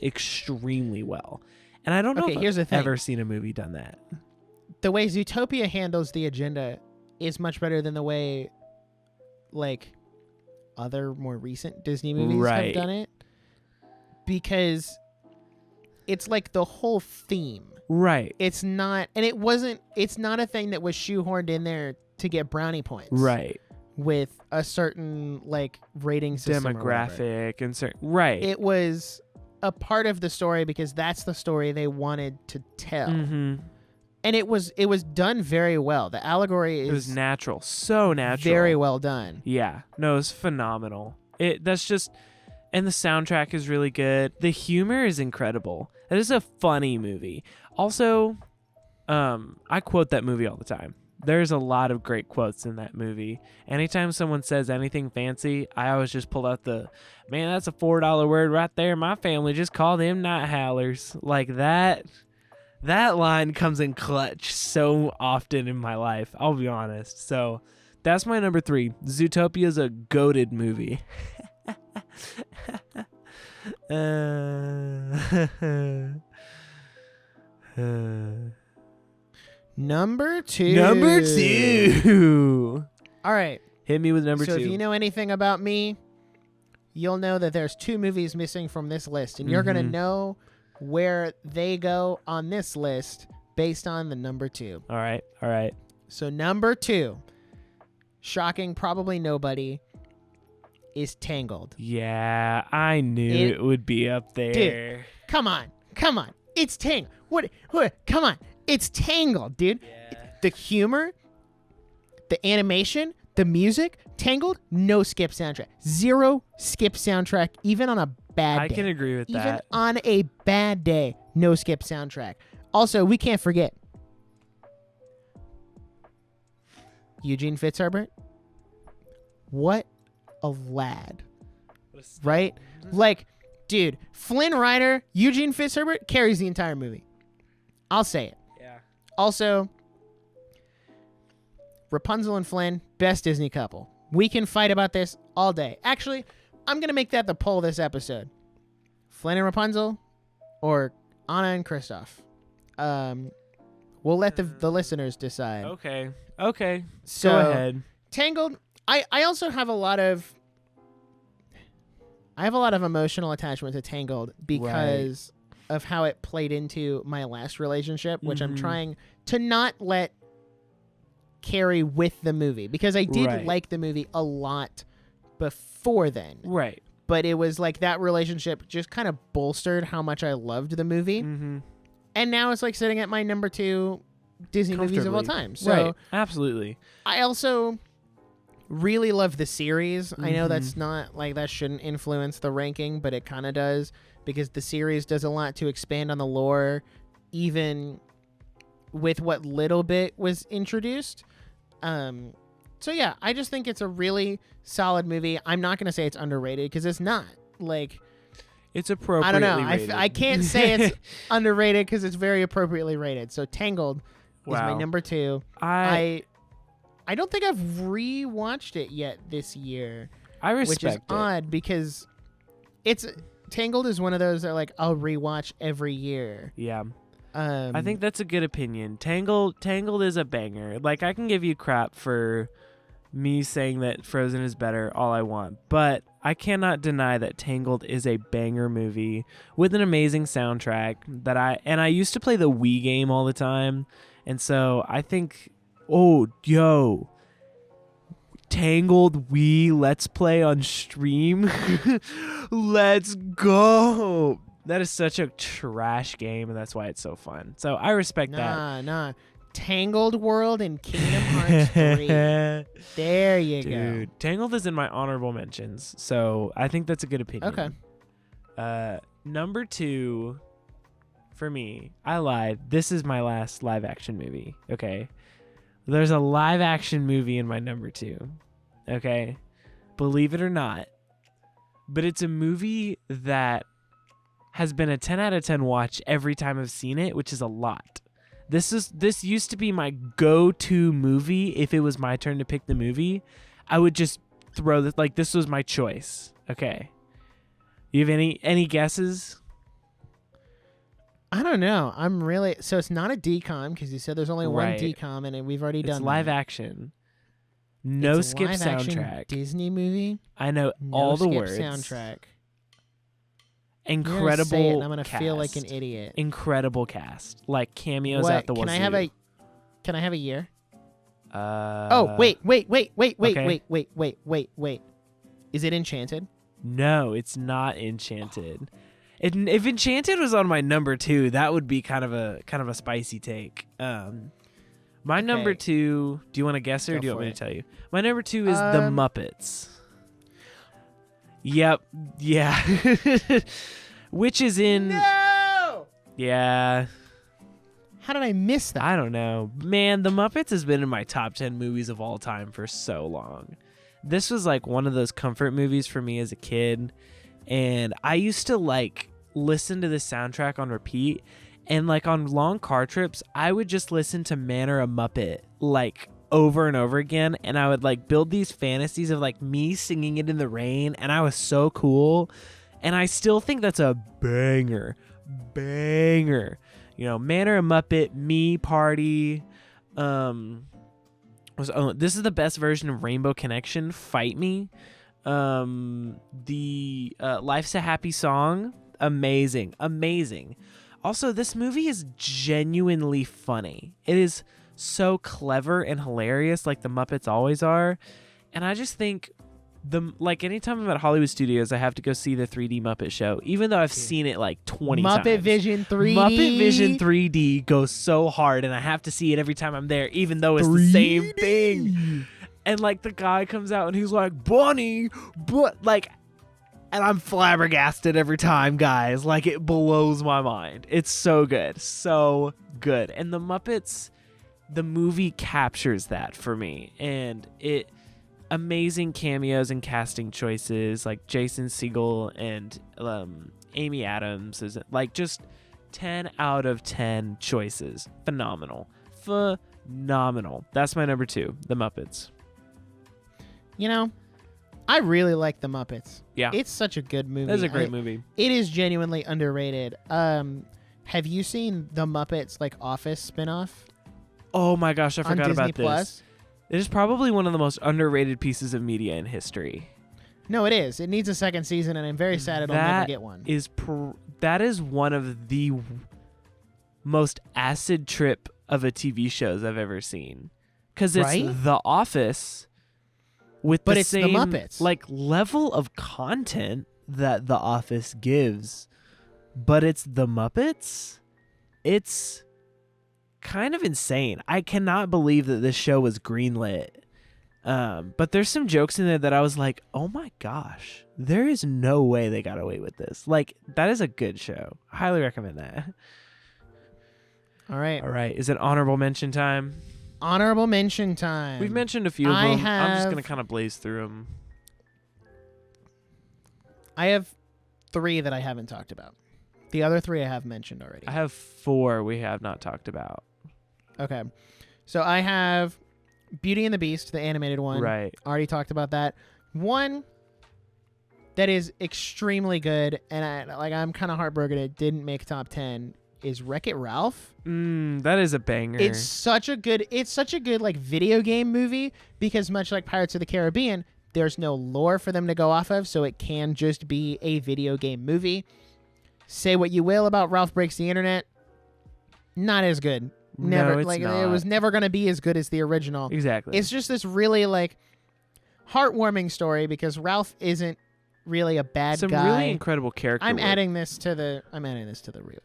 [SPEAKER 2] extremely well. And I don't know if
[SPEAKER 1] here's the
[SPEAKER 2] I've
[SPEAKER 1] thing.
[SPEAKER 2] ever seen a movie done that.
[SPEAKER 1] The way Zootopia handles the agenda is much better than the way like other more recent Disney movies have done it, because it's like the whole theme.
[SPEAKER 2] Right.
[SPEAKER 1] It's not a thing that was shoehorned in there to get brownie points.
[SPEAKER 2] Right.
[SPEAKER 1] With a certain like rating system
[SPEAKER 2] demographic and certain right.
[SPEAKER 1] It was a part of the story because that's the story they wanted to tell.
[SPEAKER 2] Mm-hmm.
[SPEAKER 1] And it was done very well. The allegory
[SPEAKER 2] it was natural. So natural.
[SPEAKER 1] Very well done.
[SPEAKER 2] Yeah. No, it was phenomenal. And the soundtrack is really good. The humor is incredible. It is a funny movie. Also, I quote that movie all the time. There's a lot of great quotes in that movie. Anytime someone says anything fancy, I always just pull out man, that's a $4 word right there. My family just called them night howlers. Like that line comes in clutch so often in my life. I'll be honest. So that's my number 3. Zootopia is a goated movie.
[SPEAKER 1] Number 2. All right.
[SPEAKER 2] Hit me with number 2.
[SPEAKER 1] So if you know anything about me, you'll know that there's 2 movies missing from this list, and you're going to know where they go on this list based on the number 2.
[SPEAKER 2] All right.
[SPEAKER 1] So number 2, shocking probably nobody, is Tangled.
[SPEAKER 2] Yeah, I knew it would be up there.
[SPEAKER 1] Dude, come on. It's Tangled. What? Come on. It's Tangled, dude.
[SPEAKER 2] Yeah.
[SPEAKER 1] The humor, the animation, the music, Tangled, no skip soundtrack. 0 skip soundtrack, even on a bad day.
[SPEAKER 2] I can agree with that.
[SPEAKER 1] Even on a bad day, no skip soundtrack. Also, we can't forget Eugene Fitzherbert. What a lad. Right? Like, dude, Flynn Rider, Eugene Fitzherbert carries the entire movie. I'll say it.
[SPEAKER 2] Yeah.
[SPEAKER 1] Also, Rapunzel and Flynn, best Disney couple. We can fight about this all day. Actually, I'm going to make that the poll this episode. Flynn and Rapunzel or Anna and Kristoff? We'll let the listeners decide.
[SPEAKER 2] Okay.
[SPEAKER 1] So,
[SPEAKER 2] go ahead.
[SPEAKER 1] Tangled, I also have a lot of emotional attachment to Tangled because of how it played into my last relationship, which I'm trying to not let carry with the movie, because I did like the movie a lot before then.
[SPEAKER 2] Right.
[SPEAKER 1] But it was like that relationship just kind of bolstered how much I loved the movie.
[SPEAKER 2] Mm-hmm.
[SPEAKER 1] And now it's like sitting at my number 2 Disney movies of all time. So
[SPEAKER 2] right. Absolutely.
[SPEAKER 1] I also really love the series. I know that's not like that shouldn't influence the ranking, but it kind of does, because the series does a lot to expand on the lore, even with what little bit was introduced. So yeah, I just think it's a really solid movie. I'm not going to say it's underrated, because it's not. Like,
[SPEAKER 2] it's appropriately
[SPEAKER 1] I don't know.
[SPEAKER 2] rated.
[SPEAKER 1] I can't say it's underrated because it's very appropriately rated. So Tangled is my number 2. I don't think I've rewatched it yet this year.
[SPEAKER 2] I respect
[SPEAKER 1] which is
[SPEAKER 2] it.
[SPEAKER 1] odd, because Tangled is one of those that like I'll rewatch every year.
[SPEAKER 2] Yeah. I think that's a good opinion. Tangled is a banger. Like, I can give you crap for me saying that Frozen is better all I want, but I cannot deny that Tangled is a banger movie with an amazing soundtrack I used to play the Wii game all the time. And so I think, Tangled Wii Let's Play on stream. Let's go. That is such a trash game, and that's why it's so fun. So I respect that.
[SPEAKER 1] Nah. Tangled World and Kingdom Hearts 3. There you
[SPEAKER 2] Dude, Tangled is in my honorable mentions, so I think that's a good opinion.
[SPEAKER 1] Okay.
[SPEAKER 2] Number 2 for me, I lied. This is my last live action movie. Okay. There's a live action movie in my number 2. Okay. Believe it or not. But it's a movie that has been a 10 out of 10 watch every time I've seen it, which is a lot. This used to be my go-to movie. If it was my turn to pick the movie, I would just throw this, like, this was my choice. Okay. You have any guesses?
[SPEAKER 1] I don't know. So it's not a DCOM because you said there's only one
[SPEAKER 2] Right.
[SPEAKER 1] DCOM and we've already done
[SPEAKER 2] It's live
[SPEAKER 1] that.
[SPEAKER 2] action. No
[SPEAKER 1] It's a
[SPEAKER 2] skip
[SPEAKER 1] live action
[SPEAKER 2] soundtrack.
[SPEAKER 1] Disney movie.
[SPEAKER 2] I know
[SPEAKER 1] No
[SPEAKER 2] all the
[SPEAKER 1] skip
[SPEAKER 2] words.
[SPEAKER 1] soundtrack. You're gonna
[SPEAKER 2] Incredible
[SPEAKER 1] say it and I'm gonna
[SPEAKER 2] cast.
[SPEAKER 1] feel like an idiot.
[SPEAKER 2] Incredible cast. Like cameos
[SPEAKER 1] What?
[SPEAKER 2] out the wazoo.
[SPEAKER 1] Can I have a year?
[SPEAKER 2] Oh,
[SPEAKER 1] wait.
[SPEAKER 2] okay.
[SPEAKER 1] Wait. Is it Enchanted?
[SPEAKER 2] No, it's not Enchanted. If Enchanted was on my number 2, that would be kind of a spicy take. My number 2. Do you want to guess or
[SPEAKER 1] Go
[SPEAKER 2] do you want
[SPEAKER 1] for
[SPEAKER 2] me
[SPEAKER 1] it.
[SPEAKER 2] to tell you? My number 2 is The Muppets. Yep. Yeah. Which is in.
[SPEAKER 1] No!
[SPEAKER 2] Yeah.
[SPEAKER 1] How did I miss that?
[SPEAKER 2] I don't know. Man, The Muppets has been in my top 10 movies of all time for so long. This was like one of those comfort movies for me as a kid. And I used to like listen to the soundtrack on repeat. And like on long car trips, I would just listen to Man or a Muppet like over and over again. And I would like build these fantasies of like me singing it in the rain. And I was so cool. And I still think that's a banger. You know, Man or a Muppet, Me Party. This is the best version of Rainbow Connection. Fight Me. The Life's a Happy Song. Amazing. Also, this movie is genuinely funny. It is so clever and hilarious, like the Muppets always are. And I just think anytime I'm at Hollywood Studios, I have to go see the 3D Muppet Show, even though I've seen it like 20 times.
[SPEAKER 1] Muppet Vision 3D.
[SPEAKER 2] Muppet Vision 3D goes so hard, and I have to see it every time I'm there, even though it's the same thing. And like the guy comes out and he's like, Bunny, but like, and I'm flabbergasted every time, guys. Like, it blows my mind. It's so good. So good. And the Muppets, the movie captures that for me. And amazing cameos and casting choices, like Jason Segel and Amy Adams. Is like just 10 out of 10 choices. Phenomenal. That's my number 2, The Muppets.
[SPEAKER 1] You know, I really like The Muppets.
[SPEAKER 2] Yeah.
[SPEAKER 1] It's such a good movie.
[SPEAKER 2] That's a great movie.
[SPEAKER 1] It is genuinely underrated. Have you seen The Muppets like Office spinoff?
[SPEAKER 2] Oh my gosh, I
[SPEAKER 1] on
[SPEAKER 2] forgot
[SPEAKER 1] Disney
[SPEAKER 2] about this.
[SPEAKER 1] Plus?
[SPEAKER 2] It is probably one of the most underrated pieces of media in history.
[SPEAKER 1] No, it is. It needs a second season, and I'm very sad it'll never get one.
[SPEAKER 2] That is one of the most acid trip of a TV shows I've ever seen. Because it's
[SPEAKER 1] Right?
[SPEAKER 2] The Office with
[SPEAKER 1] But
[SPEAKER 2] the
[SPEAKER 1] it's the
[SPEAKER 2] same
[SPEAKER 1] Muppets.
[SPEAKER 2] like level of content that The Office gives, but it's The Muppets. It's kind of insane. I cannot believe that this show was greenlit. But there's some jokes in there that I was like, oh my gosh, there is no way they got away with this. Like, that is a good show. I highly recommend that.
[SPEAKER 1] All right.
[SPEAKER 2] Is it honorable mention time?
[SPEAKER 1] Honorable mention time.
[SPEAKER 2] We've mentioned a few of them. I'm just
[SPEAKER 1] have-
[SPEAKER 2] going to kind of blaze through them.
[SPEAKER 1] I have 3 that I haven't talked about. The other 3 I have mentioned already.
[SPEAKER 2] I have 4 we have not talked about.
[SPEAKER 1] Okay. So I have Beauty and the Beast, the animated one.
[SPEAKER 2] Right.
[SPEAKER 1] Already talked about that. One that is extremely good, and I'm kind of heartbroken it didn't make top 10, is Wreck-It Ralph.
[SPEAKER 2] That is a banger.
[SPEAKER 1] It's such a good like video game movie because much like Pirates of the Caribbean, there's no lore for them to go off of, so it can just be a video game movie. Say what you will about Ralph Breaks the Internet, not as good. Never,
[SPEAKER 2] No, it's
[SPEAKER 1] like
[SPEAKER 2] not.
[SPEAKER 1] it was never going to be as good as the original.
[SPEAKER 2] Exactly.
[SPEAKER 1] It's just this really like heartwarming story because Ralph isn't really a bad
[SPEAKER 2] Some
[SPEAKER 1] guy.
[SPEAKER 2] really incredible character
[SPEAKER 1] I'm
[SPEAKER 2] work.
[SPEAKER 1] adding this to the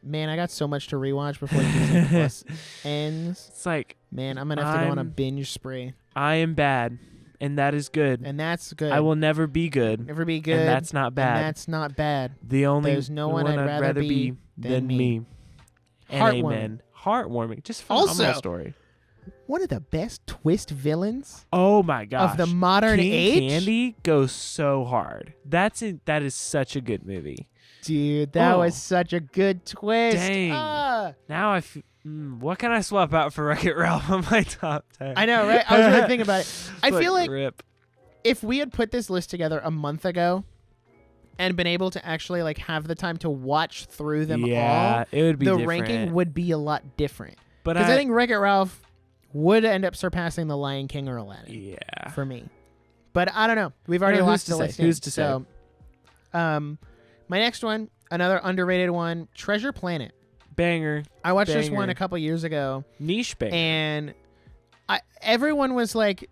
[SPEAKER 1] man. I got so much to rewatch before Disney Plus ends.
[SPEAKER 2] It's like,
[SPEAKER 1] Man, I'm gonna have to go on a binge spree,
[SPEAKER 2] I am bad, and that is good.
[SPEAKER 1] and that's good.
[SPEAKER 2] I will never be good.
[SPEAKER 1] never be good,
[SPEAKER 2] And that's not bad.
[SPEAKER 1] And that's not bad.
[SPEAKER 2] The only
[SPEAKER 1] There's no one I'd rather be
[SPEAKER 2] than me. And
[SPEAKER 1] Heartwarming.
[SPEAKER 2] amen. Heartwarming. Just phenomenal
[SPEAKER 1] Also,
[SPEAKER 2] story.
[SPEAKER 1] One of the best twist villains
[SPEAKER 2] Oh my gosh.
[SPEAKER 1] of the modern
[SPEAKER 2] King
[SPEAKER 1] age.
[SPEAKER 2] Candy goes so hard. That is such a good movie.
[SPEAKER 1] Dude, that
[SPEAKER 2] Oh.
[SPEAKER 1] was such a good twist.
[SPEAKER 2] Dang.
[SPEAKER 1] Ah.
[SPEAKER 2] Now what can I swap out for Wreck-It Ralph on my top 10?
[SPEAKER 1] I know, right? I was really thinking about it. I feel like
[SPEAKER 2] rip.
[SPEAKER 1] if we had put this list together a month ago and been able to actually like have the time to watch through them all,
[SPEAKER 2] it would be
[SPEAKER 1] the
[SPEAKER 2] different.
[SPEAKER 1] ranking would be a lot different.
[SPEAKER 2] But
[SPEAKER 1] Because I think Wreck-It Ralph would end up surpassing The Lion King or Aladdin
[SPEAKER 2] yeah.
[SPEAKER 1] for me. But I don't know. We've already
[SPEAKER 2] Who's
[SPEAKER 1] lost
[SPEAKER 2] to
[SPEAKER 1] the
[SPEAKER 2] say?
[SPEAKER 1] list.
[SPEAKER 2] Who's to
[SPEAKER 1] so, my next one, another underrated one, Treasure Planet.
[SPEAKER 2] Banger.
[SPEAKER 1] I watched this one
[SPEAKER 2] Banger.
[SPEAKER 1] a couple years ago,
[SPEAKER 2] Niche banger.
[SPEAKER 1] and everyone was like,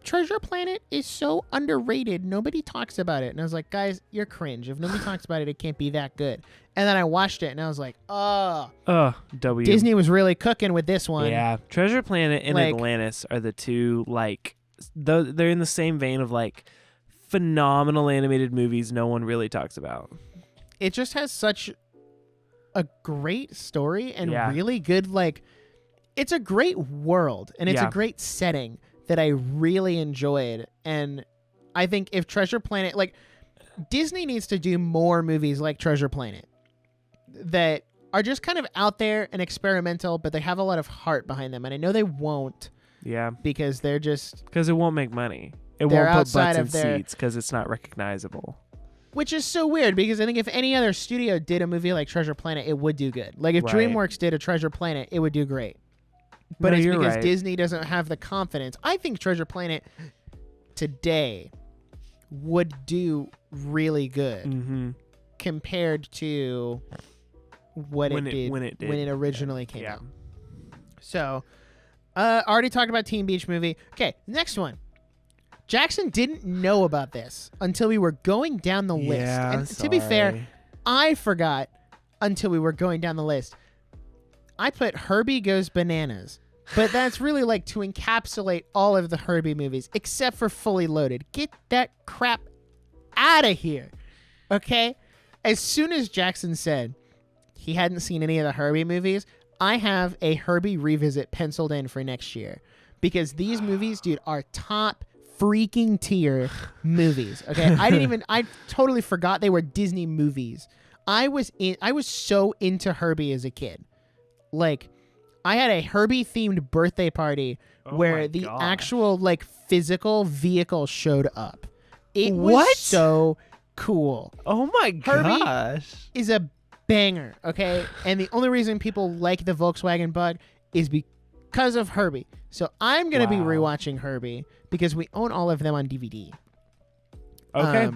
[SPEAKER 1] Treasure Planet is so underrated. Nobody talks about it. And I was like, guys, you're cringe. If nobody talks about it, it can't be that good. And then I watched it, and I was like,
[SPEAKER 2] W.
[SPEAKER 1] Disney was really cooking with this one.
[SPEAKER 2] Yeah. Treasure Planet and
[SPEAKER 1] Like-
[SPEAKER 2] Atlantis are the two, like, they're in the same vein of, like, phenomenal animated movies no one really talks about.
[SPEAKER 1] It just has such a great story and
[SPEAKER 2] Yeah.
[SPEAKER 1] really good, like, it's a great world, and it's
[SPEAKER 2] Yeah.
[SPEAKER 1] a great setting that I really enjoyed. And I think if Treasure Planet, like, Disney needs to do more movies like Treasure Planet that are just kind of out there and experimental, but they have a lot of heart behind them. And I know they won't
[SPEAKER 2] Yeah.
[SPEAKER 1] because they're just,
[SPEAKER 2] Because it won't make money. It
[SPEAKER 1] They're
[SPEAKER 2] won't put
[SPEAKER 1] outside
[SPEAKER 2] butts in
[SPEAKER 1] of their-
[SPEAKER 2] seats because it's not recognizable.
[SPEAKER 1] which is so weird because I think if any other studio did a movie like Treasure Planet, it would do good. Like if
[SPEAKER 2] Right.
[SPEAKER 1] DreamWorks did a Treasure Planet, it would do great. But
[SPEAKER 2] No,
[SPEAKER 1] it's
[SPEAKER 2] you're
[SPEAKER 1] because
[SPEAKER 2] right.
[SPEAKER 1] Disney doesn't have the confidence. I think Treasure Planet today would do really good
[SPEAKER 2] Mm-hmm.
[SPEAKER 1] compared to what
[SPEAKER 2] When
[SPEAKER 1] it
[SPEAKER 2] it-
[SPEAKER 1] did
[SPEAKER 2] when it did.
[SPEAKER 1] when it originally came
[SPEAKER 2] Yeah.
[SPEAKER 1] out. So, already talked about Teen Beach Movie. Okay, next one. Jackson didn't know about this until we were going down the list.
[SPEAKER 2] Yeah,
[SPEAKER 1] And to be fair,
[SPEAKER 2] sorry.
[SPEAKER 1] I forgot until we were going down the list. I put Herbie Goes Bananas, but that's really like to encapsulate all of the Herbie movies except for Fully Loaded. Get that crap out of here. Okay? As soon as Jackson said he hadn't seen any of the Herbie movies, I have a Herbie revisit penciled in for next year because these movies, dude, are top freaking tier movies. Okay? I totally forgot they were Disney movies. I was so into Herbie as a kid. Like, I had a Herbie themed birthday party
[SPEAKER 2] Oh
[SPEAKER 1] where
[SPEAKER 2] my
[SPEAKER 1] the
[SPEAKER 2] gosh.
[SPEAKER 1] actual like physical vehicle showed up. It was
[SPEAKER 2] What?
[SPEAKER 1] so cool.
[SPEAKER 2] Oh my
[SPEAKER 1] Herbie-
[SPEAKER 2] gosh.
[SPEAKER 1] Is a banger, okay? And the only reason people like the Volkswagen Bug is because of Herbie. So I'm going to be
[SPEAKER 2] Wow.
[SPEAKER 1] rewatching Herbie because we own all of them on DVD.
[SPEAKER 2] Okay.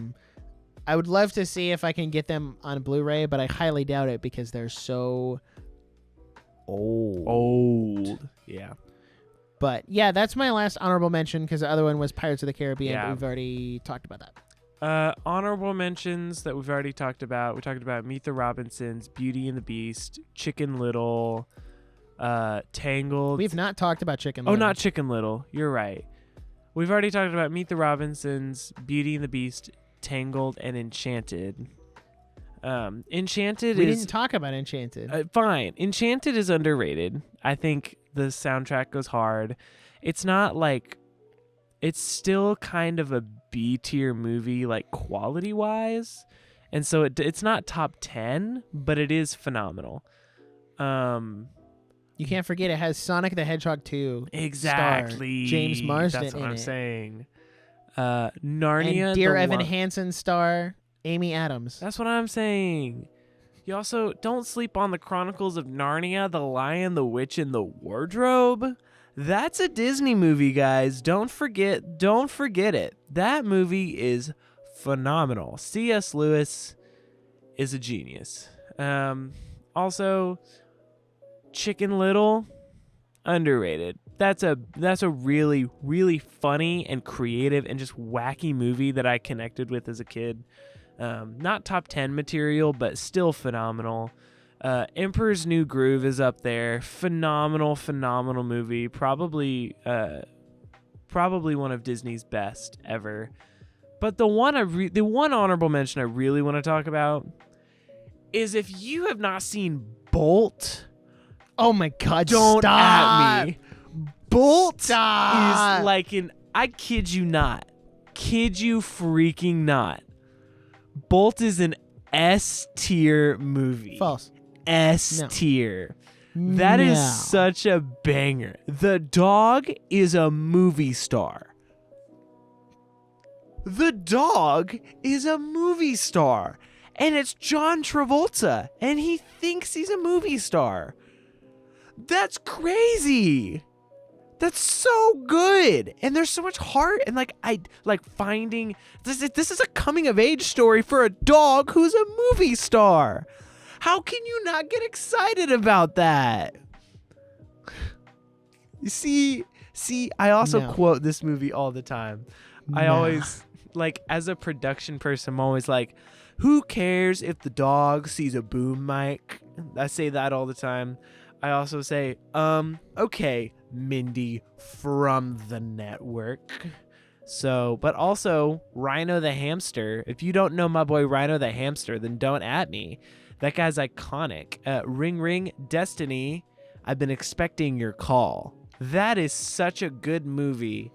[SPEAKER 1] I would love to see if I can get them on Blu-ray, but I highly doubt it because they're so
[SPEAKER 2] Old. Yeah.
[SPEAKER 1] But yeah, that's my last honorable mention because the other one was Pirates of the Caribbean.
[SPEAKER 2] Yeah.
[SPEAKER 1] But we've already talked about that.
[SPEAKER 2] Honorable mentions that we've already talked about. We talked about Meet the Robinsons, Beauty and the Beast, Chicken Little, Tangled.
[SPEAKER 1] We've not talked about Chicken
[SPEAKER 2] Oh,
[SPEAKER 1] Little.
[SPEAKER 2] not Chicken Little. You're right. We've already talked about Meet the Robinsons, Beauty and the Beast, Tangled, and Enchanted. Enchanted
[SPEAKER 1] We
[SPEAKER 2] is
[SPEAKER 1] didn't talk about Enchanted.
[SPEAKER 2] fine. Enchanted is underrated. I think the soundtrack goes hard. It's not like, it's still kind of a B tier movie, like quality wise, and so it's not top 10, but it is phenomenal.
[SPEAKER 1] You can't forget it has Sonic the Hedgehog 2
[SPEAKER 2] Exactly.
[SPEAKER 1] star James Marsden
[SPEAKER 2] That's what
[SPEAKER 1] in
[SPEAKER 2] I'm
[SPEAKER 1] it.
[SPEAKER 2] saying. Narnia.
[SPEAKER 1] And Dear
[SPEAKER 2] the
[SPEAKER 1] Evan
[SPEAKER 2] Li-
[SPEAKER 1] Hansen star Amy Adams.
[SPEAKER 2] That's what I'm saying. You also don't sleep on the Chronicles of Narnia, The Lion, the Witch, and the Wardrobe. That's a Disney movie, guys. Don't forget it. That movie is phenomenal. C.S. Lewis is a genius. Also, Chicken Little, underrated. That's a really, really funny and creative and just wacky movie that I connected with as a kid. Not top 10 material, but still phenomenal. Emperor's New Groove is up there. Phenomenal movie. Probably one of Disney's best ever. But the one honorable mention I really want to talk about is if you have not seen Bolt.
[SPEAKER 1] Oh my God!
[SPEAKER 2] Don't
[SPEAKER 1] stop.
[SPEAKER 2] at me. Bolt
[SPEAKER 1] Stop.
[SPEAKER 2] is like I kid you not. Kid you freaking not. Bolt is an S tier movie.
[SPEAKER 1] False.
[SPEAKER 2] S tier. That is such a banger. The dog is a movie star. The dog is a movie star. And it's John Travolta. And he thinks he's a movie star. That's crazy. That's so good. And there's so much heart. And finding this is a coming of age story for a dog who's a movie star. How can you not get excited about that? You see, I also quote this movie all the time. I always, as a production person, I'm always like, who cares if the dog sees a boom mic? I say that all the time. I also say, okay, Mindy from the network. So, but also Rhino the hamster. If you don't know my boy Rhino the hamster, then don't at me. That guy's iconic. Ring Ring Destiny. I've been expecting your call. That is such a good movie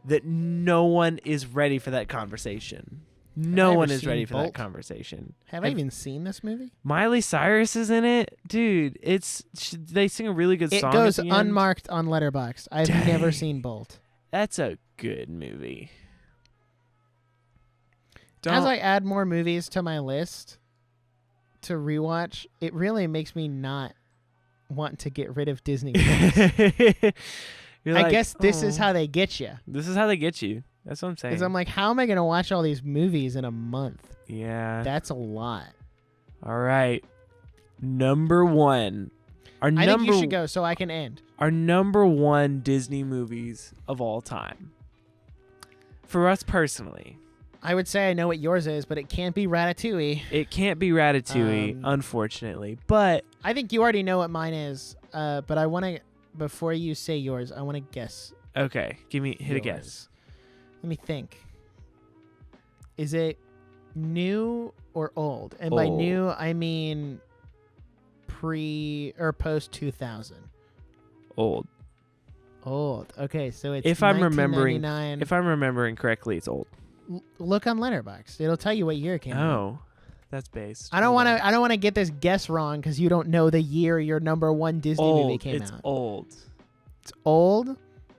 [SPEAKER 2] that no one is ready for that conversation. No one is ready for that conversation.
[SPEAKER 1] Have I even seen this movie?
[SPEAKER 2] Miley Cyrus is in it, dude. They sing a really good song.
[SPEAKER 1] It goes unmarked on Letterboxd. I've never seen Bolt.
[SPEAKER 2] That's a good movie.
[SPEAKER 1] As I add more movies to my list to rewatch, it really makes me not want to get rid of Disney. I guess this is how they get you.
[SPEAKER 2] This is how they get you. That's what I'm saying.
[SPEAKER 1] Because I'm like, how am I going to watch all these movies in a month?
[SPEAKER 2] Yeah.
[SPEAKER 1] That's a lot.
[SPEAKER 2] All right. Number one.
[SPEAKER 1] I think you should go so I can end.
[SPEAKER 2] Our number one Disney movies of all time. For us personally.
[SPEAKER 1] I would say I know what yours is, but it can't be Ratatouille.
[SPEAKER 2] It can't be Ratatouille, unfortunately. But
[SPEAKER 1] I think you already know what mine is. But I want to, before you say yours, I want to guess.
[SPEAKER 2] Okay. Hit a guess.
[SPEAKER 1] Let me think. Is it new or old? And
[SPEAKER 2] old.
[SPEAKER 1] By new, I mean pre or post 2000.
[SPEAKER 2] Old.
[SPEAKER 1] Okay, so it's
[SPEAKER 2] if I'm remembering correctly, it's old.
[SPEAKER 1] Look on Letterboxd. It'll tell you what year it came out.
[SPEAKER 2] Oh, that's based.
[SPEAKER 1] I don't want to get this guess wrong because you don't know the year your number one Disney movie came out.
[SPEAKER 2] It's old.
[SPEAKER 1] It's old?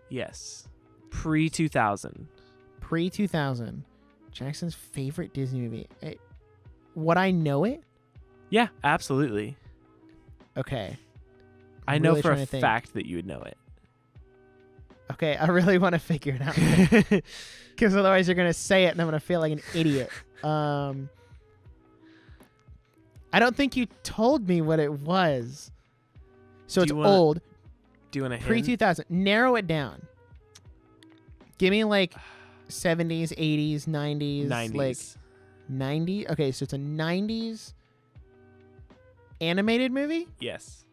[SPEAKER 2] Yes. Pre-2000.
[SPEAKER 1] Pre-2000. Jackson's favorite Disney movie. Would I know it?
[SPEAKER 2] Yeah, absolutely.
[SPEAKER 1] Okay.
[SPEAKER 2] I know for a fact that you would know it.
[SPEAKER 1] Okay, I really want to figure it out. Because otherwise you're going to say it and I'm going to feel like an idiot. I don't think you told me what it was. So it's old.
[SPEAKER 2] Do you want to hint?
[SPEAKER 1] Pre-2000. Narrow it down. Give me 70s, 80s, 90s.
[SPEAKER 2] 90s.
[SPEAKER 1] 90s? Okay, so it's a 90s animated movie?
[SPEAKER 2] Yes.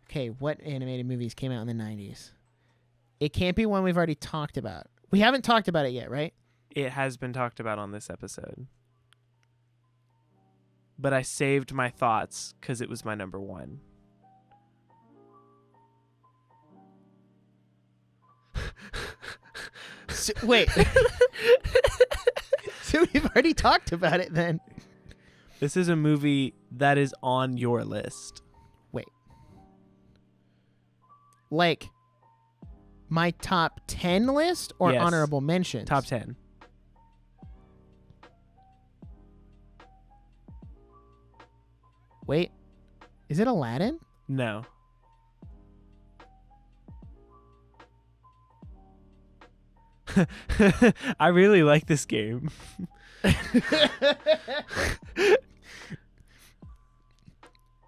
[SPEAKER 1] Okay, what animated movies came out in the 90s? It can't be one we've already talked about. We haven't talked about it yet, right?
[SPEAKER 2] It has been talked about on this episode. But I saved my thoughts because it was my number one.
[SPEAKER 1] Wait. So we've already talked about it then.
[SPEAKER 2] This is a movie that is on your list.
[SPEAKER 1] Wait. My top 10 list or
[SPEAKER 2] Yes.
[SPEAKER 1] honorable mentions?
[SPEAKER 2] Top 10.
[SPEAKER 1] Wait. Is it Aladdin?
[SPEAKER 2] No. I really like this game. This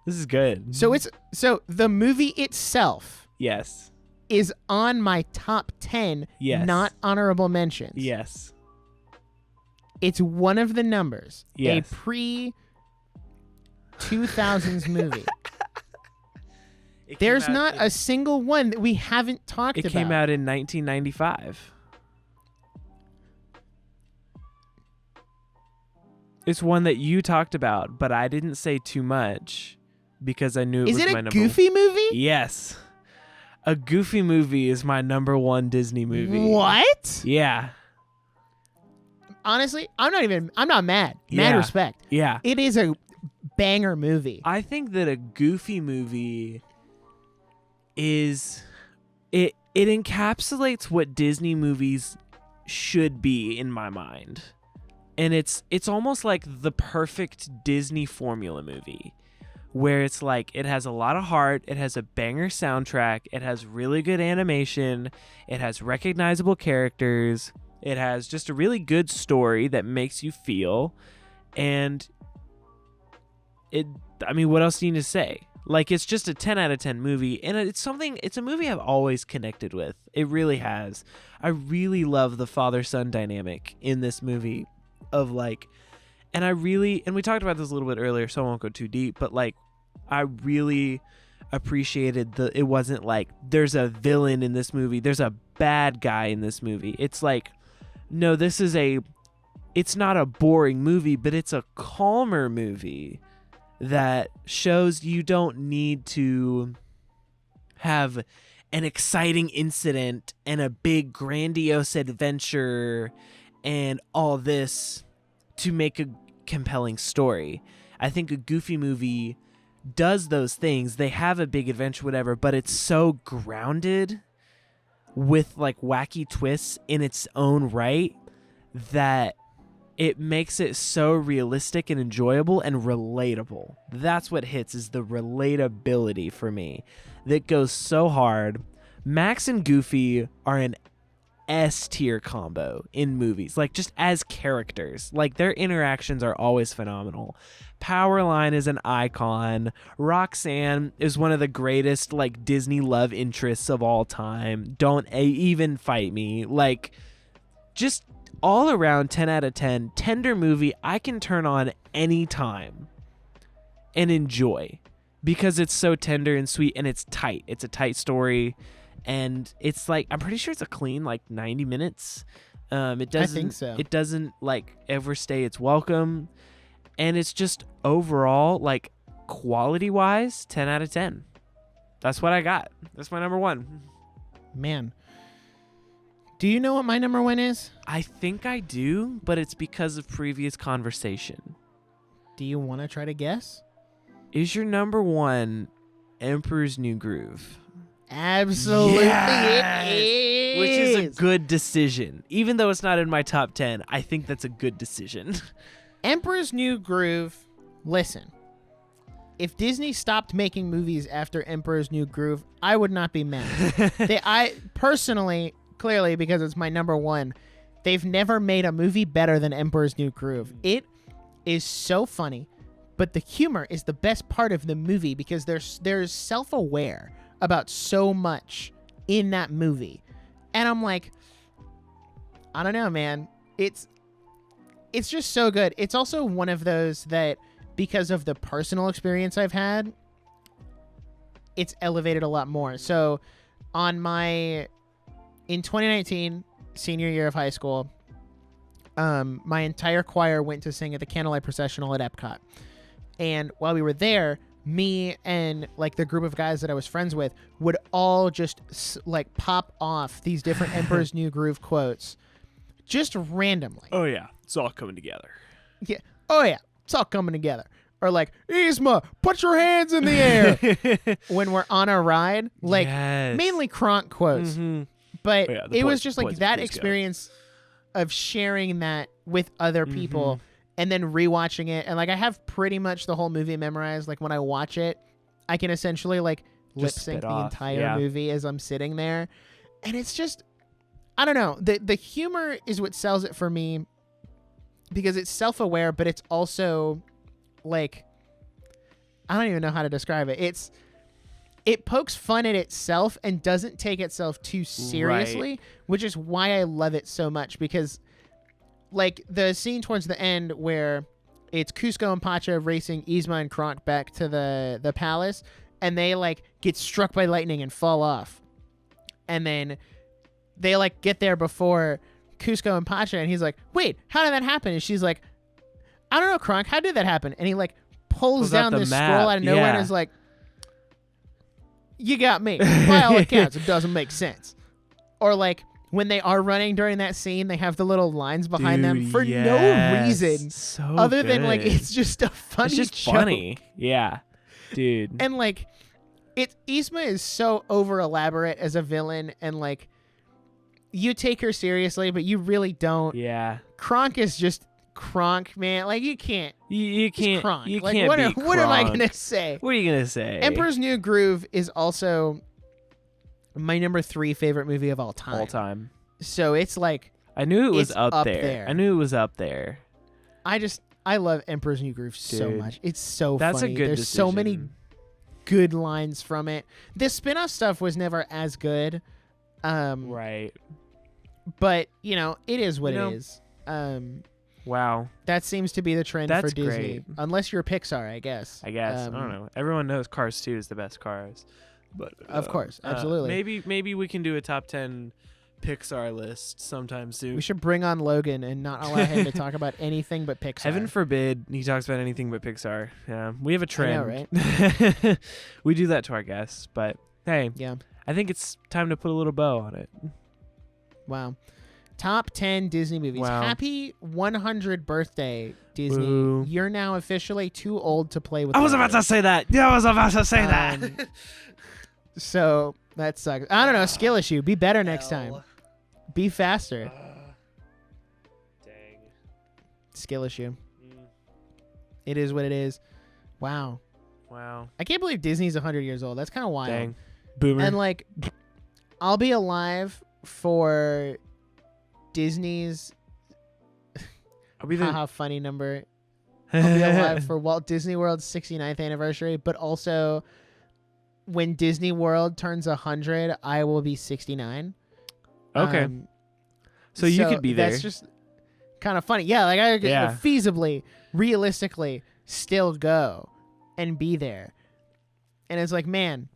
[SPEAKER 2] is good.
[SPEAKER 1] So the movie itself
[SPEAKER 2] Yes.
[SPEAKER 1] is on my top 10,
[SPEAKER 2] Yes.
[SPEAKER 1] not honorable mentions.
[SPEAKER 2] Yes.
[SPEAKER 1] It's one of the numbers.
[SPEAKER 2] Yes.
[SPEAKER 1] A pre-2000s movie. There's not a single one that we haven't talked about.
[SPEAKER 2] It came out in 1995. It's one that you talked about, but I didn't say too much because I knew it was my number one.
[SPEAKER 1] Is it a Goofy movie?
[SPEAKER 2] Yes. A Goofy movie is my number one Disney movie.
[SPEAKER 1] What?
[SPEAKER 2] Yeah.
[SPEAKER 1] Honestly, I'm not mad.
[SPEAKER 2] Yeah.
[SPEAKER 1] Mad respect.
[SPEAKER 2] Yeah.
[SPEAKER 1] It is a banger movie.
[SPEAKER 2] I think that a Goofy movie is it encapsulates what Disney movies should be in my mind. And it's almost like the perfect Disney formula movie where it's like it has a lot of heart, it has a banger soundtrack, it has really good animation, it has recognizable characters, it has just a really good story that makes you feel, and what else do you need to say? Like, it's just a 10 out of 10 movie, and it's a movie I've always connected with. It really has. I really love the father-son dynamic in this movie of like, and we talked about this a little bit earlier, so I won't go too deep, but like, I really appreciated it wasn't like there's a villain in this movie, there's a bad guy in this movie. It's like, no, it's not a boring movie, but it's a calmer movie that shows you don't need to have an exciting incident and a big grandiose adventure and all this to make a compelling story. I think a Goofy movie does those things. They have a big adventure, whatever, but it's so grounded with like wacky twists in its own right that it makes it so realistic and enjoyable and relatable. That's what hits, is the relatability for me that goes so hard. Max and Goofy are an S tier combo in movies, like just as characters. Like their interactions are always phenomenal. Powerline is an icon. Roxanne is one of the greatest like Disney love interests of all time. Don't even fight me. Like, just all around 10 out of 10 tender movie I can turn on anytime and enjoy because it's so tender and sweet, and it's tight. It's a tight story. And it's like, I'm pretty sure it's a clean like 90 minutes. It doesn't, I think so. It doesn't like ever stay its welcome. And it's just overall, like, quality wise, 10 out of 10. That's what I got. That's my number one.
[SPEAKER 1] Man. Do you know what my number one is?
[SPEAKER 2] I think I do, but it's because of previous conversation.
[SPEAKER 1] Do you want to try to guess?
[SPEAKER 2] Is your number one Emperor's New Groove?
[SPEAKER 1] Absolutely,
[SPEAKER 2] yes!
[SPEAKER 1] it is.
[SPEAKER 2] Which is a good decision. Even though it's not in my top 10, I think that's a good decision.
[SPEAKER 1] Emperor's New Groove, listen. If Disney stopped making movies after Emperor's New Groove, I would not be mad. I personally, clearly, because it's my number one, they've never made a movie better than Emperor's New Groove. It is so funny, but the humor is the best part of the movie because there's self-aware about so much in that movie. And I'm like, I don't know, man. It's just so good. It's also one of those that, because of the personal experience I've had, it's elevated a lot more. So in 2019, senior year of high school, my entire choir went to sing at the Candlelight Processional at Epcot. And while we were there, me and like the group of guys that I was friends with would all just like pop off these different Emperor's New Groove quotes just randomly.
[SPEAKER 2] Oh yeah, it's all coming together.
[SPEAKER 1] Yeah. Oh yeah, it's all coming together. Or like, Yzma, put your hands in the air when we're on a ride. Like,
[SPEAKER 2] yes.
[SPEAKER 1] Mainly Kronk quotes.
[SPEAKER 2] Mm-hmm.
[SPEAKER 1] But it was just like that experience of sharing that with other people. And then rewatching it, and like I have pretty much the whole movie memorized. Like when I watch it, I can essentially like lip sync the entire movie as I'm sitting there, and it's just, I don't know. The humor is what sells it for me because it's self-aware, but it's also like, I don't even know how to describe it. It pokes fun at itself and doesn't take itself too seriously, which is why I love it so much because, like the scene towards the end where it's Cusco and Pacha racing Yzma and Kronk back to the palace, and they like get struck by lightning and fall off. And then they like get there before Cusco and Pacha, and he's like, wait, how did that happen? And she's like, I don't know, Kronk, how did that happen? And he like pulls down this scroll out of nowhere and is like, you got me. By all accounts, it doesn't make sense. Or like when they are running during that scene, they have the little lines behind them for no reason other than like it's just a funny
[SPEAKER 2] it's just
[SPEAKER 1] joke.
[SPEAKER 2] Funny. Yeah. Dude.
[SPEAKER 1] And like Yzma is so over elaborate as a villain, and like you take her seriously, but you really don't.
[SPEAKER 2] Yeah.
[SPEAKER 1] Kronk is just Kronk, man. Like you can't.
[SPEAKER 2] You can't.
[SPEAKER 1] Kronk.
[SPEAKER 2] You
[SPEAKER 1] like,
[SPEAKER 2] can't
[SPEAKER 1] what,
[SPEAKER 2] beat
[SPEAKER 1] what am I
[SPEAKER 2] Kronk.
[SPEAKER 1] gonna say?
[SPEAKER 2] What are you gonna say?
[SPEAKER 1] Emperor's New Groove is also my number 3 favorite movie of all time.
[SPEAKER 2] All time.
[SPEAKER 1] So it's like
[SPEAKER 2] I knew it was
[SPEAKER 1] it's
[SPEAKER 2] up
[SPEAKER 1] up
[SPEAKER 2] there.
[SPEAKER 1] there.
[SPEAKER 2] I knew it was up there.
[SPEAKER 1] I love Emperor's New Groove so
[SPEAKER 2] Dude.
[SPEAKER 1] much. It's so
[SPEAKER 2] That's
[SPEAKER 1] funny.
[SPEAKER 2] a good
[SPEAKER 1] There's
[SPEAKER 2] decision.
[SPEAKER 1] so many good lines from it. The spin-off stuff was never as good.
[SPEAKER 2] Right.
[SPEAKER 1] But, you know, it is what
[SPEAKER 2] You know,
[SPEAKER 1] it is.
[SPEAKER 2] Wow.
[SPEAKER 1] That seems to be the trend
[SPEAKER 2] That's
[SPEAKER 1] for Disney.
[SPEAKER 2] great.
[SPEAKER 1] Unless you're Pixar, I guess.
[SPEAKER 2] I guess. I don't know. Everyone knows Cars 2 is the best Cars. But
[SPEAKER 1] Of course. Absolutely.
[SPEAKER 2] maybe we can do a top 10 Pixar list sometime soon.
[SPEAKER 1] We should bring on Logan and not allow him to talk about anything but Pixar.
[SPEAKER 2] Heaven forbid he talks about anything but Pixar. Yeah, we have a trend.
[SPEAKER 1] I know,
[SPEAKER 2] right? We do that to our guests, but hey,
[SPEAKER 1] Yeah.
[SPEAKER 2] I think it's time to put a little bow on it.
[SPEAKER 1] Wow. Top 10 Disney movies.
[SPEAKER 2] Wow.
[SPEAKER 1] Happy 100th birthday, Disney.
[SPEAKER 2] Boo.
[SPEAKER 1] You're now officially too old to play with
[SPEAKER 2] I was about to
[SPEAKER 1] numbers.
[SPEAKER 2] say that. Yeah, I was about to say that.
[SPEAKER 1] So that sucks. I don't know. Skill issue. Be better next time. Be faster.
[SPEAKER 2] Dang.
[SPEAKER 1] Skill issue. It is what it is. Wow.
[SPEAKER 2] Wow.
[SPEAKER 1] I can't believe Disney's 100 years old. That's kind of wild.
[SPEAKER 2] Dang. Boomer.
[SPEAKER 1] And like, I'll be alive for Disney's
[SPEAKER 2] I'll be the
[SPEAKER 1] haha funny number. I'll be alive for Walt Disney World's 69th anniversary, but also when Disney World turns 100, I will be 69.
[SPEAKER 2] Okay. So you could be there.
[SPEAKER 1] That's just kind of funny. Yeah, like I could
[SPEAKER 2] Yeah.
[SPEAKER 1] feasibly, realistically still go and be there. And it's like, man,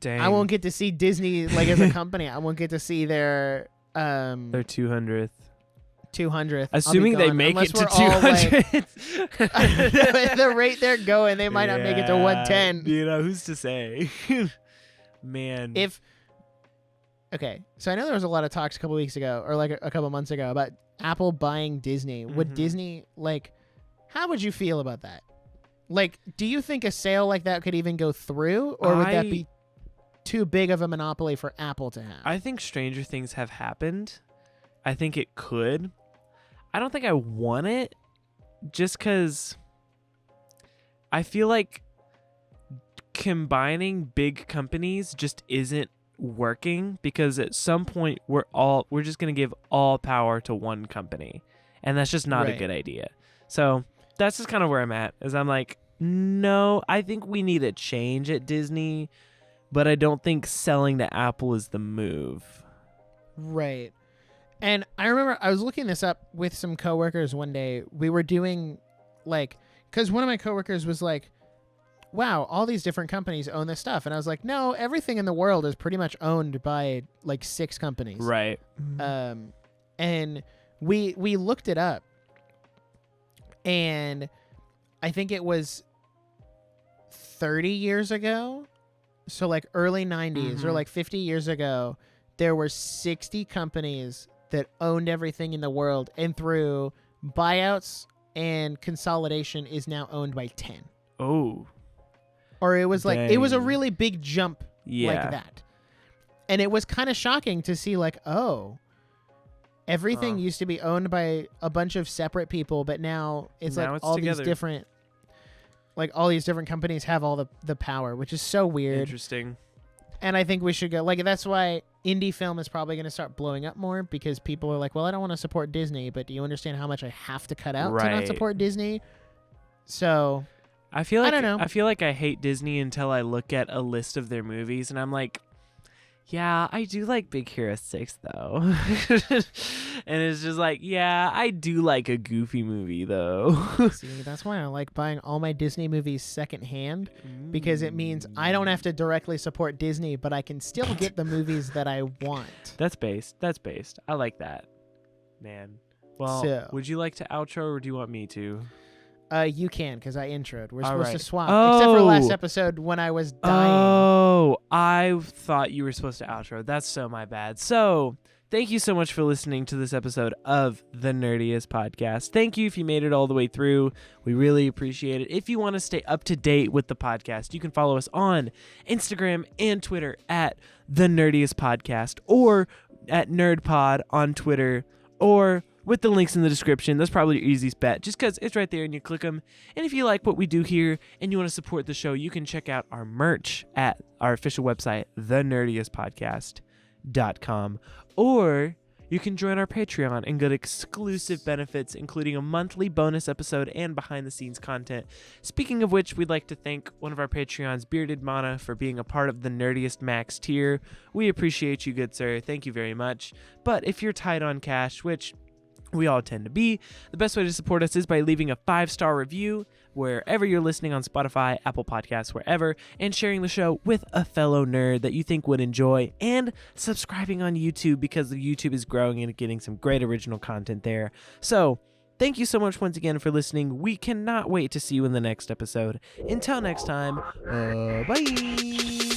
[SPEAKER 2] Dang.
[SPEAKER 1] I won't get to see Disney like as a company. I won't get to see their
[SPEAKER 2] Their 200th.
[SPEAKER 1] 200th.
[SPEAKER 2] Assuming they make it to 200.
[SPEAKER 1] The rate they're going, they might not make it to 110.
[SPEAKER 2] You know, who's to say? Man.
[SPEAKER 1] Okay, so I know there was a lot of talks a couple weeks ago, or like a couple months ago, about Apple buying Disney. Would
[SPEAKER 2] Mhm.
[SPEAKER 1] Disney, like, how would you feel about that? Like, do you think a sale like that could even go through, or would that be too big of a monopoly for Apple to have?
[SPEAKER 2] I think stranger things have happened. I think it could. I don't think I want it just because I feel like combining big companies just isn't working, because at some point we're just going to give all power to one company, and that's just not a
[SPEAKER 1] Right.
[SPEAKER 2] good idea. So that's just kind of where I'm at, is I'm like, no, I think we need a change at Disney, but I don't think selling to Apple is the move.
[SPEAKER 1] Right. And I remember I was looking this up with some coworkers one day. We were doing like, because one of my coworkers was like, wow, all these different companies own this stuff. And I was like, no, everything in the world is pretty much owned by like 6 companies.
[SPEAKER 2] Right.
[SPEAKER 1] And we looked it up, and I think it was 30 years ago. So like early 90s or like 50 years ago, there were 60 companies that owned everything in the world, and through buyouts and consolidation is now owned by 10.
[SPEAKER 2] Oh.
[SPEAKER 1] Or it was like, it was a
[SPEAKER 2] Dang.
[SPEAKER 1] really big jump
[SPEAKER 2] Yeah.
[SPEAKER 1] like that. And it was kind of shocking to see like, oh, everything used to be owned by a bunch of separate people, but now it's
[SPEAKER 2] Now
[SPEAKER 1] like
[SPEAKER 2] it's
[SPEAKER 1] all
[SPEAKER 2] together.
[SPEAKER 1] these different, like all these different companies have all the power, which is so weird.
[SPEAKER 2] Interesting.
[SPEAKER 1] And I think we should go, like, that's why indie film is probably going to start blowing up more, because people are like, well, I don't want to support Disney, but do you understand how much I have to cut out to not
[SPEAKER 2] Right.
[SPEAKER 1] support Disney? So
[SPEAKER 2] I feel like
[SPEAKER 1] I don't know.
[SPEAKER 2] I feel like I hate Disney until I look at a list of their movies and I'm like, Yeah, I do like Big Hero 6 though. And it's just like, yeah, I do like a goofy movie though.
[SPEAKER 1] See, that's why I like buying all my Disney movies secondhand, because it means I don't have to directly support Disney, but I can still get the movies that I want.
[SPEAKER 2] That's based. I like that. Man. Well,
[SPEAKER 1] So-
[SPEAKER 2] would you like to outro or do you want me to?
[SPEAKER 1] You can, because I introed. We're
[SPEAKER 2] All
[SPEAKER 1] supposed to
[SPEAKER 2] right.
[SPEAKER 1] swap. Except for last
[SPEAKER 2] Oh.
[SPEAKER 1] episode when I was dying.
[SPEAKER 2] Oh, I thought you were supposed to outro. That's so my bad. So, thank you so much for listening to this episode of the Nerdiest Podcast. Thank you if you made it all the way through. We really appreciate it. If you want to stay up to date with the podcast, you can follow us on Instagram and Twitter at the Nerdiest Podcast, or at NerdPod on Twitter, or with the links in the description. That's probably your easiest bet, just because it's right there and you click them. And if you like what we do here and you want to support the show, you can check out our merch at our official website, thenerdiestpodcast.com. Or you can join our Patreon and get exclusive benefits, including a monthly bonus episode and behind-the-scenes content. Speaking of which, we'd like to thank one of our Patreons, Bearded Mana, for being a part of the Nerdiest Max tier. We appreciate you, good sir. Thank you very much. But if you're tight on cash, which we all tend to be, the best way to support us is by leaving a 5-star review wherever you're listening, on Spotify, Apple Podcasts, wherever, and sharing the show with a fellow nerd that you think would enjoy, and subscribing on YouTube, because the YouTube is growing and getting some great original content there. So thank you so much once again for listening. We cannot wait to see you in the next episode. Until next time, bye.